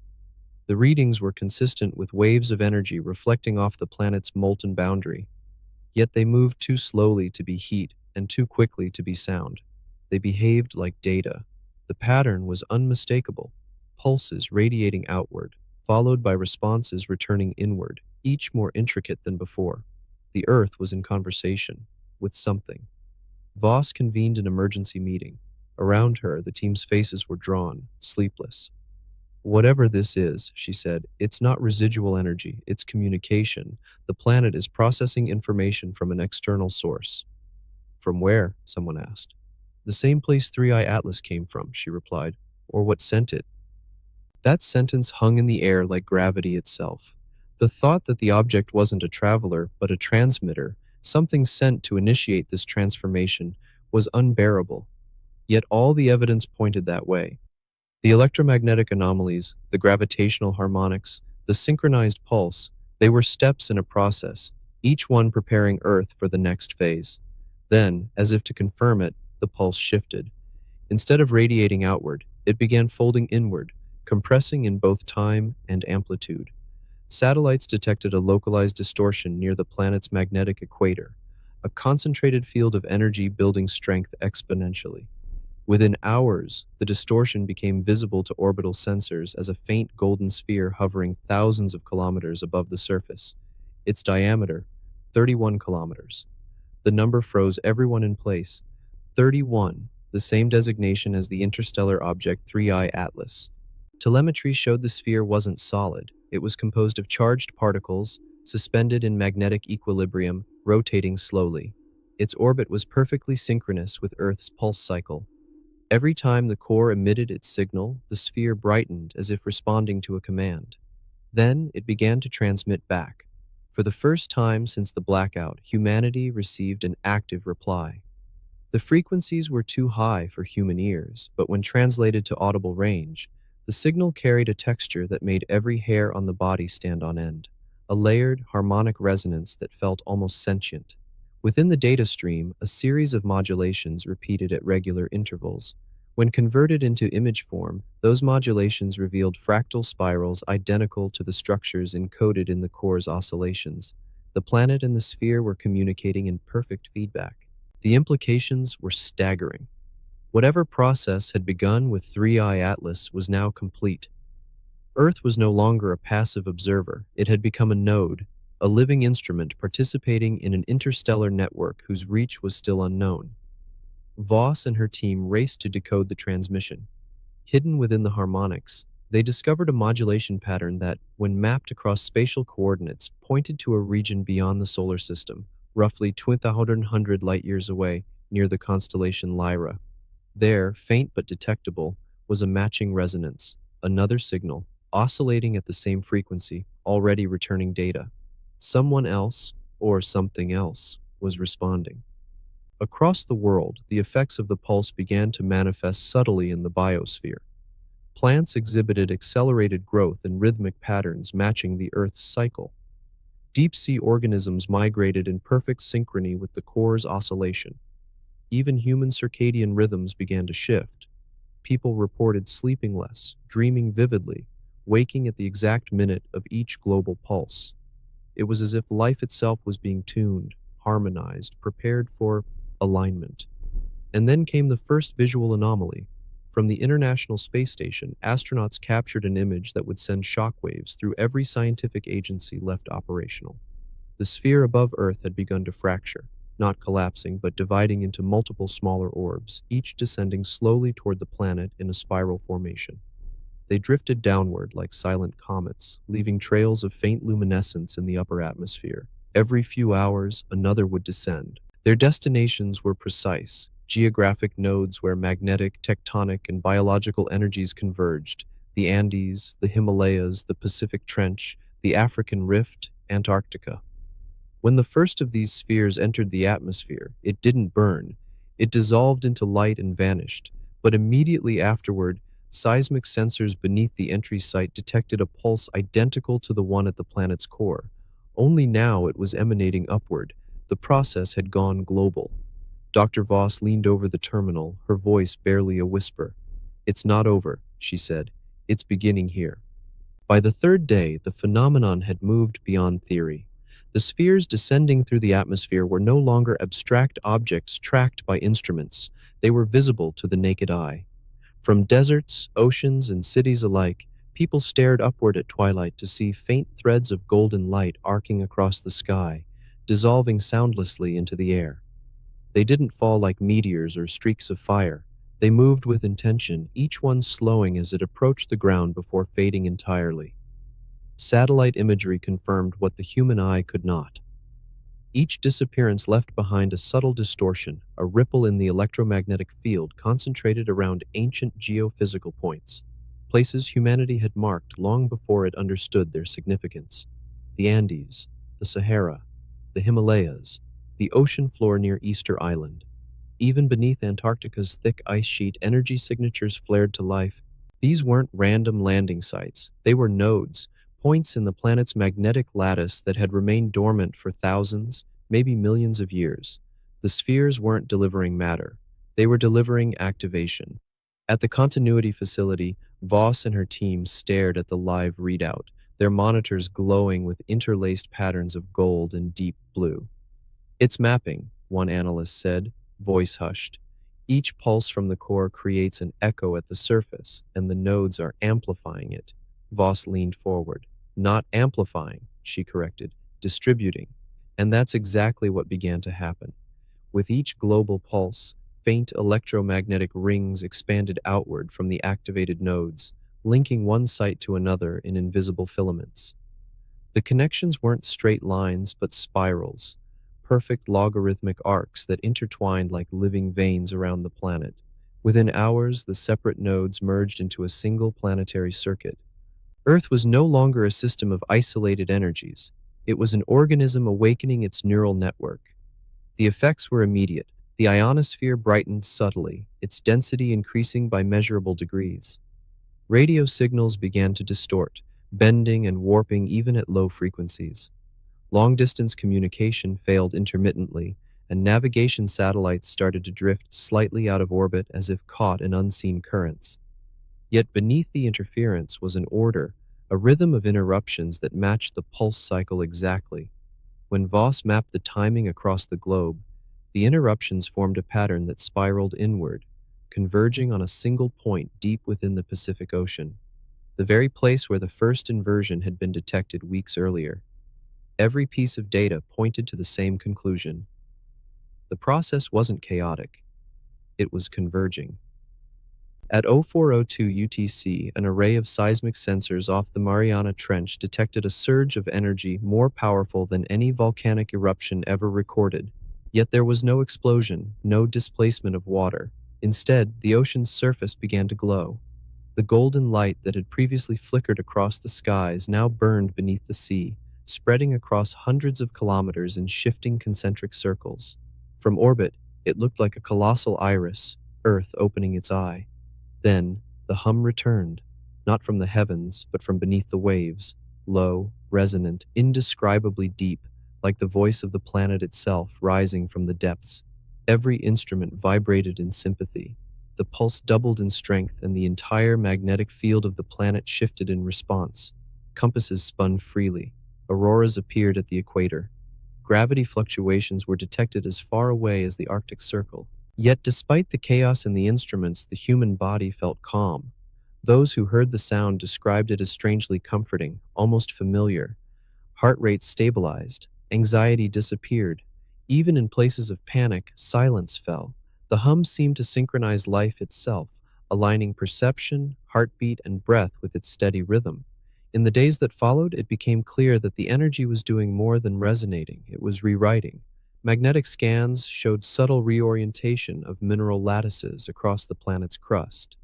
The readings were consistent with waves of energy reflecting off the planet's molten boundary. Yet they moved too slowly to be heat and too quickly to be sound. They behaved like data. The pattern was unmistakable, pulses radiating outward, followed by responses returning inward, each more intricate than before. The Earth was in conversation with something. Voss convened an emergency meeting. Around her, the team's faces were drawn, sleepless. Whatever this is, she said, it's not residual energy, it's communication. The planet is processing information from an external source. From where? Someone asked. The same place 3i Atlas came from, she replied. Or what sent it? That sentence hung in the air like gravity itself. The thought that the object wasn't a traveler, but a transmitter, something sent to initiate this transformation, was unbearable. Yet all the evidence pointed that way. The electromagnetic anomalies, the gravitational harmonics, the synchronized pulse, they were steps in a process, each one preparing Earth for the next phase. Then, as if to confirm it, the pulse shifted. Instead of radiating outward, it began folding inward, compressing in both time and amplitude. Satellites detected a localized distortion near the planet's magnetic equator, a concentrated field of energy building strength exponentially. Within hours, the distortion became visible to orbital sensors as a faint golden sphere hovering thousands of kilometers above the surface. Its diameter, 31 kilometers. The number froze everyone in place. 31, the same designation as the interstellar object 3i Atlas. Telemetry showed the sphere wasn't solid. It was composed of charged particles, suspended in magnetic equilibrium, rotating slowly. Its orbit was perfectly synchronous with Earth's pulse cycle. Every time the core emitted its signal, the sphere brightened as if responding to a command. Then it began to transmit back. For the first time since the blackout, humanity received an active reply. The frequencies were too high for human ears, but when translated to audible range, the signal carried a texture that made every hair on the body stand on end, a layered, harmonic resonance that felt almost sentient. Within the data stream, a series of modulations repeated at regular intervals. When converted into image form, those modulations revealed fractal spirals identical to the structures encoded in the core's oscillations. The planet and the sphere were communicating in perfect feedback. The implications were staggering. Whatever process had begun with 3i Atlas was now complete. Earth was no longer a passive observer. It had become a node, a living instrument participating in an interstellar network whose reach was still unknown. Voss and her team raced to decode the transmission. Hidden within the harmonics, they discovered a modulation pattern that, when mapped across spatial coordinates, pointed to a region beyond the solar system, roughly 2,100 light-years away, near the constellation Lyra. There, faint but detectable, was a matching resonance, another signal, oscillating at the same frequency, already returning data. Someone else, or something else, was responding. Across the world, the effects of the pulse began to manifest subtly in the biosphere. Plants exhibited accelerated growth in rhythmic patterns matching the Earth's cycle. Deep-sea organisms migrated in perfect synchrony with the core's oscillation. Even human circadian rhythms began to shift. People reported sleeping less, dreaming vividly, waking at the exact minute of each global pulse. It was as if life itself was being tuned, harmonized, prepared for alignment. And then came the first visual anomaly. From the International Space Station, astronauts captured an image that would send shockwaves through every scientific agency left operational. The sphere above Earth had begun to fracture, not collapsing but dividing into multiple smaller orbs, each descending slowly toward the planet in a spiral formation. They drifted downward like silent comets, leaving trails of faint luminescence in the upper atmosphere. Every few hours, another would descend. Their destinations were precise, geographic nodes where magnetic, tectonic, and biological energies converged: the Andes, the Himalayas, the Pacific Trench, the African Rift, Antarctica. When the first of these spheres entered the atmosphere, it didn't burn. It dissolved into light and vanished. But immediately afterward, seismic sensors beneath the entry site detected a pulse identical to the one at the planet's core. Only now it was emanating upward. The process had gone global. Dr. Voss leaned over the terminal, her voice barely a whisper. "It's not over," she said. "It's beginning here." By the third day, the phenomenon had moved beyond theory. The spheres descending through the atmosphere were no longer abstract objects tracked by instruments. They were visible to the naked eye. From deserts, oceans, and cities alike, people stared upward at twilight to see faint threads of golden light arcing across the sky, dissolving soundlessly into the air. They didn't fall like meteors or streaks of fire. They moved with intention, each one slowing as it approached the ground before fading entirely. Satellite imagery confirmed what the human eye could not. Each disappearance left behind a subtle distortion, a ripple in the electromagnetic field concentrated around ancient geophysical points, places humanity had marked long before it understood their significance. The Andes, the Sahara, the Himalayas, the ocean floor near Easter Island. Even beneath Antarctica's thick ice sheet, energy signatures flared to life. These weren't random landing sites, they were nodes, points in the planet's magnetic lattice that had remained dormant for thousands, maybe millions of years. The spheres weren't delivering matter, they were delivering activation. At the continuity facility, Voss and her team stared at the live readout, their monitors glowing with interlaced patterns of gold and deep blue. It's mapping, one analyst said, voice hushed. Each pulse from the core creates an echo at the surface, and the nodes are amplifying it. Voss leaned forward. Not amplifying, she corrected, distributing. And that's exactly what began to happen. With each global pulse, faint electromagnetic rings expanded outward from the activated nodes, linking one site to another in invisible filaments. The connections weren't straight lines, but spirals, perfect logarithmic arcs that intertwined like living veins around the planet. Within hours, the separate nodes merged into a single planetary circuit. Earth was no longer a system of isolated energies. It was an organism awakening its neural network. The effects were immediate. The ionosphere brightened subtly, its density increasing by measurable degrees. Radio signals began to distort, bending and warping even at low frequencies. Long-distance communication failed intermittently, and navigation satellites started to drift slightly out of orbit as if caught in unseen currents. Yet beneath the interference was an order, a rhythm of interruptions that matched the pulse cycle exactly. When Voss mapped the timing across the globe, the interruptions formed a pattern that spiraled inward, converging on a single point deep within the Pacific Ocean, the very place where the first inversion had been detected weeks earlier. Every piece of data pointed to the same conclusion. The process wasn't chaotic. It was converging. At 0402 UTC, an array of seismic sensors off the Mariana Trench detected a surge of energy more powerful than any volcanic eruption ever recorded. Yet there was no explosion, no displacement of water. Instead, the ocean's surface began to glow. The golden light that had previously flickered across the skies now burned beneath the sea, spreading across hundreds of kilometers in shifting concentric circles. From orbit, it looked like a colossal iris, Earth opening its eye. Then, the hum returned, not from the heavens, but from beneath the waves, low, resonant, indescribably deep, like the voice of the planet itself rising from the depths. Every instrument vibrated in sympathy. The pulse doubled in strength, and the entire magnetic field of the planet shifted in response. Compasses spun freely. Auroras appeared at the equator. Gravity fluctuations were detected as far away as the Arctic Circle. Yet despite the chaos in the instruments, the human body felt calm. Those who heard the sound described it as strangely comforting, almost familiar. Heart rate stabilized, anxiety disappeared. Even in places of panic, silence fell. The hum seemed to synchronize life itself, aligning perception, heartbeat, and breath with its steady rhythm. In the days that followed, it became clear that the energy was doing more than resonating, it was rewriting. Magnetic scans showed subtle reorientation of mineral lattices across the planet's crust.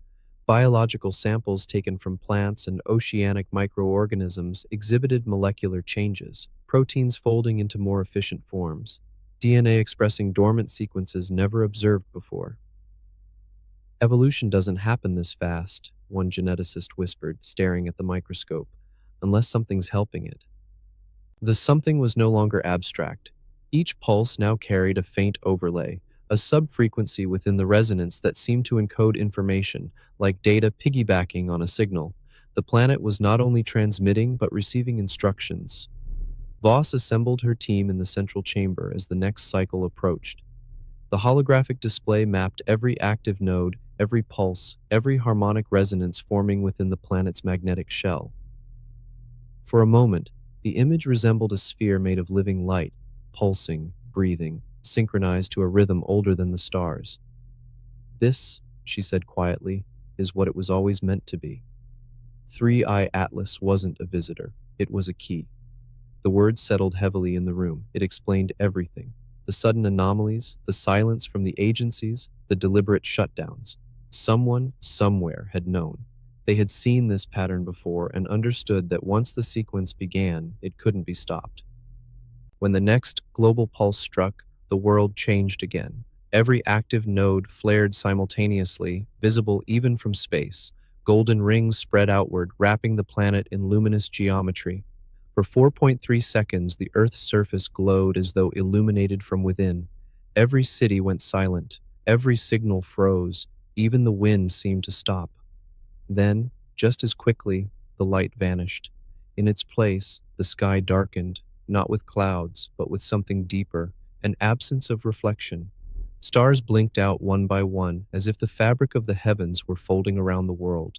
Biological samples taken from plants and oceanic microorganisms exhibited molecular changes, proteins folding into more efficient forms, DNA expressing dormant sequences never observed before. Evolution doesn't happen this fast, one geneticist whispered, staring at the microscope, unless something's helping it. The something was no longer abstract. Each pulse now carried a faint overlay, a subfrequency within the resonance that seemed to encode information, like data piggybacking on a signal. The planet was not only transmitting but receiving instructions. Voss assembled her team in the central chamber as the next cycle approached. The holographic display mapped every active node, every pulse, every harmonic resonance forming within the planet's magnetic shell. For a moment, the image resembled a sphere made of living light, pulsing, breathing. synchronized to a rhythm older than the stars. This, she said quietly, is what it was always meant to be. 3i Atlas wasn't a visitor, it was a key. The words settled heavily in the room. It explained everything. The sudden anomalies, the silence from the agencies, the deliberate shutdowns. Someone, somewhere, had known. They had seen this pattern before and understood that once the sequence began, it couldn't be stopped. When the next global pulse struck, the world changed again. Every active node flared simultaneously, visible even from space. Golden rings spread outward, wrapping the planet in luminous geometry. For 4.3 seconds, the Earth's surface glowed as though illuminated from within. Every city went silent. Every signal froze. Even the wind seemed to stop. Then, just as quickly, the light vanished. In its place, the sky darkened, not with clouds, but with something deeper, an absence of reflection. Stars blinked out one by one, as if the fabric of the heavens were folding around the world.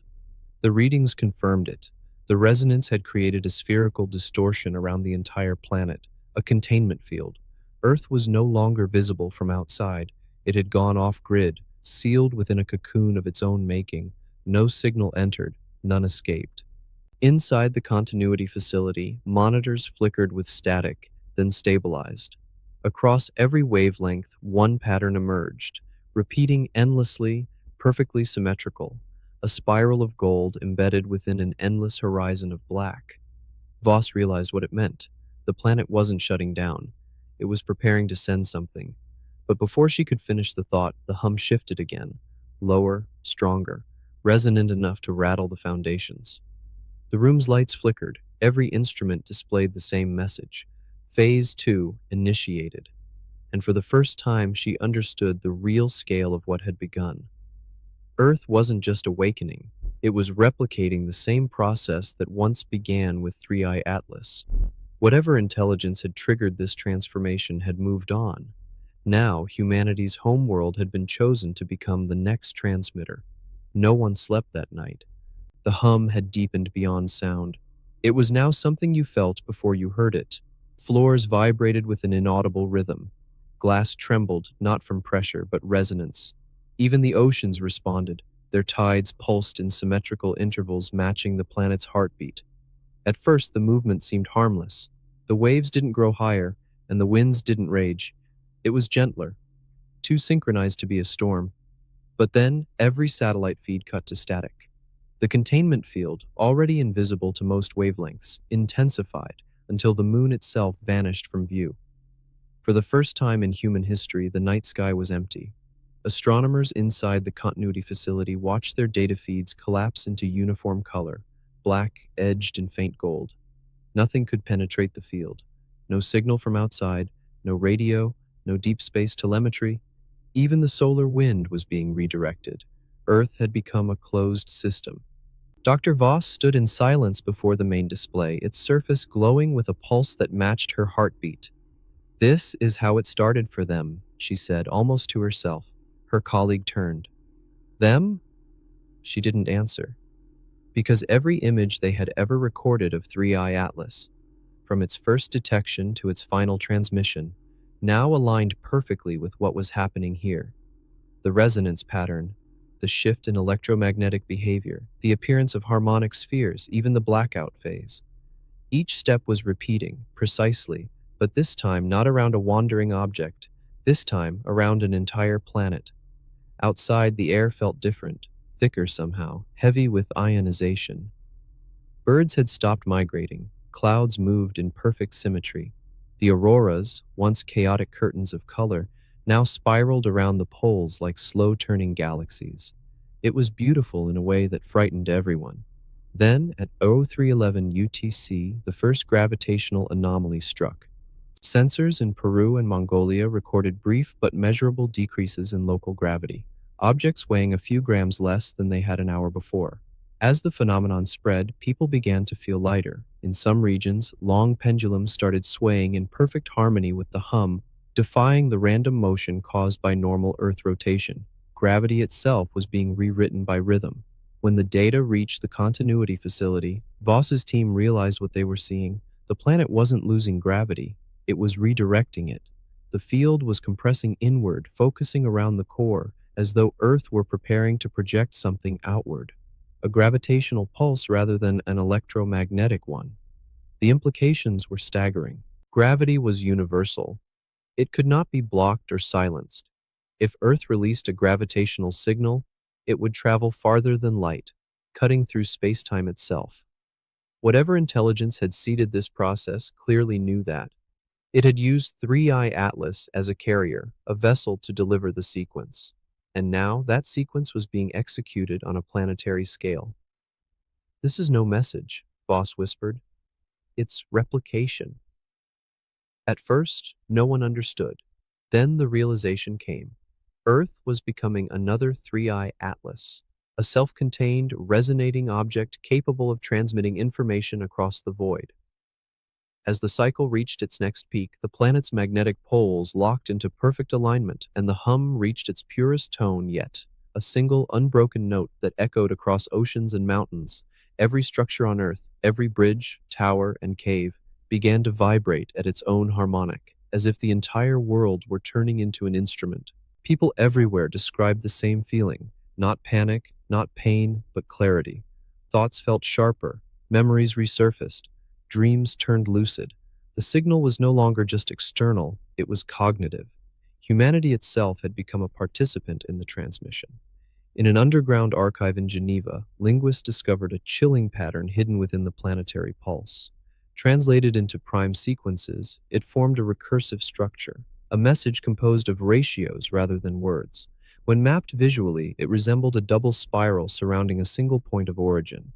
The readings confirmed it. The resonance had created a spherical distortion around the entire planet, a containment field. Earth was no longer visible from outside. It had gone off-grid, sealed within a cocoon of its own making. No signal entered, none escaped. Inside the continuity facility, monitors flickered with static, then stabilized. Across every wavelength, one pattern emerged, repeating endlessly, perfectly symmetrical, a spiral of gold embedded within an endless horizon of black. Voss realized what it meant. The planet wasn't shutting down. It was preparing to send something. But before she could finish the thought, the hum shifted again, lower, stronger, resonant enough to rattle the foundations. The room's lights flickered. Every instrument displayed the same message. Phase 2 initiated. And for the first time, she understood the real scale of what had begun. Earth wasn't just awakening. It was replicating the same process that once began with 3i Atlas. Whatever intelligence had triggered this transformation had moved on. Now, humanity's homeworld had been chosen to become the next transmitter. No one slept that night. The hum had deepened beyond sound. It was now something you felt before you heard it. Floors vibrated with an inaudible rhythm. Glass trembled, not from pressure, but resonance. Even the oceans responded. Their tides pulsed in symmetrical intervals matching the planet's heartbeat. At first, the movement seemed harmless. The waves didn't grow higher, and the winds didn't rage. It was gentler, too synchronized to be a storm. But then, every satellite feed cut to static. The containment field, already invisible to most wavelengths, intensified until the moon itself vanished from view. For the first time in human history, the night sky was empty. Astronomers inside the continuity facility watched their data feeds collapse into uniform color, black, edged in faint gold. Nothing could penetrate the field. No signal from outside, no radio, no deep space telemetry. Even the solar wind was being redirected. Earth had become a closed system. Dr. Voss stood in silence before the main display, its surface glowing with a pulse that matched her heartbeat. "This is how it started for them," she said, almost to herself. Her colleague turned. "Them?" She didn't answer. Because every image they had ever recorded of 3i Atlas, from its first detection to its final transmission, now aligned perfectly with what was happening here. The resonance pattern, the shift in electromagnetic behavior, the appearance of harmonic spheres, even the blackout phase. Each step was repeating, precisely, but this time not around a wandering object, this time around an entire planet. Outside, the air felt different, thicker somehow, heavy with ionization. Birds had stopped migrating, clouds moved in perfect symmetry. The auroras, once chaotic curtains of color, now spiraled around the poles like slow-turning galaxies. It was beautiful in a way that frightened everyone. Then, at 0311 UTC, the first gravitational anomaly struck. Sensors in Peru and Mongolia recorded brief but measurable decreases in local gravity, objects weighing a few grams less than they had an hour before. As the phenomenon spread, people began to feel lighter. In some regions, long pendulums started swaying in perfect harmony with the hum, defying the random motion caused by normal Earth rotation. Gravity itself was being rewritten by rhythm. When the data reached the continuity facility, Voss's team realized what they were seeing. The planet wasn't losing gravity, it was redirecting it. The field was compressing inward, focusing around the core, as though Earth were preparing to project something outward, a gravitational pulse rather than an electromagnetic one. The implications were staggering. Gravity was universal. It could not be blocked or silenced. If Earth released a gravitational signal, it would travel farther than light, cutting through space-time itself. Whatever intelligence had seeded this process clearly knew that. It had used 3i Atlas as a carrier, a vessel to deliver the sequence. And now that sequence was being executed on a planetary scale. "This is no message," Voss whispered. "It's replication." At first, no one understood. Then the realization came. Earth was becoming another 3i Atlas, a self-contained, resonating object capable of transmitting information across the void. As the cycle reached its next peak, the planet's magnetic poles locked into perfect alignment, and the hum reached its purest tone yet, a single, unbroken note that echoed across oceans and mountains. Every structure on Earth, every bridge, tower, and cave, began to vibrate at its own harmonic, as if the entire world were turning into an instrument. People everywhere described the same feeling, not panic, not pain, but clarity. Thoughts felt sharper, memories resurfaced, dreams turned lucid. The signal was no longer just external, it was cognitive. Humanity itself had become a participant in the transmission. In an underground archive in Geneva, linguists discovered a chilling pattern hidden within the planetary pulse. Translated into prime sequences, it formed a recursive structure, a message composed of ratios rather than words. When mapped visually, it resembled a double spiral surrounding a single point of origin.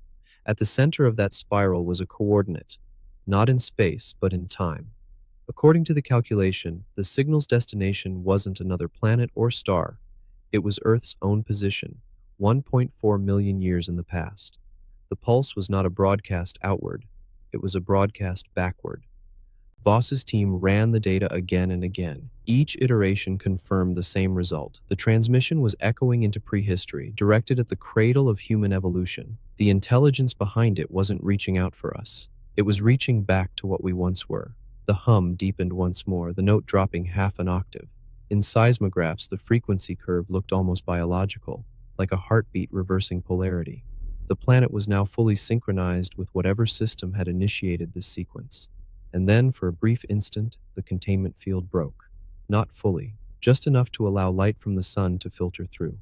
At the center of that spiral was a coordinate, not in space, but in time. According to the calculation, the signal's destination wasn't another planet or star. It was Earth's own position, 1.4 million years in the past. The pulse was not a broadcast outward, it was a broadcast backward. Voss's team ran the data again and again. Each iteration confirmed the same result. The transmission was echoing into prehistory, directed at the cradle of human evolution. The intelligence behind it wasn't reaching out for us. It was reaching back to what we once were. The hum deepened once more, the note dropping half an octave. In seismographs, the frequency curve looked almost biological, like a heartbeat reversing polarity. The planet was now fully synchronized with whatever system had initiated this sequence. And then, for a brief instant, the containment field broke. Not fully, just enough to allow light from the sun to filter through.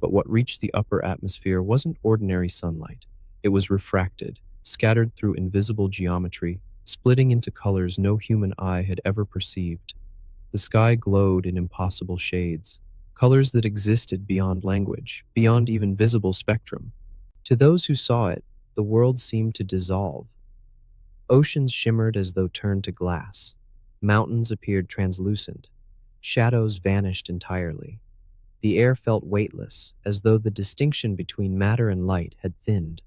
But what reached the upper atmosphere wasn't ordinary sunlight. It was refracted, scattered through invisible geometry, splitting into colors no human eye had ever perceived. The sky glowed in impossible shades, colors that existed beyond language, beyond even visible spectrum. To those who saw it, the world seemed to dissolve. Oceans shimmered as though turned to glass. Mountains appeared translucent. Shadows vanished entirely. The air felt weightless, as though the distinction between matter and light had thinned.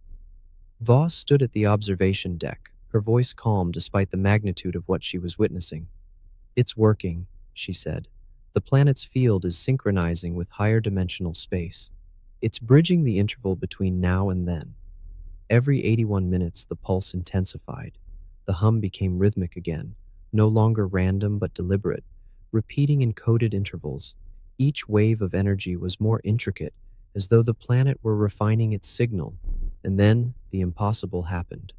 Voss stood at the observation deck, her voice calm despite the magnitude of what she was witnessing. "It's working," she said. "The planet's field is synchronizing with higher dimensional space. It's bridging the interval between now and then." Every 81 minutes, the pulse intensified. The hum became rhythmic again, no longer random but deliberate, repeating in coded intervals. Each wave of energy was more intricate, as though the planet were refining its signal. And then the impossible happened.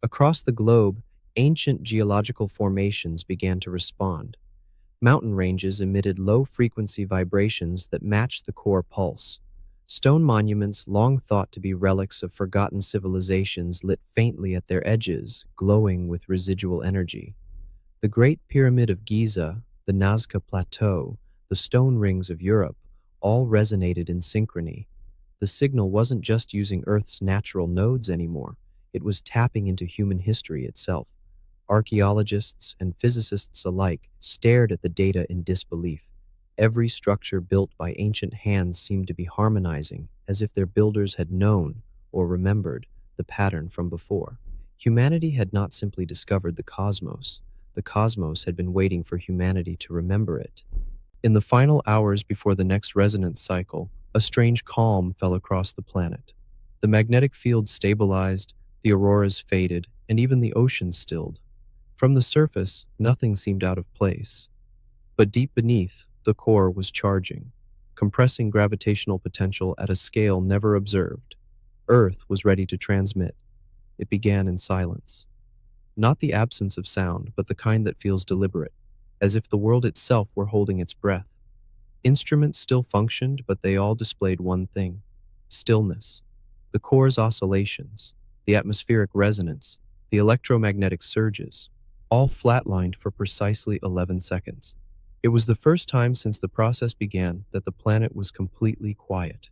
Across the globe, ancient geological formations began to respond. Mountain ranges emitted low-frequency vibrations that matched the core pulse. Stone monuments, long thought to be relics of forgotten civilizations, lit faintly at their edges, glowing with residual energy. The Great Pyramid of Giza, the Nazca Plateau, the stone rings of Europe, all resonated in synchrony. The signal wasn't just using Earth's natural nodes anymore, it was tapping into human history itself. Archaeologists and physicists alike stared at the data in disbelief. Every structure built by ancient hands seemed to be harmonizing, as if their builders had known, or remembered, the pattern from before. Humanity had not simply discovered the cosmos had been waiting for humanity to remember it. In the final hours before the next resonance cycle, a strange calm fell across the planet. The magnetic field stabilized, the auroras faded, and even the ocean stilled. From the surface, nothing seemed out of place. But deep beneath, the core was charging, compressing gravitational potential at a scale never observed. Earth was ready to transmit. It began in silence. Not the absence of sound, but the kind that feels deliberate, as if the world itself were holding its breath. Instruments still functioned, but they all displayed one thing: stillness. The core's oscillations, the atmospheric resonance, the electromagnetic surges, all flatlined for precisely 11 seconds. It was the first time since the process began that the planet was completely quiet.